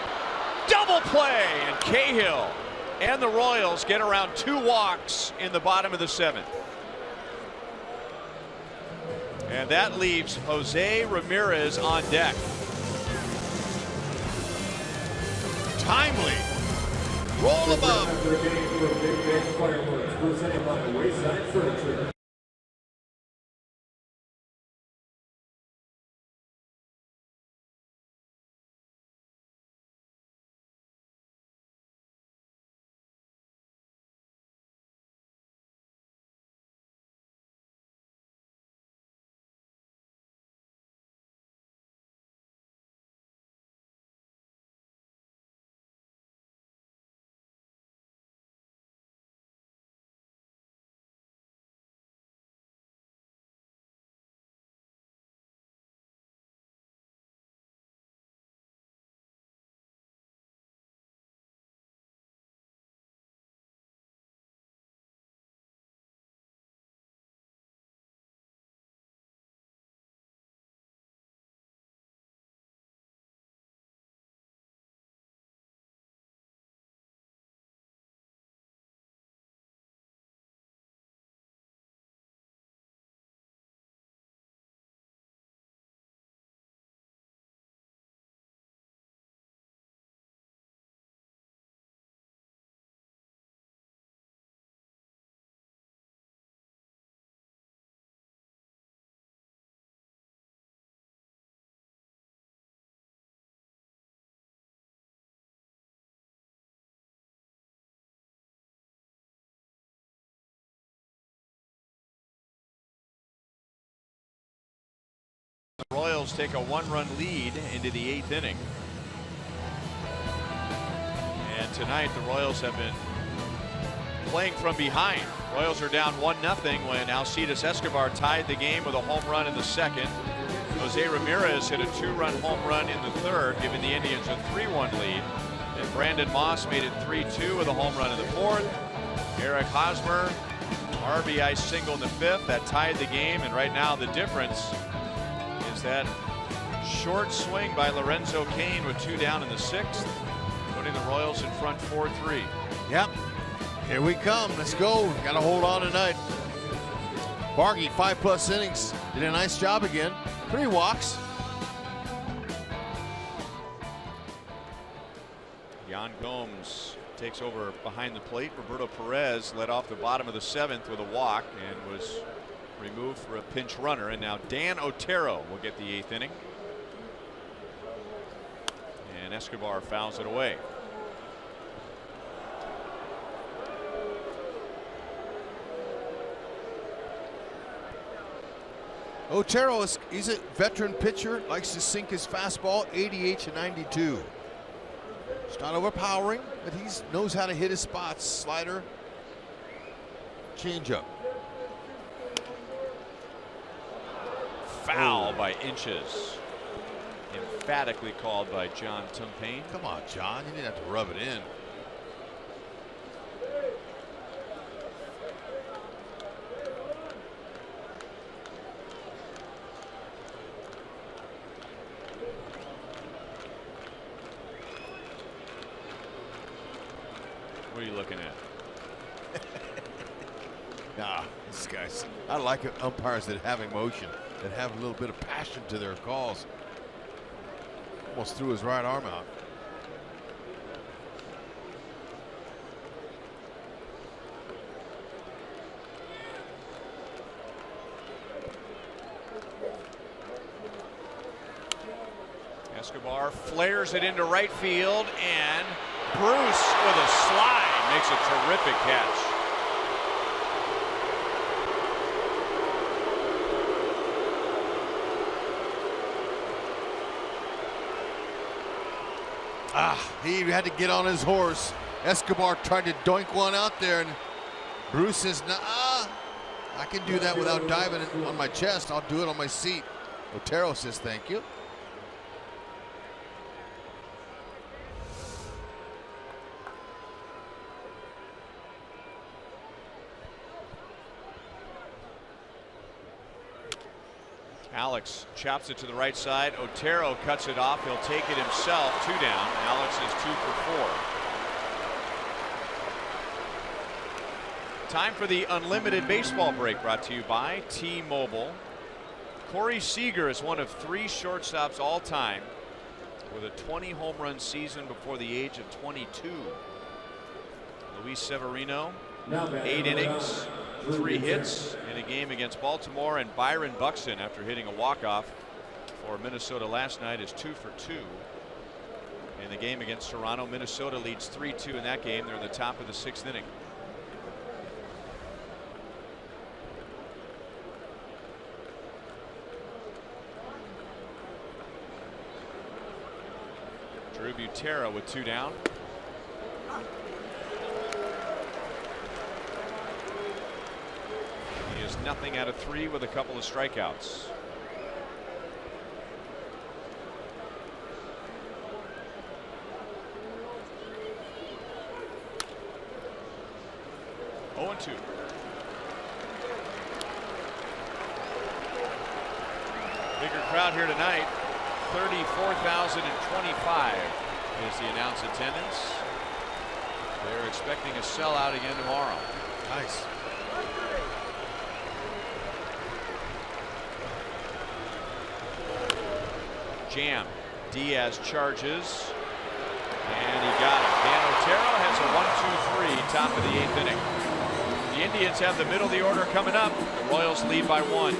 Double play, and Cahill and the Royals get around 2 walks in the bottom of the 7th. And that leaves Jose Ramirez on deck. Timely. Roll above. The Royals take a 1-run lead into the 8th inning. And tonight the Royals have been playing from behind. Royals are down 1-0 when Alcides Escobar tied the game with a home run in the 2nd. Jose Ramirez hit a 2-run home run in the 3rd, giving the Indians a 3-1 lead. And Brandon Moss made it 3-2 with a home run in the 4th. Eric Hosmer, RBI single in the 5th. That tied the game, and right now the difference is that short swing by Lorenzo Cain with 2 down in the 6th, putting the Royals in front 4-3. Yep. Here we come. Let's go. Got to hold on tonight. Bargy, 5+ innings. Did a nice job again. 3 walks. Yan Gomes takes over behind the plate. Roberto Perez led off the bottom of the 7th with a walk and was removed for a pinch runner. And now Dan Otero will get the 8th inning. And Escobar fouls it away. Otero, he's a veteran pitcher, likes to sink his fastball, 88 to 92. It's not overpowering, but he knows how to hit his spots. Slider, changeup. Foul by inches. Emphatically called by John Tumpane. Come on, John, you didn't have to rub it in. What are you looking at? Nah, this guy's. I like umpires that have emotion, that have a little bit of passion to their calls. Almost threw his right arm out. Escobar flares it into right field, and Bruce with a slide makes a terrific catch. He had to get on his horse. Escobar tried to doink one out there, and Bruce says, nah, I can do that without diving on my chest. I'll do it on my seat. Otero says, thank you. Alex chops it to the right side. Otero cuts it off. He'll take it himself. 2 down. Alex is 2 for 4. Time for the unlimited baseball break, brought to you by T-Mobile. Corey Seager is one of 3 shortstops all time with a 20 home run season before the age of 22. Luis Severino, 8 innings, 3 hits in a game against Baltimore, and Byron Buxton, after hitting a walk-off for Minnesota last night, is 2 for 2 in the game against Toronto. Minnesota leads 3-2 in that game. They're in the top of the 6th inning. Drew Butera with 2 down. He is nothing out of 3 with a couple of strikeouts. Oh, and 2. Bigger crowd here tonight. 34,025 is the announced attendance. They're expecting a sellout again tomorrow. Nice. Jam. Diaz charges. And he got it. Dan Otero has a 1-2-3, top of the 8th inning. The Indians have the middle of the order coming up. The Royals lead by 1.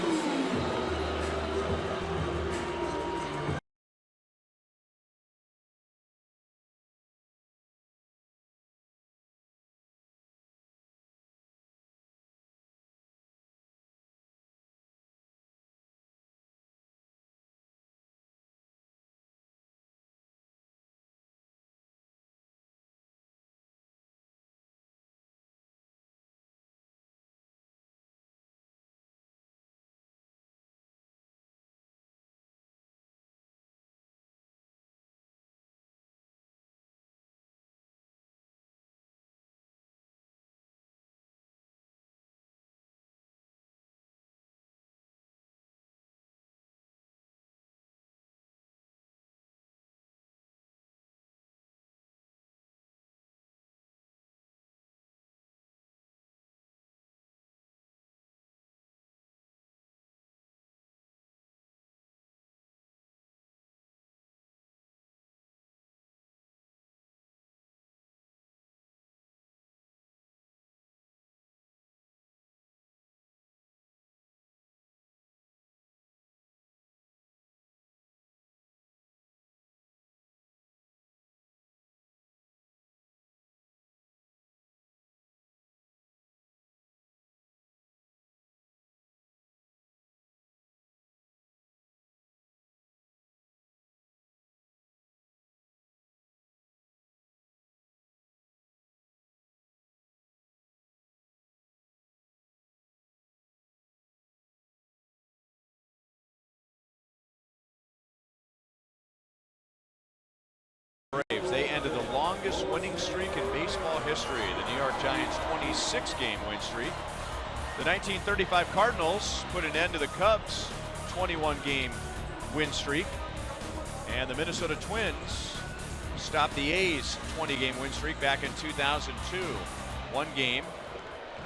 Braves. They ended the longest winning streak in baseball history, the New York Giants' 26-game win streak. The 1935 Cardinals put an end to the Cubs' 21-game win streak. And the Minnesota Twins stopped the A's 20-game win streak back in 2002. One game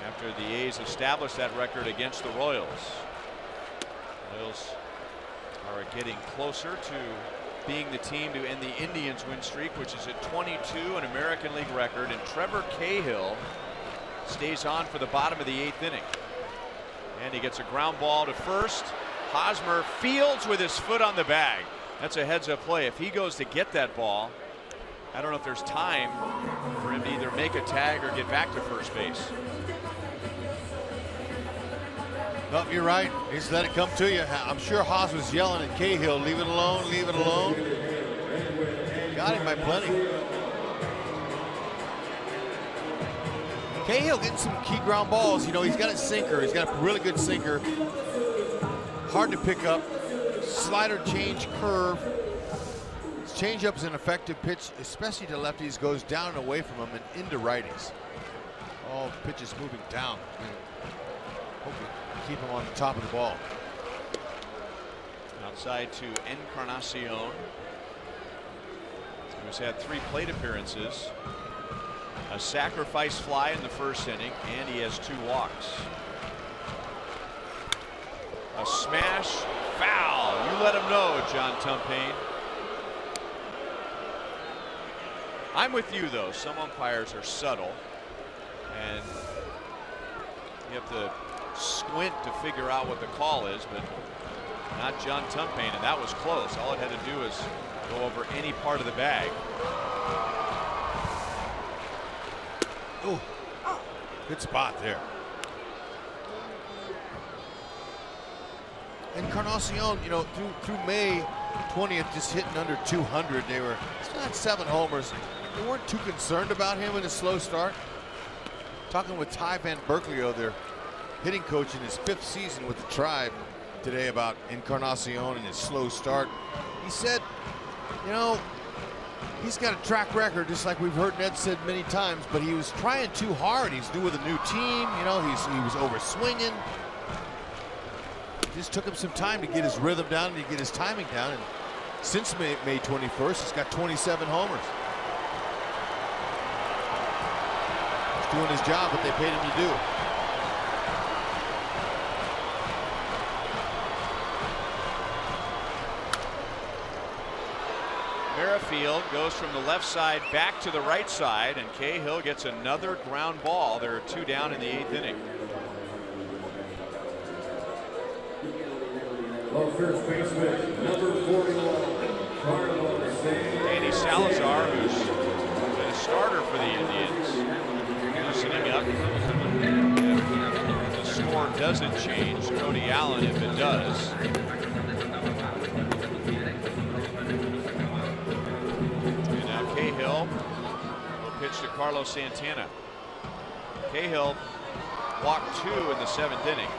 after the A's established that record against the Royals. Royals are getting closer to being the team to end the Indians win streak, which is at 22, an American League record. And Trevor Cahill stays on for the bottom of the 8th inning. And he gets a ground ball to first. Hosmer fields with his foot on the bag. That's a heads-up play. If he goes to get that ball, I don't know if there's time for him to either make a tag or get back to first base. No, you're right. He's let it come to you. I'm sure Haas was yelling at Cahill, leave it alone, leave it alone. Got him by plenty. Cahill getting some key ground balls. You know, he's got a sinker. He's got a really good sinker. Hard to pick up. Slider, change, curve. His changeup is an effective pitch, especially to lefties. Goes down and away from him and into righties. All pitches moving down. Hopefully keep him on the top of the ball. Outside to Encarnacion, who's had 3 plate appearances, a sacrifice fly in the first inning, and he has 2 walks. A smash, foul. You let him know, John Tumpane. I'm with you, though. Some umpires are subtle, and you have to squint to figure out what the call is, but not John Tumpane, and that was close. All it had to do was go over any part of the bag. Oh, good spot there. Encarnacion, you know, through May 20th, just hitting under 200. They were still had 7 homers. They weren't too concerned about him in a slow start. Talking with Ty Van Berkeley, their hitting coach in his 5th season with the Tribe, today about Encarnacion and his slow start. He said, you know, he's got a track record, just like we've heard Ned said many times, but he was trying too hard. He's new with a new team, you know, he was over swinging. It just took him some time to get his rhythm down and to get his timing down. And since May 21st, he's got 27 homers. He's doing his job, what they paid him to do. Merrifield goes from the left side back to the right side, and Cahill gets another ground ball. There are 2 down in the 8th inning. First baseman, number 41, Danny Salazar, who's been a starter for the Indians, loosening up. If the score doesn't change, Cody Allen, if it does. Cahill will pitch to Carlos Santana. Cahill walked 2 in the 7th inning.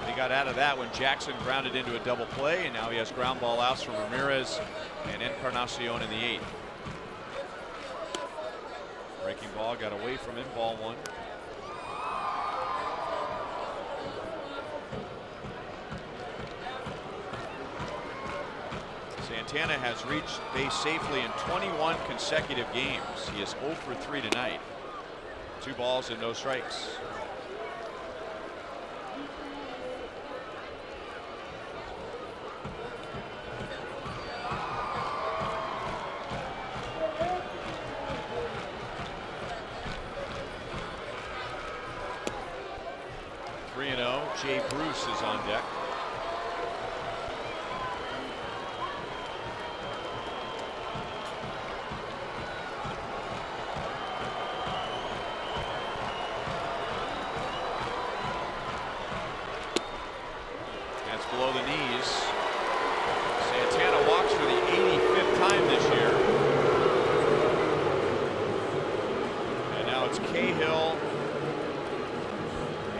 He got out of that when Jackson grounded into a double play, and now he has ground ball outs from Ramirez and Encarnacion in the 8th. Breaking ball got away from him, ball 1. Santana has reached base safely in 21 consecutive games. He is 0 for 3 tonight. 2 balls and no strikes. Jay Bruce is on deck. That's below the knees. Santana walks for the 85th time this year. And now it's Cahill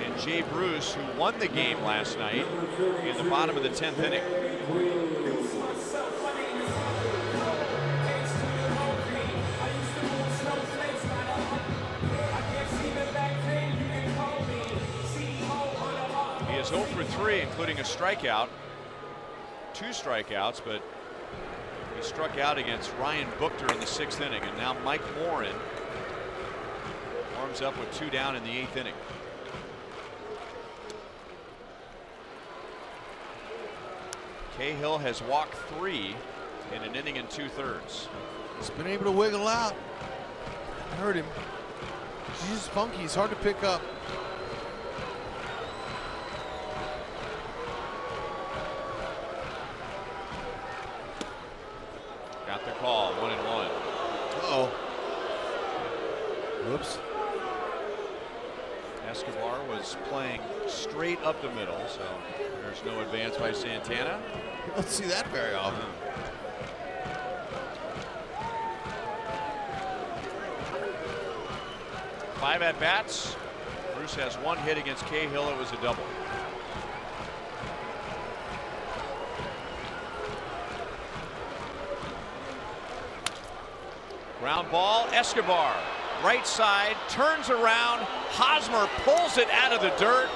and Jay Bruce, who won the game last night in the bottom of the 10th inning. is 0 for 3, including a strikeout. 2 strikeouts, but he struck out against Ryan Buchter in the 6th inning, and now Mike Morin warms up with 2 down in the 8th inning. Cahill has walked 3 in an inning and 2/3. He's been able to wiggle out. I heard him. He's just funky. He's hard to pick up. Got the call, 1-1. Uh-oh. Whoops. Escobar was playing straight up the middle, so there's no advance by Santana. You don't see that very often. 5 at bats. Bruce has 1 hit against Cahill. It was a double. Ground ball. Escobar, right side, turns around. Hosmer pulls it out of the dirt,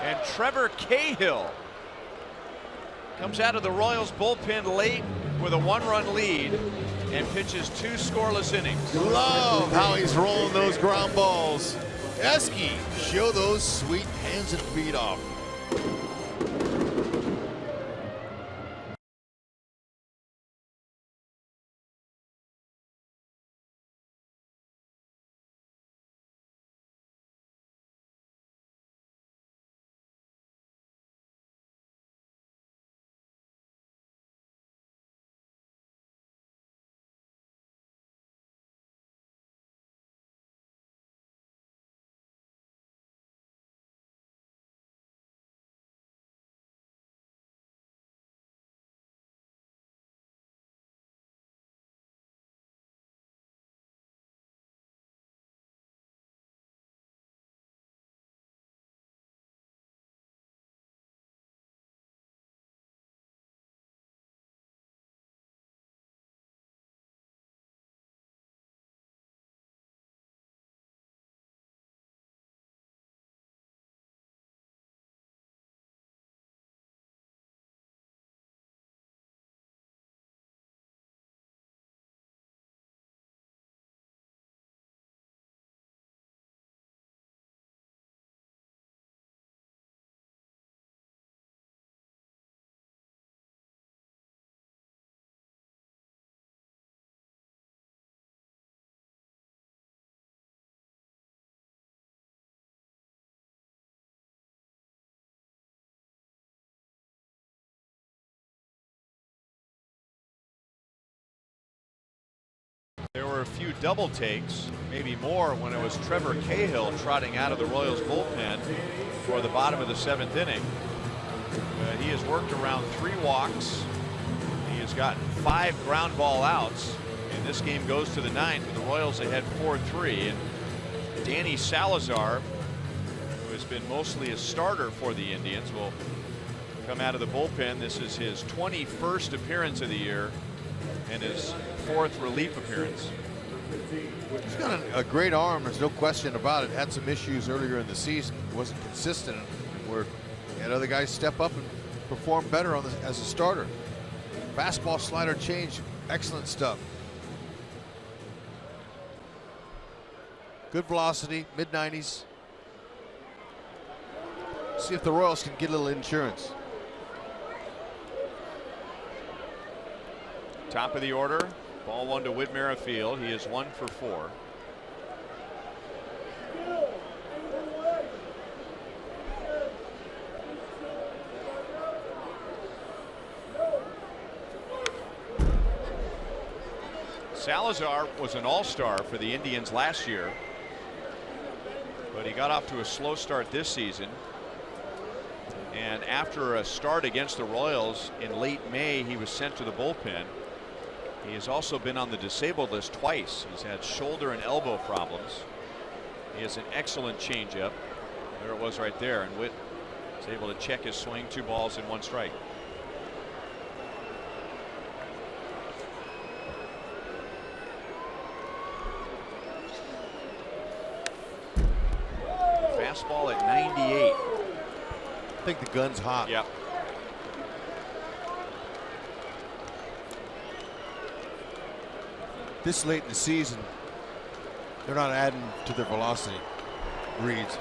and Trevor Cahill comes out of the Royals bullpen late with a 1-run lead and pitches 2 scoreless innings. Love how he's rolling those ground balls. Esky, show those sweet hands and feet off. There were a few double takes, maybe more, when it was Trevor Cahill trotting out of the Royals bullpen for the bottom of the 7th inning. He has worked around 3 walks. He has gotten 5 ground ball outs, and this game goes to the 9th with the Royals ahead 4-3. And Danny Salazar, who has been mostly a starter for the Indians, will come out of the bullpen. This is his 21st appearance of the year and his 4th relief appearance. He's got a great arm, there's no question about it. Had some issues earlier in the season, wasn't consistent, where he had other guys step up and perform better as a starter. Fastball, slider, change, excellent stuff. Good velocity, mid-90s. See if the Royals can get a little insurance. Top of the order, ball 1 to Whit Merrifield. He is 1 for 4. Salazar was an all-star for the Indians last year, but he got off to a slow start this season. And after a start against the Royals in late May, he was sent to the bullpen. He has also been on the disabled list twice. He's had shoulder and elbow problems. He has an excellent changeup. There it was right there, and Whit was able to check his swing. 2 balls and 1 strike. Fastball at 98. think the gun's hot. Yep. This late in the season, they're not adding to their velocity reads.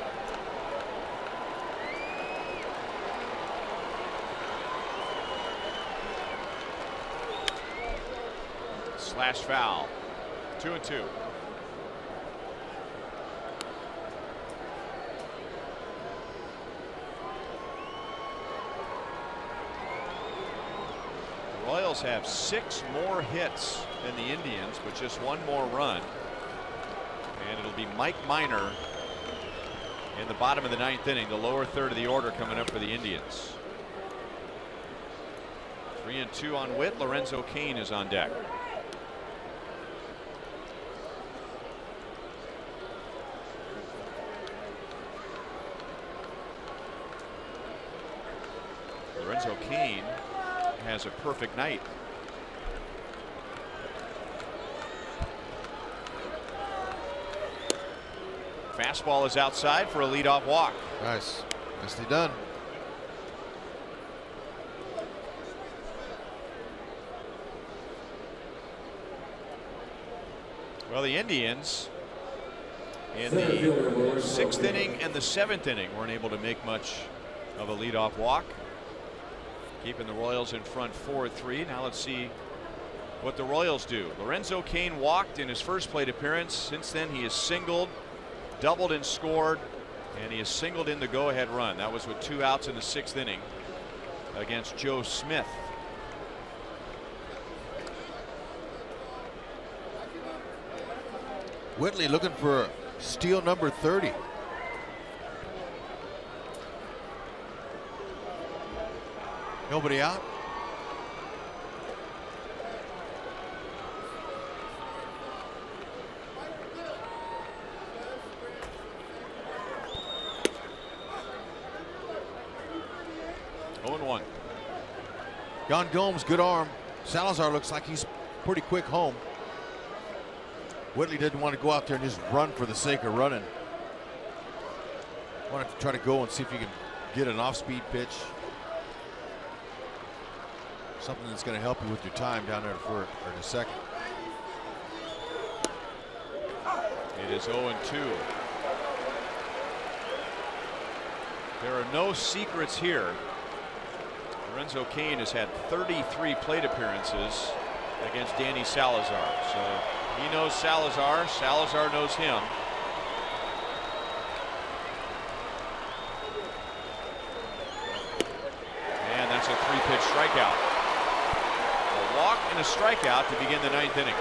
Slash foul. 2-2. The Royals have 6 more hits than the Indians, but just 1 more run. And it'll be Mike Minor in the bottom of the 9th inning, the lower third of the order coming up for the Indians. 3-2 on Witt. Lorenzo Cain is on deck. Lorenzo Cain has a perfect night. Fastball is outside for a leadoff walk. Nice. Nicely done. Well, the Indians in the 6th inning and the 7th inning weren't able to make much of a leadoff walk, keeping the Royals in front 4-3. Now let's see what the Royals do. Lorenzo Cain walked in his first plate appearance. Since then he has singled, doubled and scored, and he has singled in the go-ahead run. That was with 2 outs in the 6th inning against Joe Smith. Whitley looking for steal number 30. Nobody out. Yan Gomes, good arm. Salazar looks like he's pretty quick home. Whitley didn't want to go out there and just run for the sake of running. Wanted to try to go and see if he can get an off-speed pitch. Something that's going to help you with your time down there for the second. It is 0-2. There are no secrets here. Lorenzo Cain has had 33 plate appearances against Danny Salazar. So he knows Salazar. Salazar knows him. And that's a 3-pitch strikeout. A walk and a strikeout to begin the 9th inning.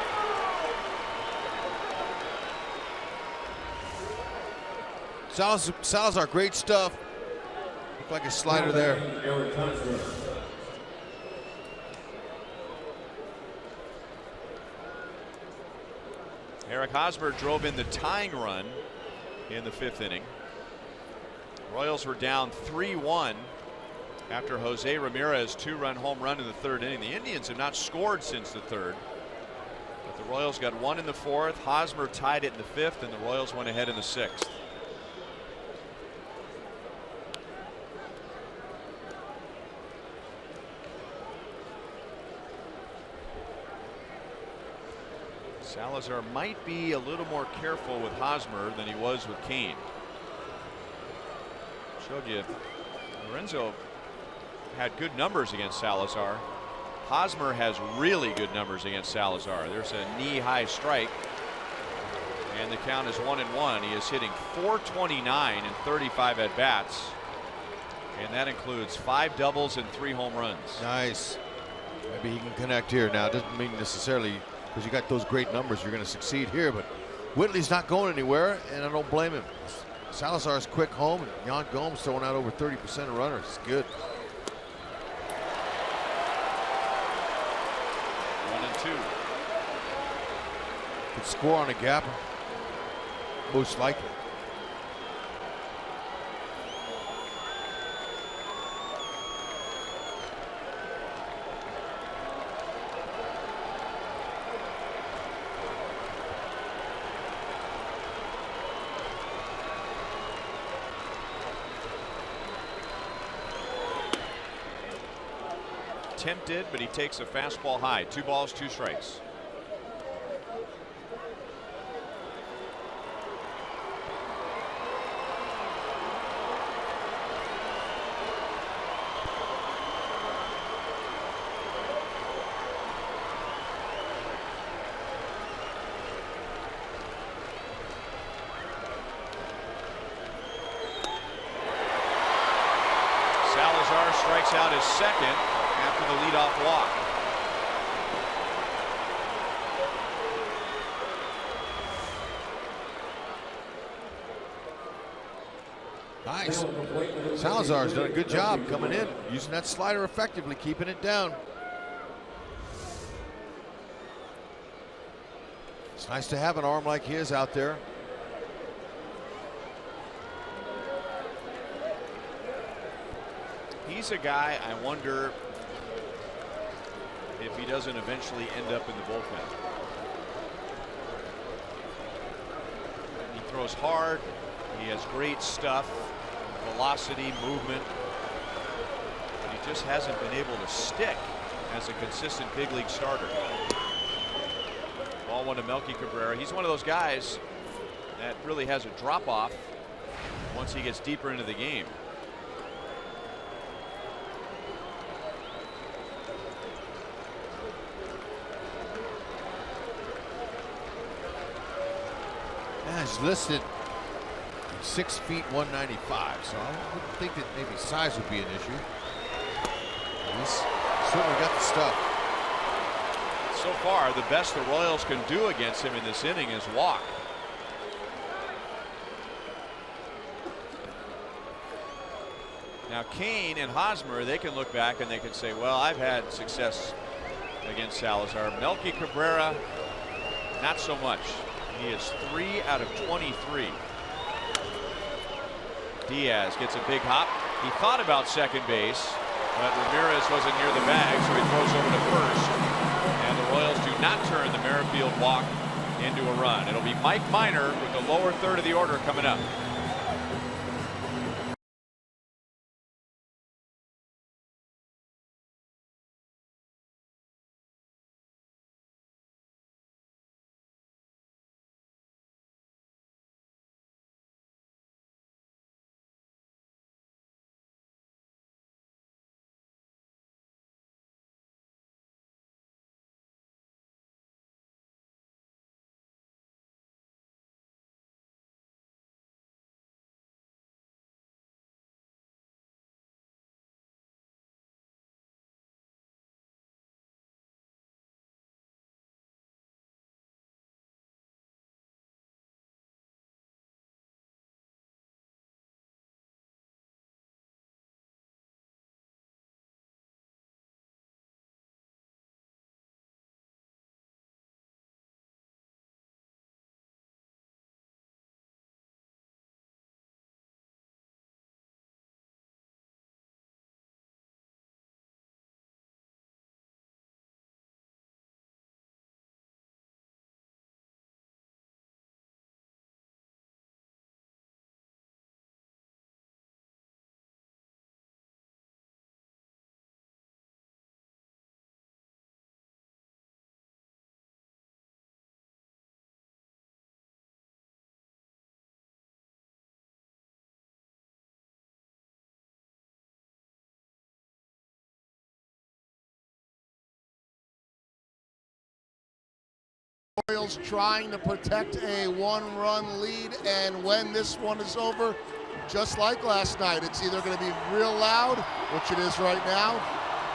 Salazar, great stuff. Looked like a slider there. Eric Hosmer drove in the tying run in the 5th inning. Royals were down 3-1 after Jose Ramirez 2-run home run in the 3rd inning. The Indians have not scored since the 3rd, but the Royals got 1 in the 4th. Hosmer tied it in the 5th, and the Royals went ahead in the 6th. Salazar might be a little more careful with Hosmer than he was with Cain. Showed you Lorenzo had good numbers against Salazar. Hosmer has really good numbers against Salazar. There's a knee-high strike, and the count is 1-1. He is hitting .429 in 35 at-bats, and that includes 5 doubles and 3 home runs. Nice. Maybe he can connect here now. Doesn't mean necessarily because you got those great numbers you're going to succeed here, but Whitley's not going anywhere, and I don't blame him. Salazar's quick home, and Yan Gomes throwing out over 30% of runners. It's good. 1-2. Could score on a gap, most likely. attempted, but he takes a fastball high. 2 balls, 2 strikes. Strikes out his second after the leadoff walk. Nice. Salazar's done a good job coming in, using that slider effectively, keeping it down. It's nice to have an arm like his out there. He's a guy I wonder if he doesn't eventually end up in the bullpen. He throws hard. He has great stuff, velocity, movement. But he just hasn't been able to stick as a consistent big league starter. Ball 1 to Melky Cabrera. He's one of those guys that really has a drop off once he gets deeper into the game. He's listed 6 feet 195, so I wouldn't think that maybe size would be an issue. He's certainly got the stuff. So far, the best the Royals can do against him in this inning is walk. Now Kane and Hosmer, they can look back and they can say, well, I've had success against Salazar. Melky Cabrera, not so much. He is 3 out of 23. Diaz gets a big hop. He thought about second base, but Ramirez wasn't near the bag, so he throws over to first. And the Royals do not turn the Merrifield walk into a run. It'll be Mike Minor with the lower third of the order coming up. Royals trying to protect a 1-run lead, and when this one is over, just like last night, it's either going to be real loud, which it is right now,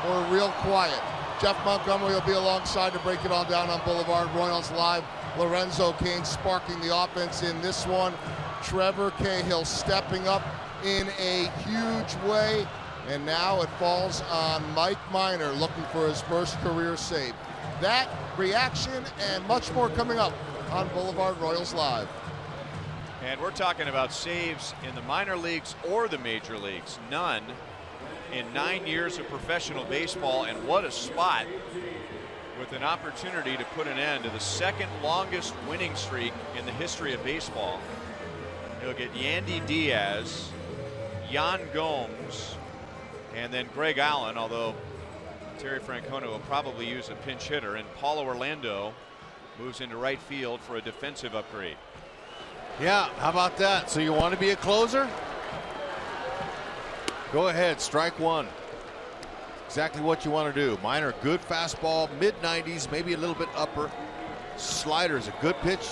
or real quiet. Jeff Montgomery will be alongside to break it all down on Boulevard. Royals Live. Lorenzo Cain sparking the offense in this one. Trevor Cahill stepping up in a huge way, and now it falls on Mike Minor looking for his first career save. That reaction and much more coming up on Boulevard Royals Live. And we're talking about saves in the minor leagues or the major leagues. None in 9 years of professional baseball, and what a spot with an opportunity to put an end to the second longest winning streak in the history of baseball. He'll get Yandy Diaz, Yan Gomes, and then Greg Allen, although Terry Francona will probably use a pinch hitter, and Paulo Orlando moves into right field for a defensive upgrade. Yeah, how about that? So you want to be a closer? Go ahead, strike one. Exactly what you want to do. Minor, good fastball, mid-90s, maybe a little bit upper. Slider is a good pitch,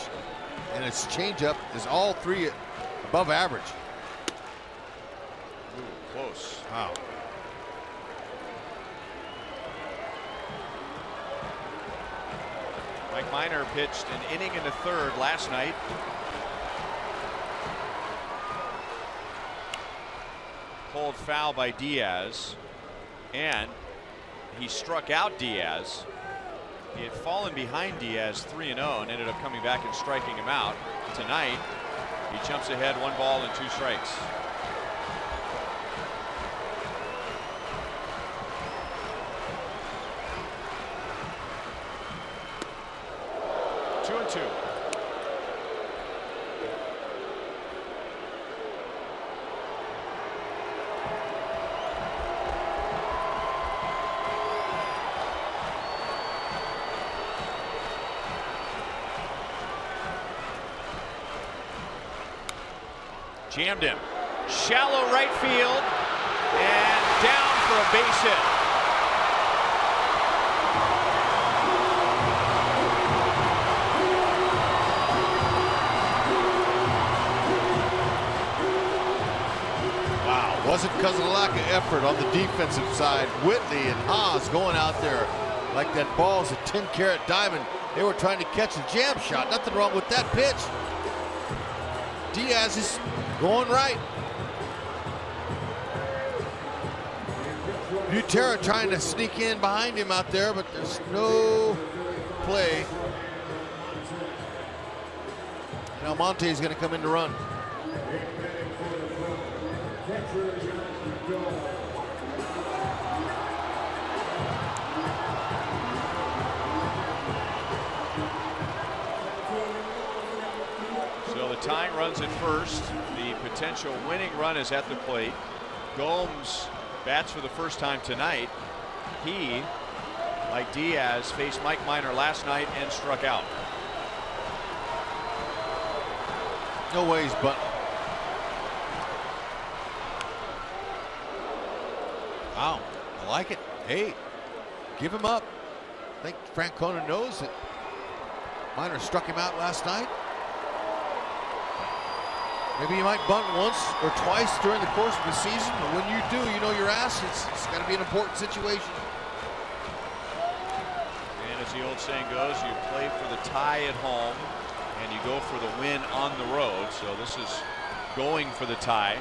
and its changeup is all three above average. Ooh, close. Wow. Mike Minor pitched an inning and a third last night. Pulled foul by Diaz, and he struck out Diaz. He had fallen behind Diaz 3-0 and ended up coming back and striking him out. Tonight, he jumps ahead, 1 ball and 2 strikes. Jammed him. Shallow right field and down for a base hit. Wow, wasn't because of the lack of effort on the defensive side. Whitley and Haas going out there like that ball's a 10-carat diamond. They were trying to catch a jam shot. Nothing wrong with that pitch. Diaz is going right. Butera trying to sneak in behind him out there, but there's no play. And Almonte is going to come in to run. So the tying runs at first. The potential winning run is at the plate. Gomes bats for the first time tonight. He, like Diaz, faced Mike Minor last night and struck out. No ways, but wow, I like it. Hey, give him up. I think Francona knows that Minor struck him out last night. Maybe you might bunt once or twice during the course of the season, but when you do, you know your ass. It's got to be an important situation. And as the old saying goes, you play for the tie at home and you go for the win on the road. So this is going for the tie.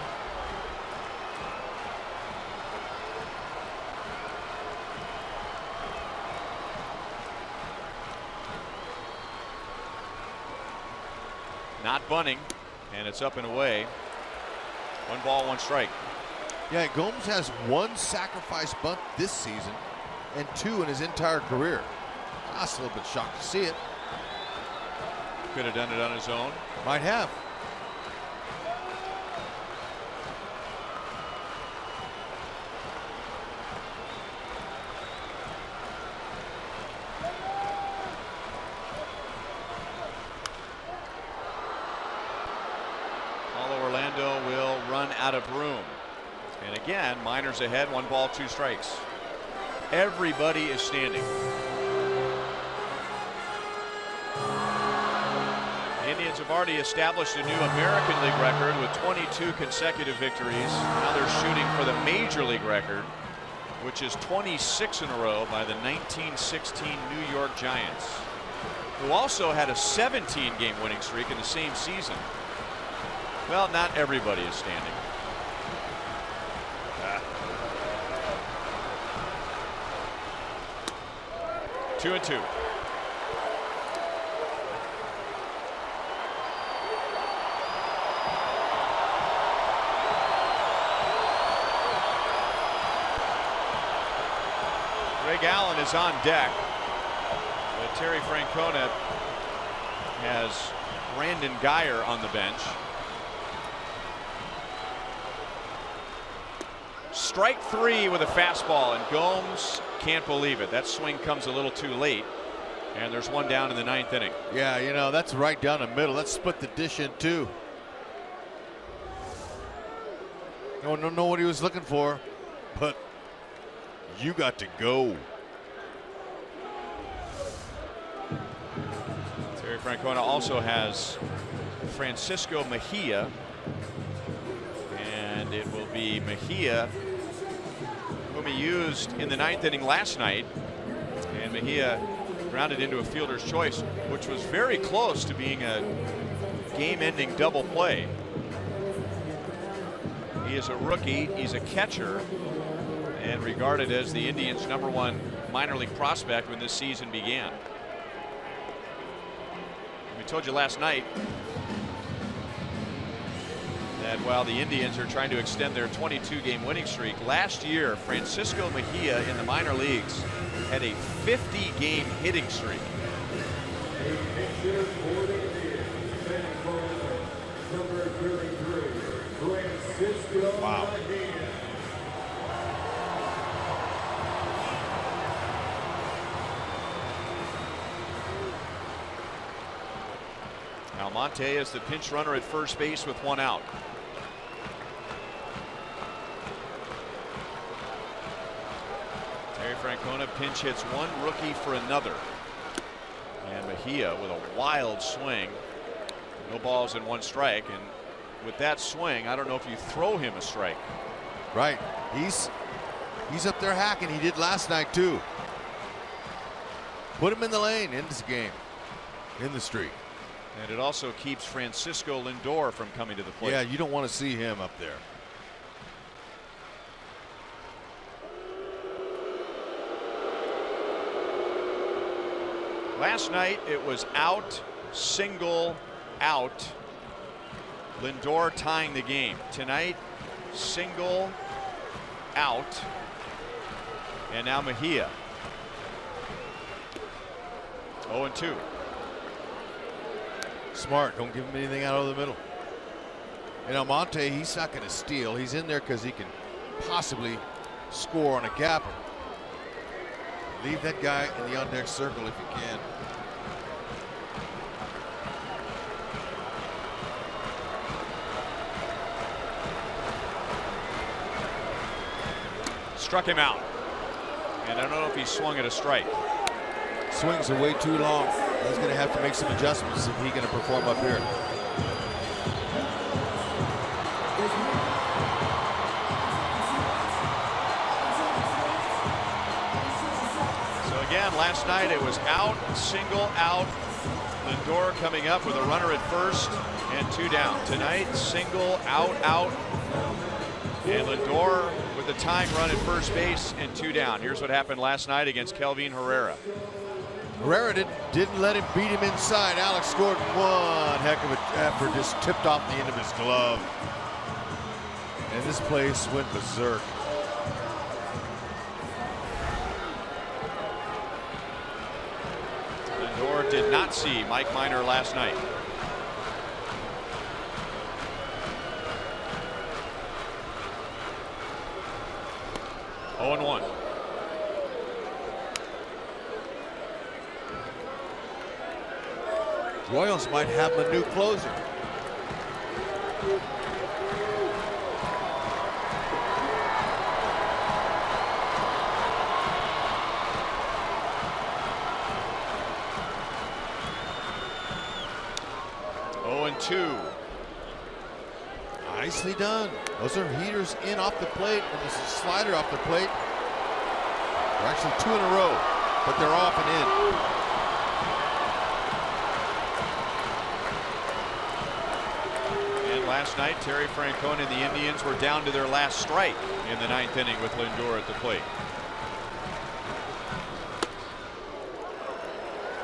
Not bunting, and it's up and away. 1 ball, 1 strike. Yeah, Gomes has 1 sacrifice bunt this season and 2 in his entire career. I was a little bit shocked to see it. Could have done it on his own. Might have. Orlando will run out of room. And again, Minor's ahead, 1 ball, 2 strikes. Everybody is standing. The Indians have already established a new American League record with 22 consecutive victories. Now they're shooting for the Major League record, which is 26 in a row by the 1916 New York Giants, who also had a 17-game winning streak in the same season. Well, not everybody is standing. 2-2. Greg Allen is on deck. But Terry Francona has Brandon Guyer on the bench. Strike 3 with a fastball, and Gomes can't believe it. That swing comes a little too late, and there's one down in the 9th inning. Yeah, you know, that's right down the middle. Let's split the dish in two. No one don't know what he was looking for, but you got to go. Terry Francona also has Francisco Mejia, and it will be Mejia whom he used in the 9th inning last night, and Mejia grounded into a fielder's choice, which was very close to being a game-ending double play. He is a rookie, he's a catcher, and regarded as the Indians' #1 minor league prospect when this season began. We told you last night that while the Indians are trying to extend their 22-game winning streak, last year Francisco Mejia in the minor leagues had a 50-game hitting streak. Wow. Almonte is the pinch runner at first base with one out. Terry Francona pinch hits one rookie for another. And Mejia with a wild swing. No balls and one strike. And with that swing, I don't know if you throw him a strike. Right. He's up there hacking. He did last night too. Put him in the lane in this game. In the streak. And it also keeps Francisco Lindor from coming to the plate. Yeah, you don't want to see him up there. Last night it was out, single, out. Lindor tying the game. Tonight, single, out, and now Mejia. 0-2. Smart. Don't give him anything out of the middle. And Almonte, he's not going to steal. He's in there because he can possibly score on a gap. Leave that guy in the on-deck circle if you can. Struck him out. And I don't know if he swung at a strike. Swings are way too long. He's going to have to make some adjustments if he's going to perform up here. So again, last night it was out, single, out. Lindor coming up with a runner at first and two down. Tonight, single, out, out. And Lindor with the tying run at first base and two down. Here's what happened last night against Kelvin Herrera. Herrera didn't let him beat him inside. Alex scored one heck of an effort, just tipped off the end of his glove. And this place went berserk. Lindor did not see Mike Minor last night. Oh, 0-1. Royals might have a new closer. Oh, 2. Nicely done. Those are heaters in off the plate, and this is a slider off the plate. They're actually two in a row, but they're off and in. Last night, Terry Francona and the Indians were down to their last strike in the 9th inning with Lindor at the plate.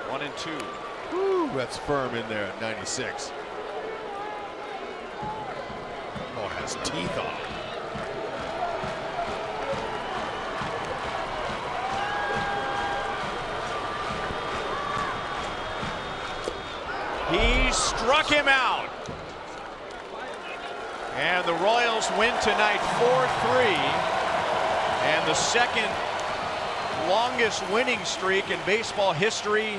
1-2. Woo, that's firm in there at 96. Oh, it has teeth on it. He struck him out. And the Royals win tonight 4-3. And the second longest winning streak in baseball history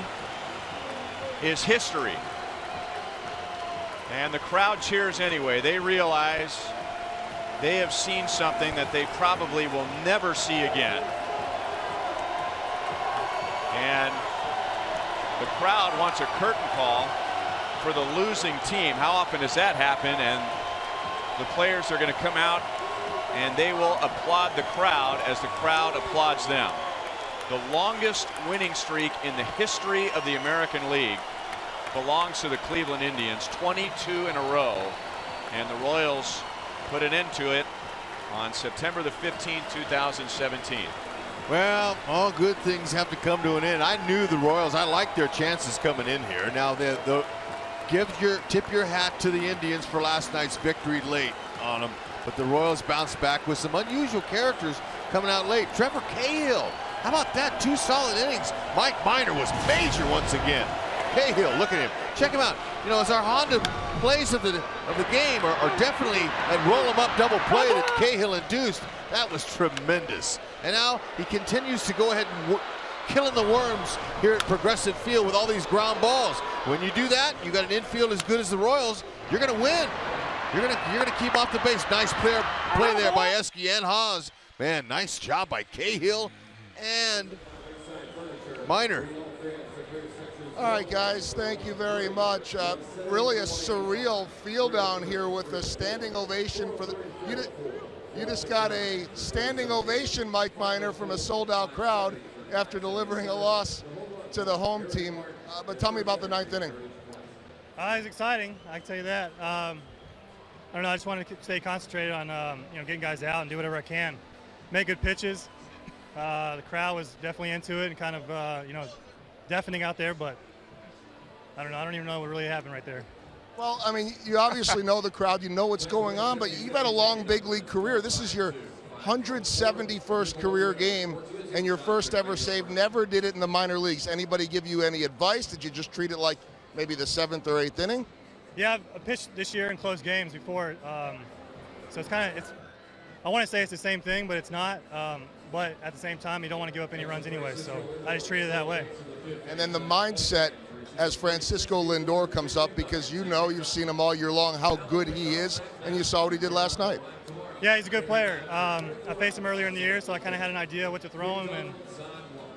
is history. And the crowd cheers anyway. They realize they have seen something that they probably will never see again. And the crowd wants a curtain call for the losing team. How often does that happen? And the players are going to come out and they will applaud the crowd as the crowd applauds them. The longest winning streak in the history of the American League belongs to the Cleveland Indians, 22 in a row, and the Royals put an end to it on September the 15th, 2017. Well, all good things have to come to an end. I knew the Royals, I liked their chances coming in here. Now, tip your hat to the Indians for last night's victory late on them. But the Royals bounced back with some unusual characters coming out late. Trevor Cahill, how about that? 2 solid innings. Mike Minor was major once again. Cahill, look at him. Check him out. You know, as our Honda plays of the game are definitely that roll him up double play that Cahill induced. That was tremendous. And now he continues to go ahead and killing the worms here at Progressive Field with all these ground balls. When you do that, you got an infield as good as the Royals, you're going to win. You're gonna keep off the base. Nice play there by Eske and Haas. Man, nice job by Cahill and Minor. All right, guys, thank you very much. Really a surreal feel down here with a standing ovation for the. You just got a standing ovation, Mike Minor, from a sold-out crowd after delivering a loss to the home team. But tell me about the 9th inning. It's exciting, I can tell you that. I don't know, I just wanted to stay concentrated on getting guys out and do whatever I can. Make good pitches. The crowd was definitely into it and kind of deafening out there, but I don't know. I don't even know what really happened right there. Well, I mean, you obviously know the crowd. You know what's going on, but you've had a long big league career. This is your 171st career game and your first ever save. Never did it in the minor leagues. Anybody give you any advice? Did you just treat it like maybe the 7th or 8th inning? Yeah, I pitched this year in close games before, so it's kind of I want to say it's the same thing, but it's not. But at the same time, you don't want to give up any runs anyway, so I just treat it that way. And then the mindset as Francisco Lindor comes up, because you've seen him all year long, how good he is, and you saw what he did last night. Yeah, he's a good player. I faced him earlier in the year, so I kind of had an idea what to throw him and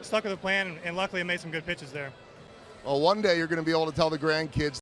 stuck with the plan, and luckily I made some good pitches there. Well, one day you're going to be able to tell the grandkids